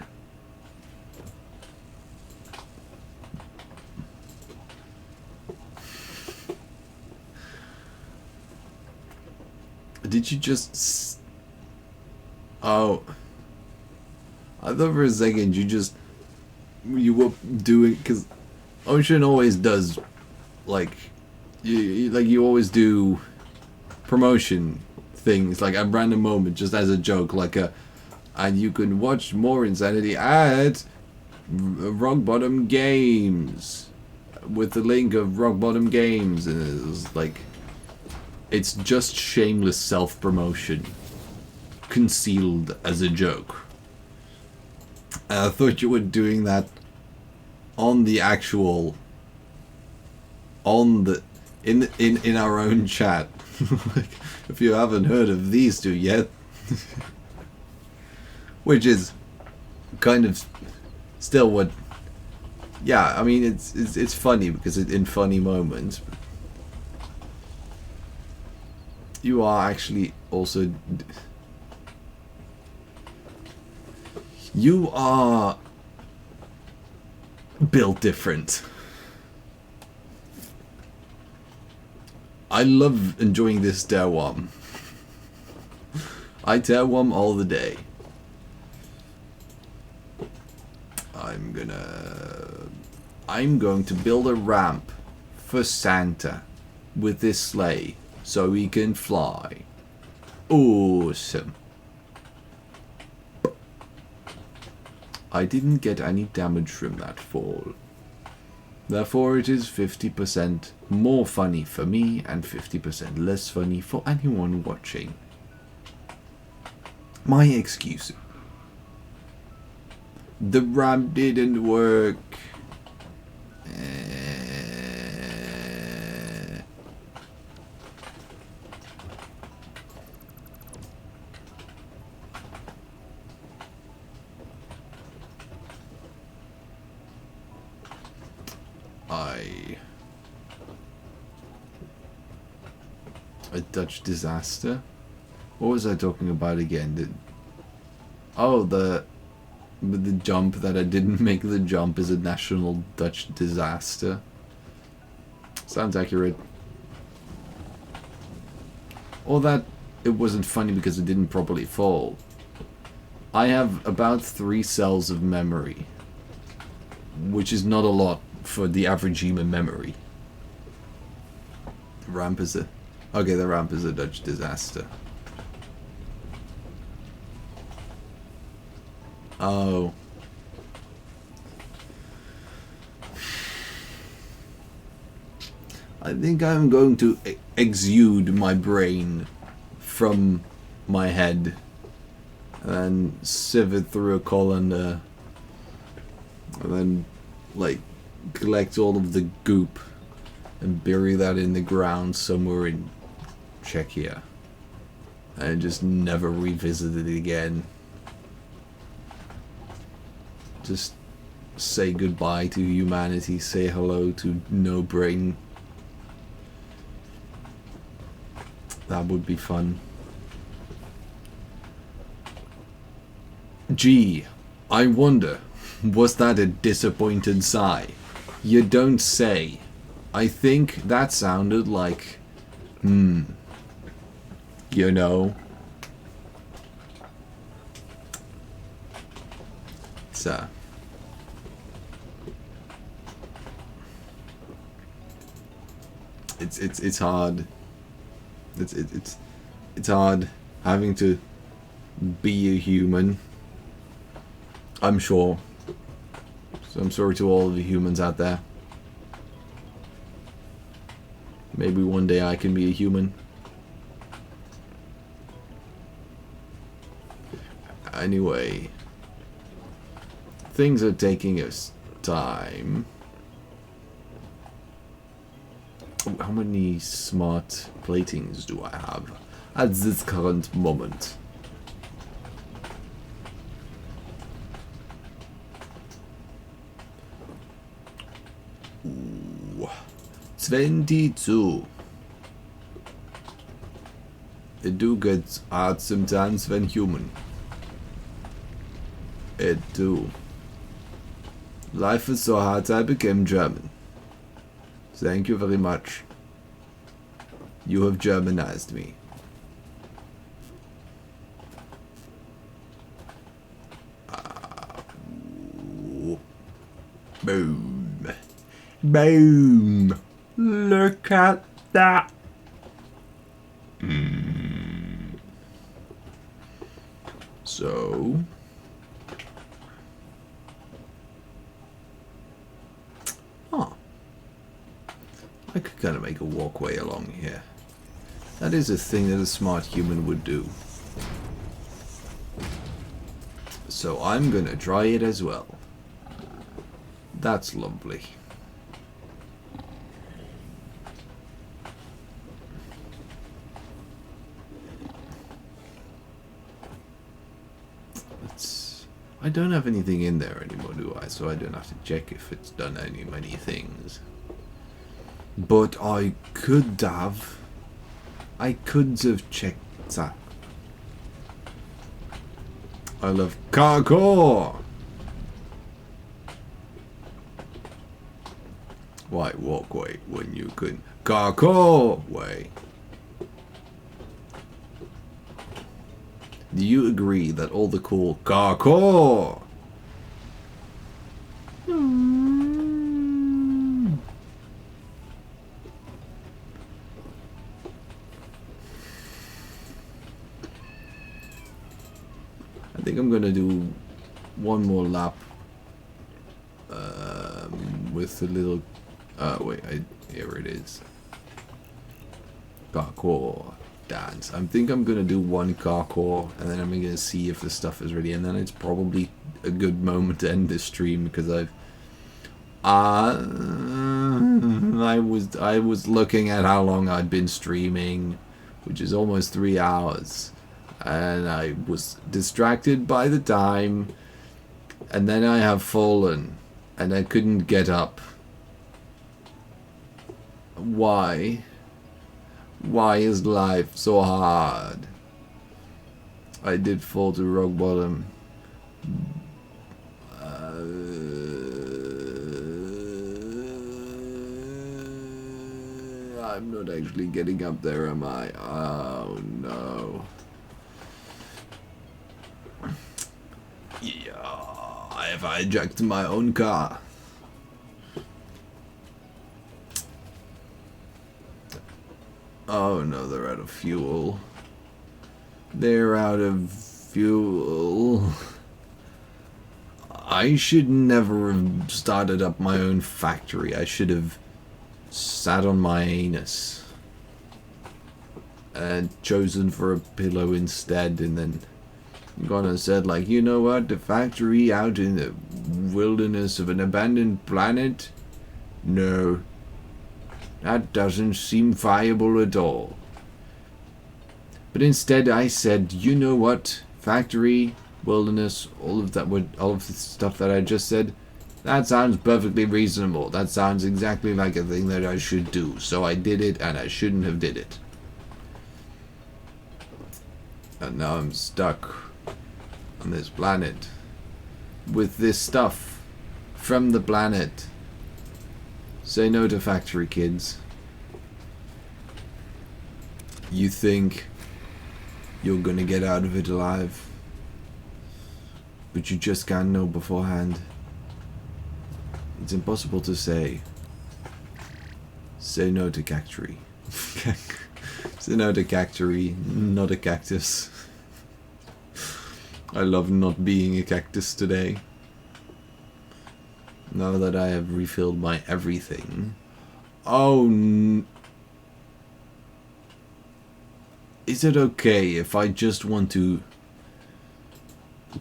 Did you just... Oh. I thought for a second you were doing... Because Ocean always does, like you always do promotion things, like at random moment, just as a joke, and you can watch more insanity at Rock Bottom Games with the link of Rock Bottom Games, and it's like, it's just shameless self-promotion concealed as a joke. And I thought you were doing that on the actual, in our own chat. If you haven't heard of these two yet. Which is kind of still what... Yeah, I mean, it's funny because in funny moments. You are actually also... You are built different. I love enjoying this Terwam. I Terwam all the day. I'm going to build a ramp for Santa with this sleigh so he can fly. Awesome. I didn't get any damage from that fall. Therefore it is 50% more funny for me and 50% less funny for anyone watching. My excuse. The ramp didn't work. A Dutch disaster? What was I talking about again? The jump that I didn't make the jump is a national Dutch disaster. Sounds accurate. Or that it wasn't funny because it didn't properly fall. I have about 3 cells of memory, which is not a lot for the average human memory. The ramp is a Dutch disaster. Oh. I think I'm going to exude my brain from my head and sieve it through a colander and then, like, collect all of the goop and bury that in the ground somewhere in Czechia and just never revisit it again. Just say goodbye to humanity, say hello to no brain. That would be fun. Gee, I wonder, was that a disappointed sigh? You don't say. I think that sounded like, you know. So. It's hard. It's hard having to be a human. I'm sure. So I'm sorry to all of the humans out there. Maybe one day I can be a human. Anyway, things are taking us time. How many smart platings do I have at this current moment? Ooh, 22. It do get hard sometimes when human. It do. Life is so hard I became German. Thank you very much. You have Germanized me. Boom. Boom. Look at that. So... I could kind of make a walkway along here. That is a thing that a smart human would do. So I'm gonna try it as well. That's lovely. I don't have anything in there anymore, do I? So I don't have to check if it's done many things. But I could have checked that. I love carcore. Why walkway when you could carcore way? Do you agree that all the cool carcore? I think I'm gonna do one more lap with the little. Wait, here it is. Parkour dance. I think I'm gonna do one parkour, and then I'm gonna see if the stuff is ready, and then it's probably a good moment to end this stream because I was looking at how long I'd been streaming, which is almost 3 hours. And I was distracted by the time, and then I have fallen, and I couldn't get up. Why? Why is life so hard? I did fall to rock bottom. I'm not actually getting up there, am I? Oh no. Yeah, I have hijacked my own car. Oh no, they're out of fuel. They're out of fuel. I should never have started up my own factory. I should have sat on my anus and chosen for a pillow instead, and then gone and said, like, you know what, the factory out in the wilderness of an abandoned planet? No. That doesn't seem viable at all. But instead I said, you know what, factory, wilderness, all of the stuff that I just said, that sounds perfectly reasonable. That sounds exactly like a thing that I should do. So I did it, and I shouldn't have did it. And now I'm stuck on this planet with this stuff from the planet Say no to factory, kids. You think you're gonna get out of it alive, but you just can't know beforehand. It's impossible to say. Say no to cactuary. Say no to cactuary, not a cactus. I love not being a cactus today. Now that I have refilled my everything. Oh, is it okay if I just want to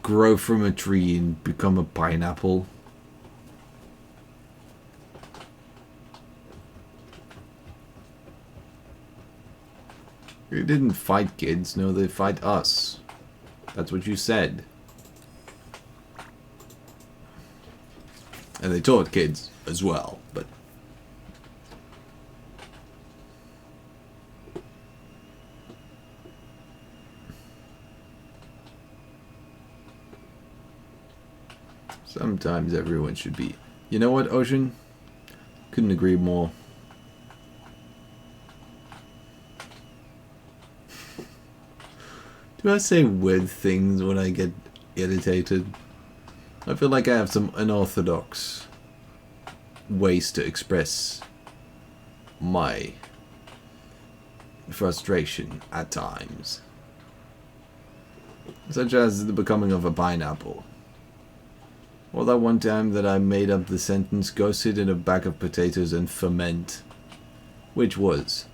grow from a tree and become a pineapple? They didn't fight kids, no, they fight us. That's what you said. And they taught kids as well, but... sometimes everyone should be... You know what, Ocean? Couldn't agree more. Do I say weird things when I get irritated? I feel like I have some unorthodox ways to express my frustration at times. Such as the becoming of a pineapple. Or that one time that I made up the sentence, go sit in a bag of potatoes and ferment. Which was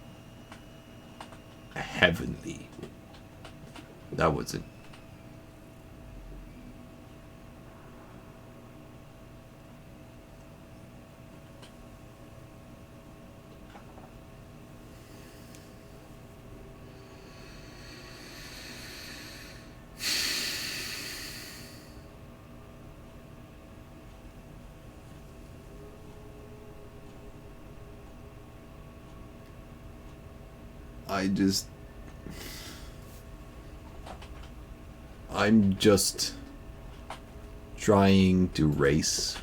heavenly. That was it. I'm just trying to race.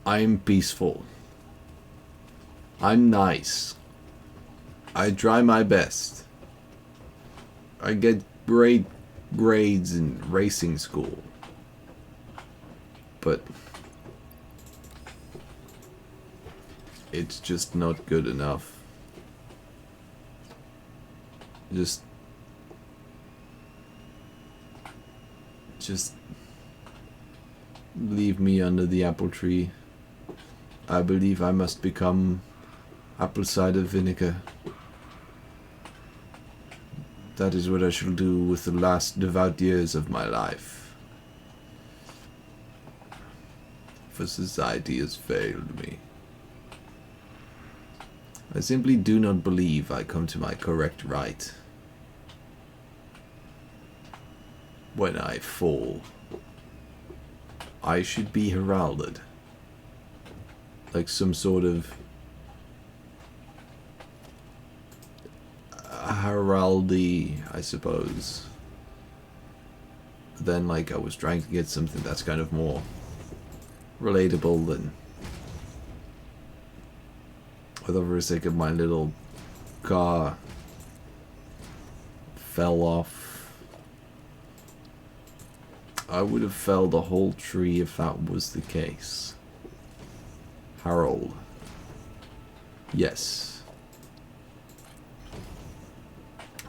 I'm peaceful. I'm nice. I try my best. I get great grades in racing school. But it's just not good enough. Just leave me under the apple tree. I believe I must become apple cider vinegar. That is what I shall do with the last devout years of my life. For society has failed me. I simply do not believe I come to my correct right. When I fall, I should be heralded. Like some sort of heraldry, I suppose. Then, like, I was trying to get something that's kind of more relatable than whether for a second my little car fell off. I would have felled a whole tree if that was the case. Harold. Yes.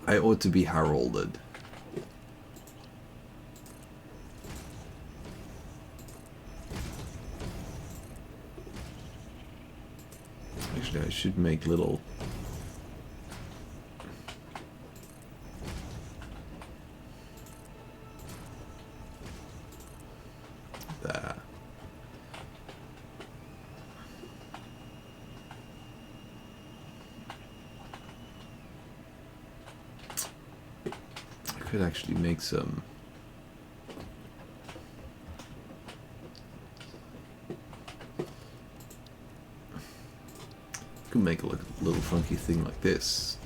I ought to be heralded. Actually, I should make little... there. I could actually make some... make a little funky thing like this.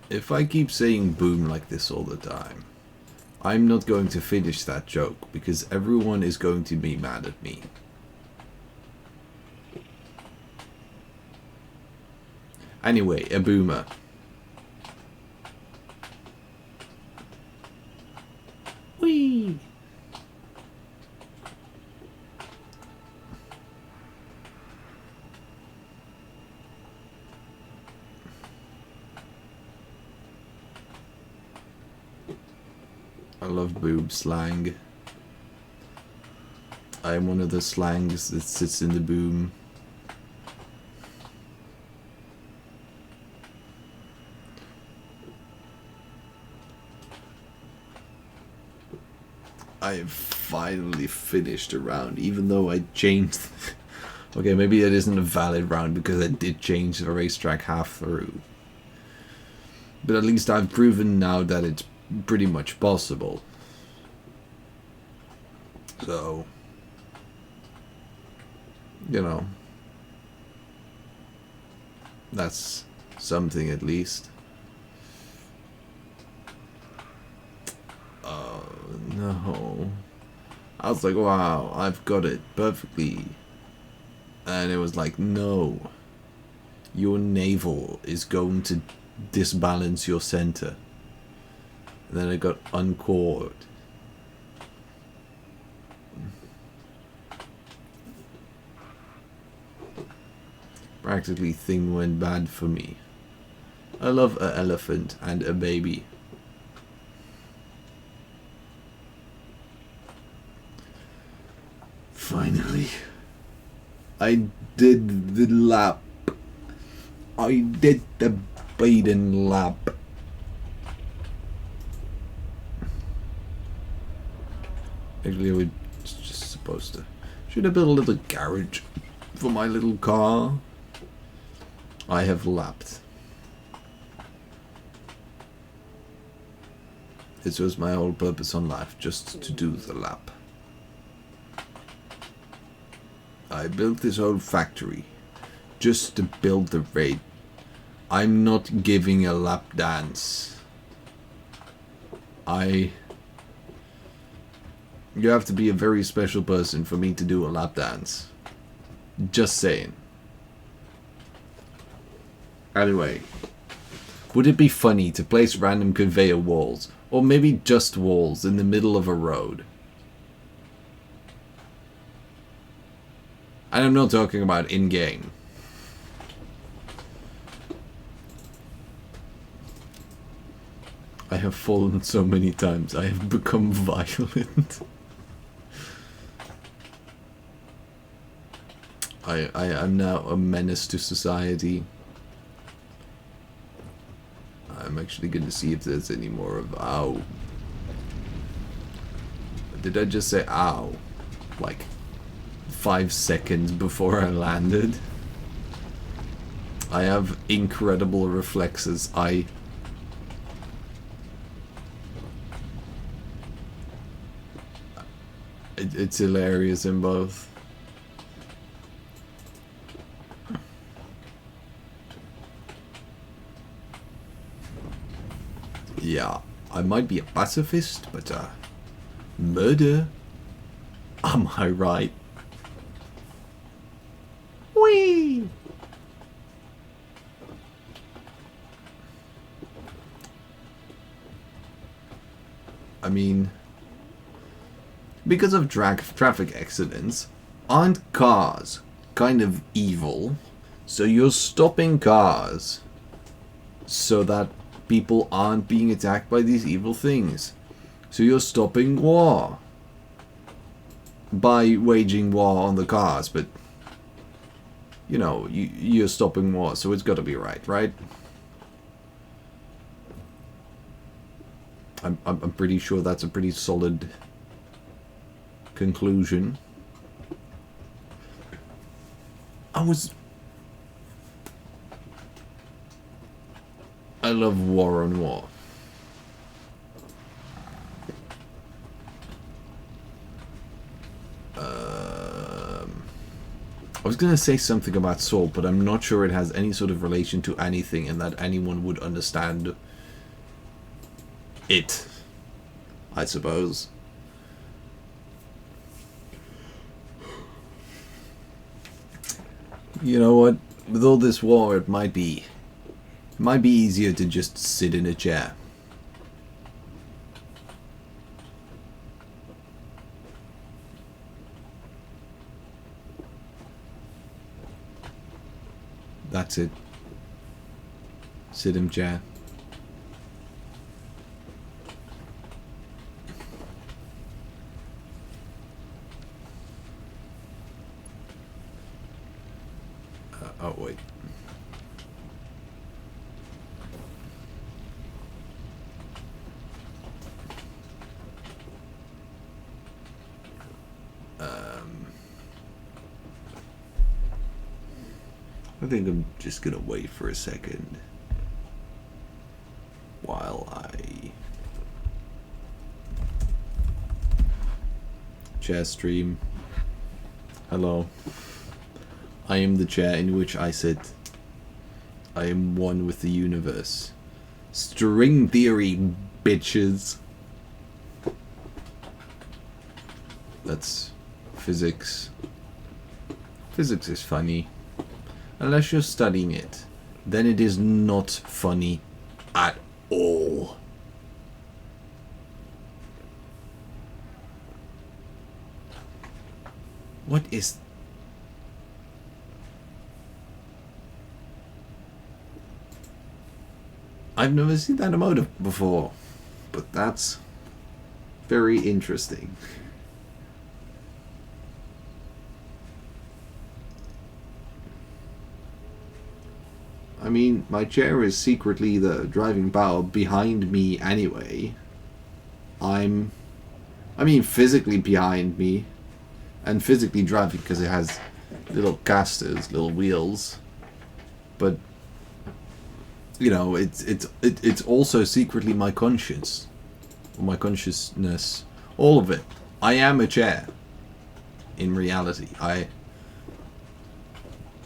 If I keep saying boom like this all the time, I'm not going to finish that joke because everyone is going to be mad at me. Anyway, a boomer. Whee! I love boob slang. I am one of the slangs that sits in the boom. I have finally finished a round, even though I changed... Okay, maybe it isn't a valid round because I did change the racetrack half through. But at least I've proven now that it's pretty much possible. So, you know, that's something at least. Oh no. I was like, wow, I've got it perfectly. And it was like, no. Your navel is going to disbalance your center. And then I got uncored. Practically thing went bad for me. I love an elephant and a baby. Finally. I did the lap. I did the Baden lap. Actually, I was just supposed to. Should have built a little garage for my little car. I have lapped. This was my whole purpose on life, just to do the lap. I built this whole factory just to build the raid. I'm not giving a lap dance. You have to be a very special person for me to do a lap dance. Just saying. Anyway, would it be funny to place random conveyor walls, or maybe just walls, in the middle of a road? And I'm not talking about in-game. I have fallen so many times, I have become violent. I am now a menace to society. I'm actually going to see if there's any more of ow. Did I just say ow? Like 5 seconds before I landed? I have incredible reflexes. It's hilarious in both. Yeah, I might be a pacifist, but murder? Am I right? Whee! I mean, because of traffic accidents, aren't cars kind of evil? So you're stopping cars so that people aren't being attacked by these evil things. So you're stopping war by waging war on the cars, but you know, you're stopping war, so it's got to be right, right? I'm pretty sure that's a pretty solid conclusion. I love war on war. I was gonna say something about salt, but I'm not sure it has any sort of relation to anything and that anyone would understand it, I suppose. You know what? With all this war, it might be easier to just sit in a chair. That's it. Sit in chair. Oh, wait. I think I'm just gonna wait for a second while I chair stream. Hello. I am the chair in which I sit. I am one with the universe. String theory, bitches. That's physics. Physics is funny. Unless you're studying it, then it is not funny at all. What is... I've never seen that emote before, but that's very interesting. I mean, my chair is secretly the driving power behind me anyway. I mean, physically behind me, and physically driving because it has little casters, little wheels. But you know, it's also secretly my conscience, or my consciousness, all of it. I am a chair. In reality,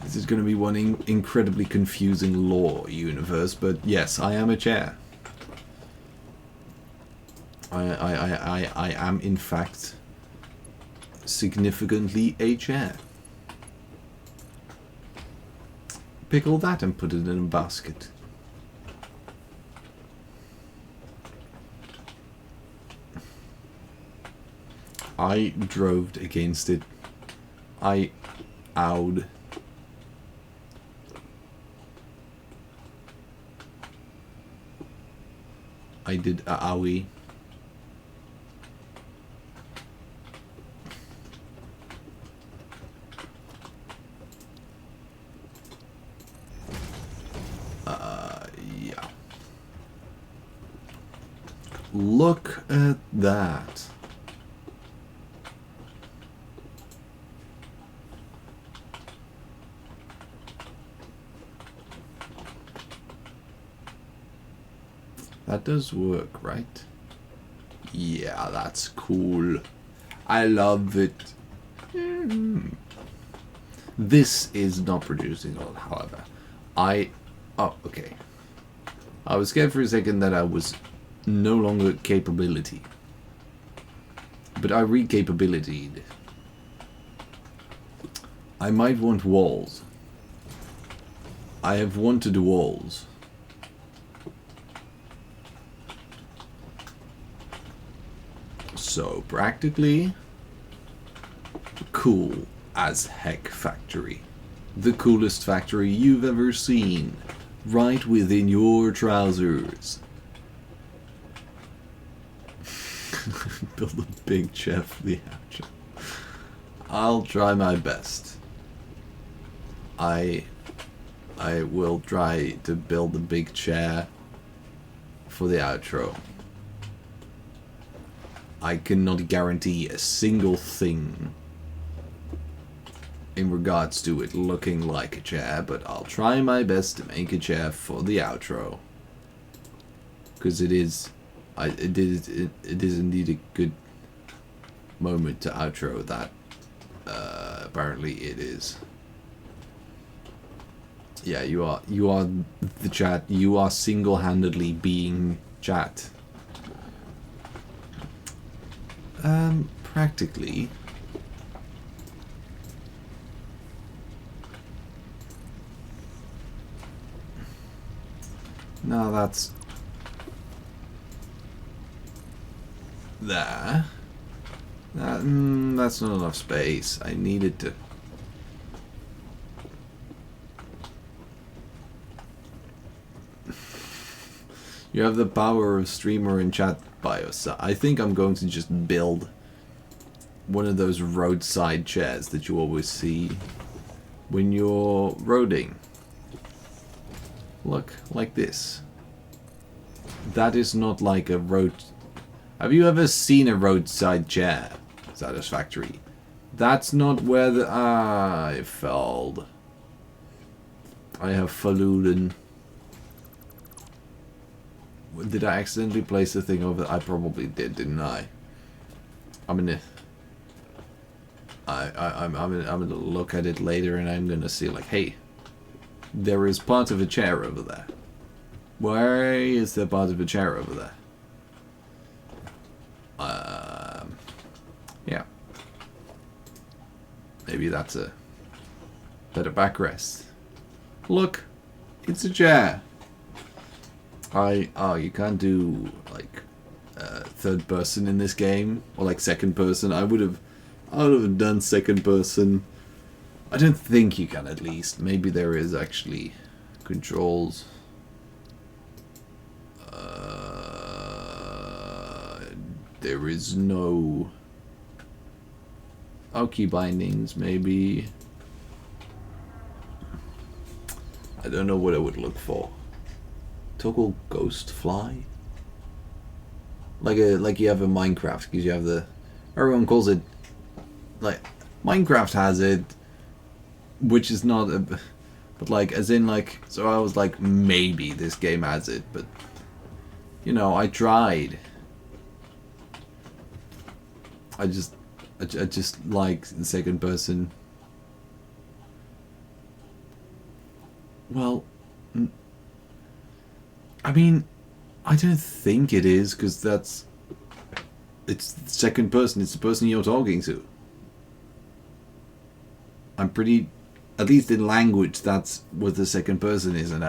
this is going to be one incredibly confusing lore universe, but yes, I am a chair. I am in fact significantly a chair. Pickle that and put it in a basket. I drove against it. I owed. I did a owie. Yeah. Look at that. That does work, right? Yeah, that's cool. I love it. This is not producing oil, however. Oh, okay. I was scared for a second that I was no longer capability. But I recapabilitied. I might want walls. I have wanted walls. So, practically, cool as heck factory. The coolest factory you've ever seen. Right within your trousers. Build a big chair for the action. I'll try my best. I will try to build a big chair for the outro. I cannot guarantee a single thing in regards to it looking like a chair, but I'll try my best to make a chair for the outro. Because it is indeed a good moment to outro that. Apparently it is. Yeah, you are the chat. You are single-handedly being chat. Practically. No, that's... there. That's not enough space. I needed to... You have the power of streamer and chat by your side. I think I'm going to just build one of those roadside chairs that you always see when you're roading. Look, like this. That is not like a road... Have you ever seen a roadside chair? Satisfactory. That's not where the... I failed. I have fallen. Did I accidentally place the thing over? I probably did, didn't I? I'm gonna look at it later, and I'm gonna see like, hey, there is part of a chair over there. Why is there part of a chair over there? Yeah. Maybe that's a better backrest. Look, it's a chair. Oh, you can't do like third person in this game, or like second person. I would have done second person. I don't think you can, at least. Maybe there is actually controls. There is no... Oh, key bindings, maybe. I don't know what I would look for. Toggle ghost fly? Like you have in Minecraft, because you have the... Everyone calls it... Like, Minecraft has it, which is not a... But like, as in like... So I was like, maybe this game has it, but... You know, I tried. I just like the second person. Well, I mean, I don't think it is, because that's... It's the second person, it's the person you're talking to. I'm pretty... At least in language, that's what the second person is, and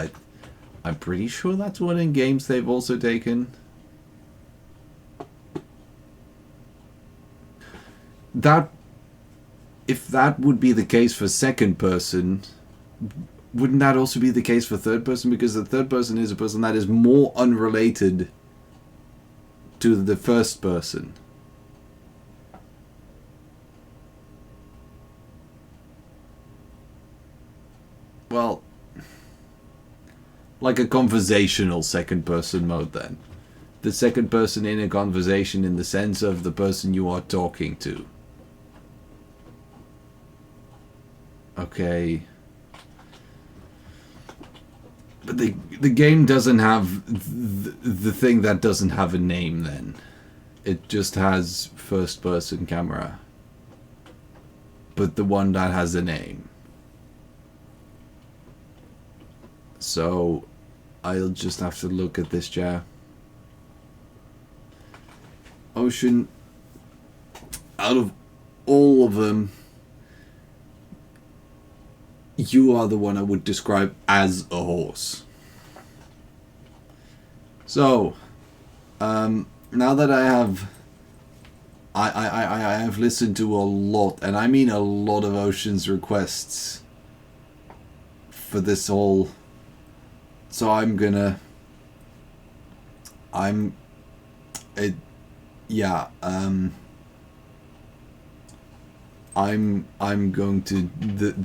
I'm pretty sure that's what in games they've also taken. That... If that would be the case for second person, wouldn't that also be the case for third person? Because the third person is a person that is more unrelated to the first person. Well, like a conversational second person mode then. The second person in a conversation in the sense of the person you are talking to. Okay. But the game doesn't have the thing that doesn't have a name then. It just has first person camera. But the one that has a name. So I'll just have to look at this chair. Ocean, out of all of them, you are the one I would describe as a horse. So, now that I have listened to a lot, and I mean a lot of Ocean's requests for this whole, so I'm going to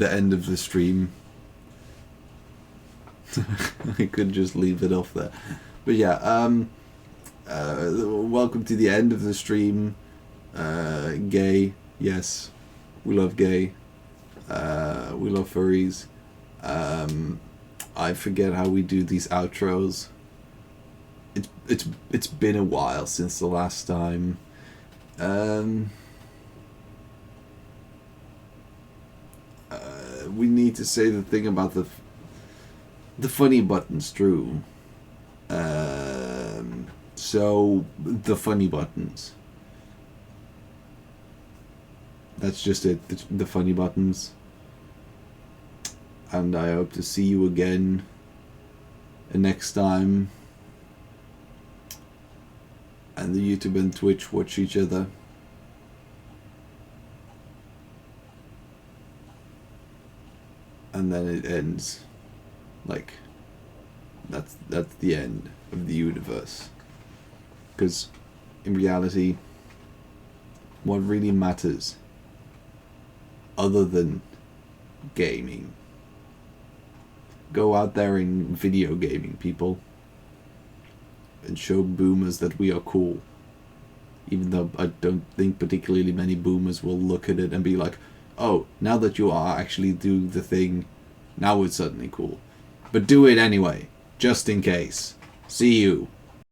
the end of the stream. I could just leave it off there, but yeah. Welcome to the end of the stream. Gay, yes, we love gay. We love furries. I forget how we do these outros. It's been a while since the last time. We need to say the thing about the funny buttons, Drew. So the funny buttons. that's just it. The funny buttons. And I hope to see you again next time. And the YouTube and Twitch watch each other. And then it ends. Like, that's the end of the universe. Because in reality, what really matters, other than gaming, go out there in video gaming, people, and show boomers that we are cool. Even though I don't think particularly many boomers will look at it and be like, oh, now that you are actually doing the thing, now it's suddenly cool. But do it anyway, just in case. See you.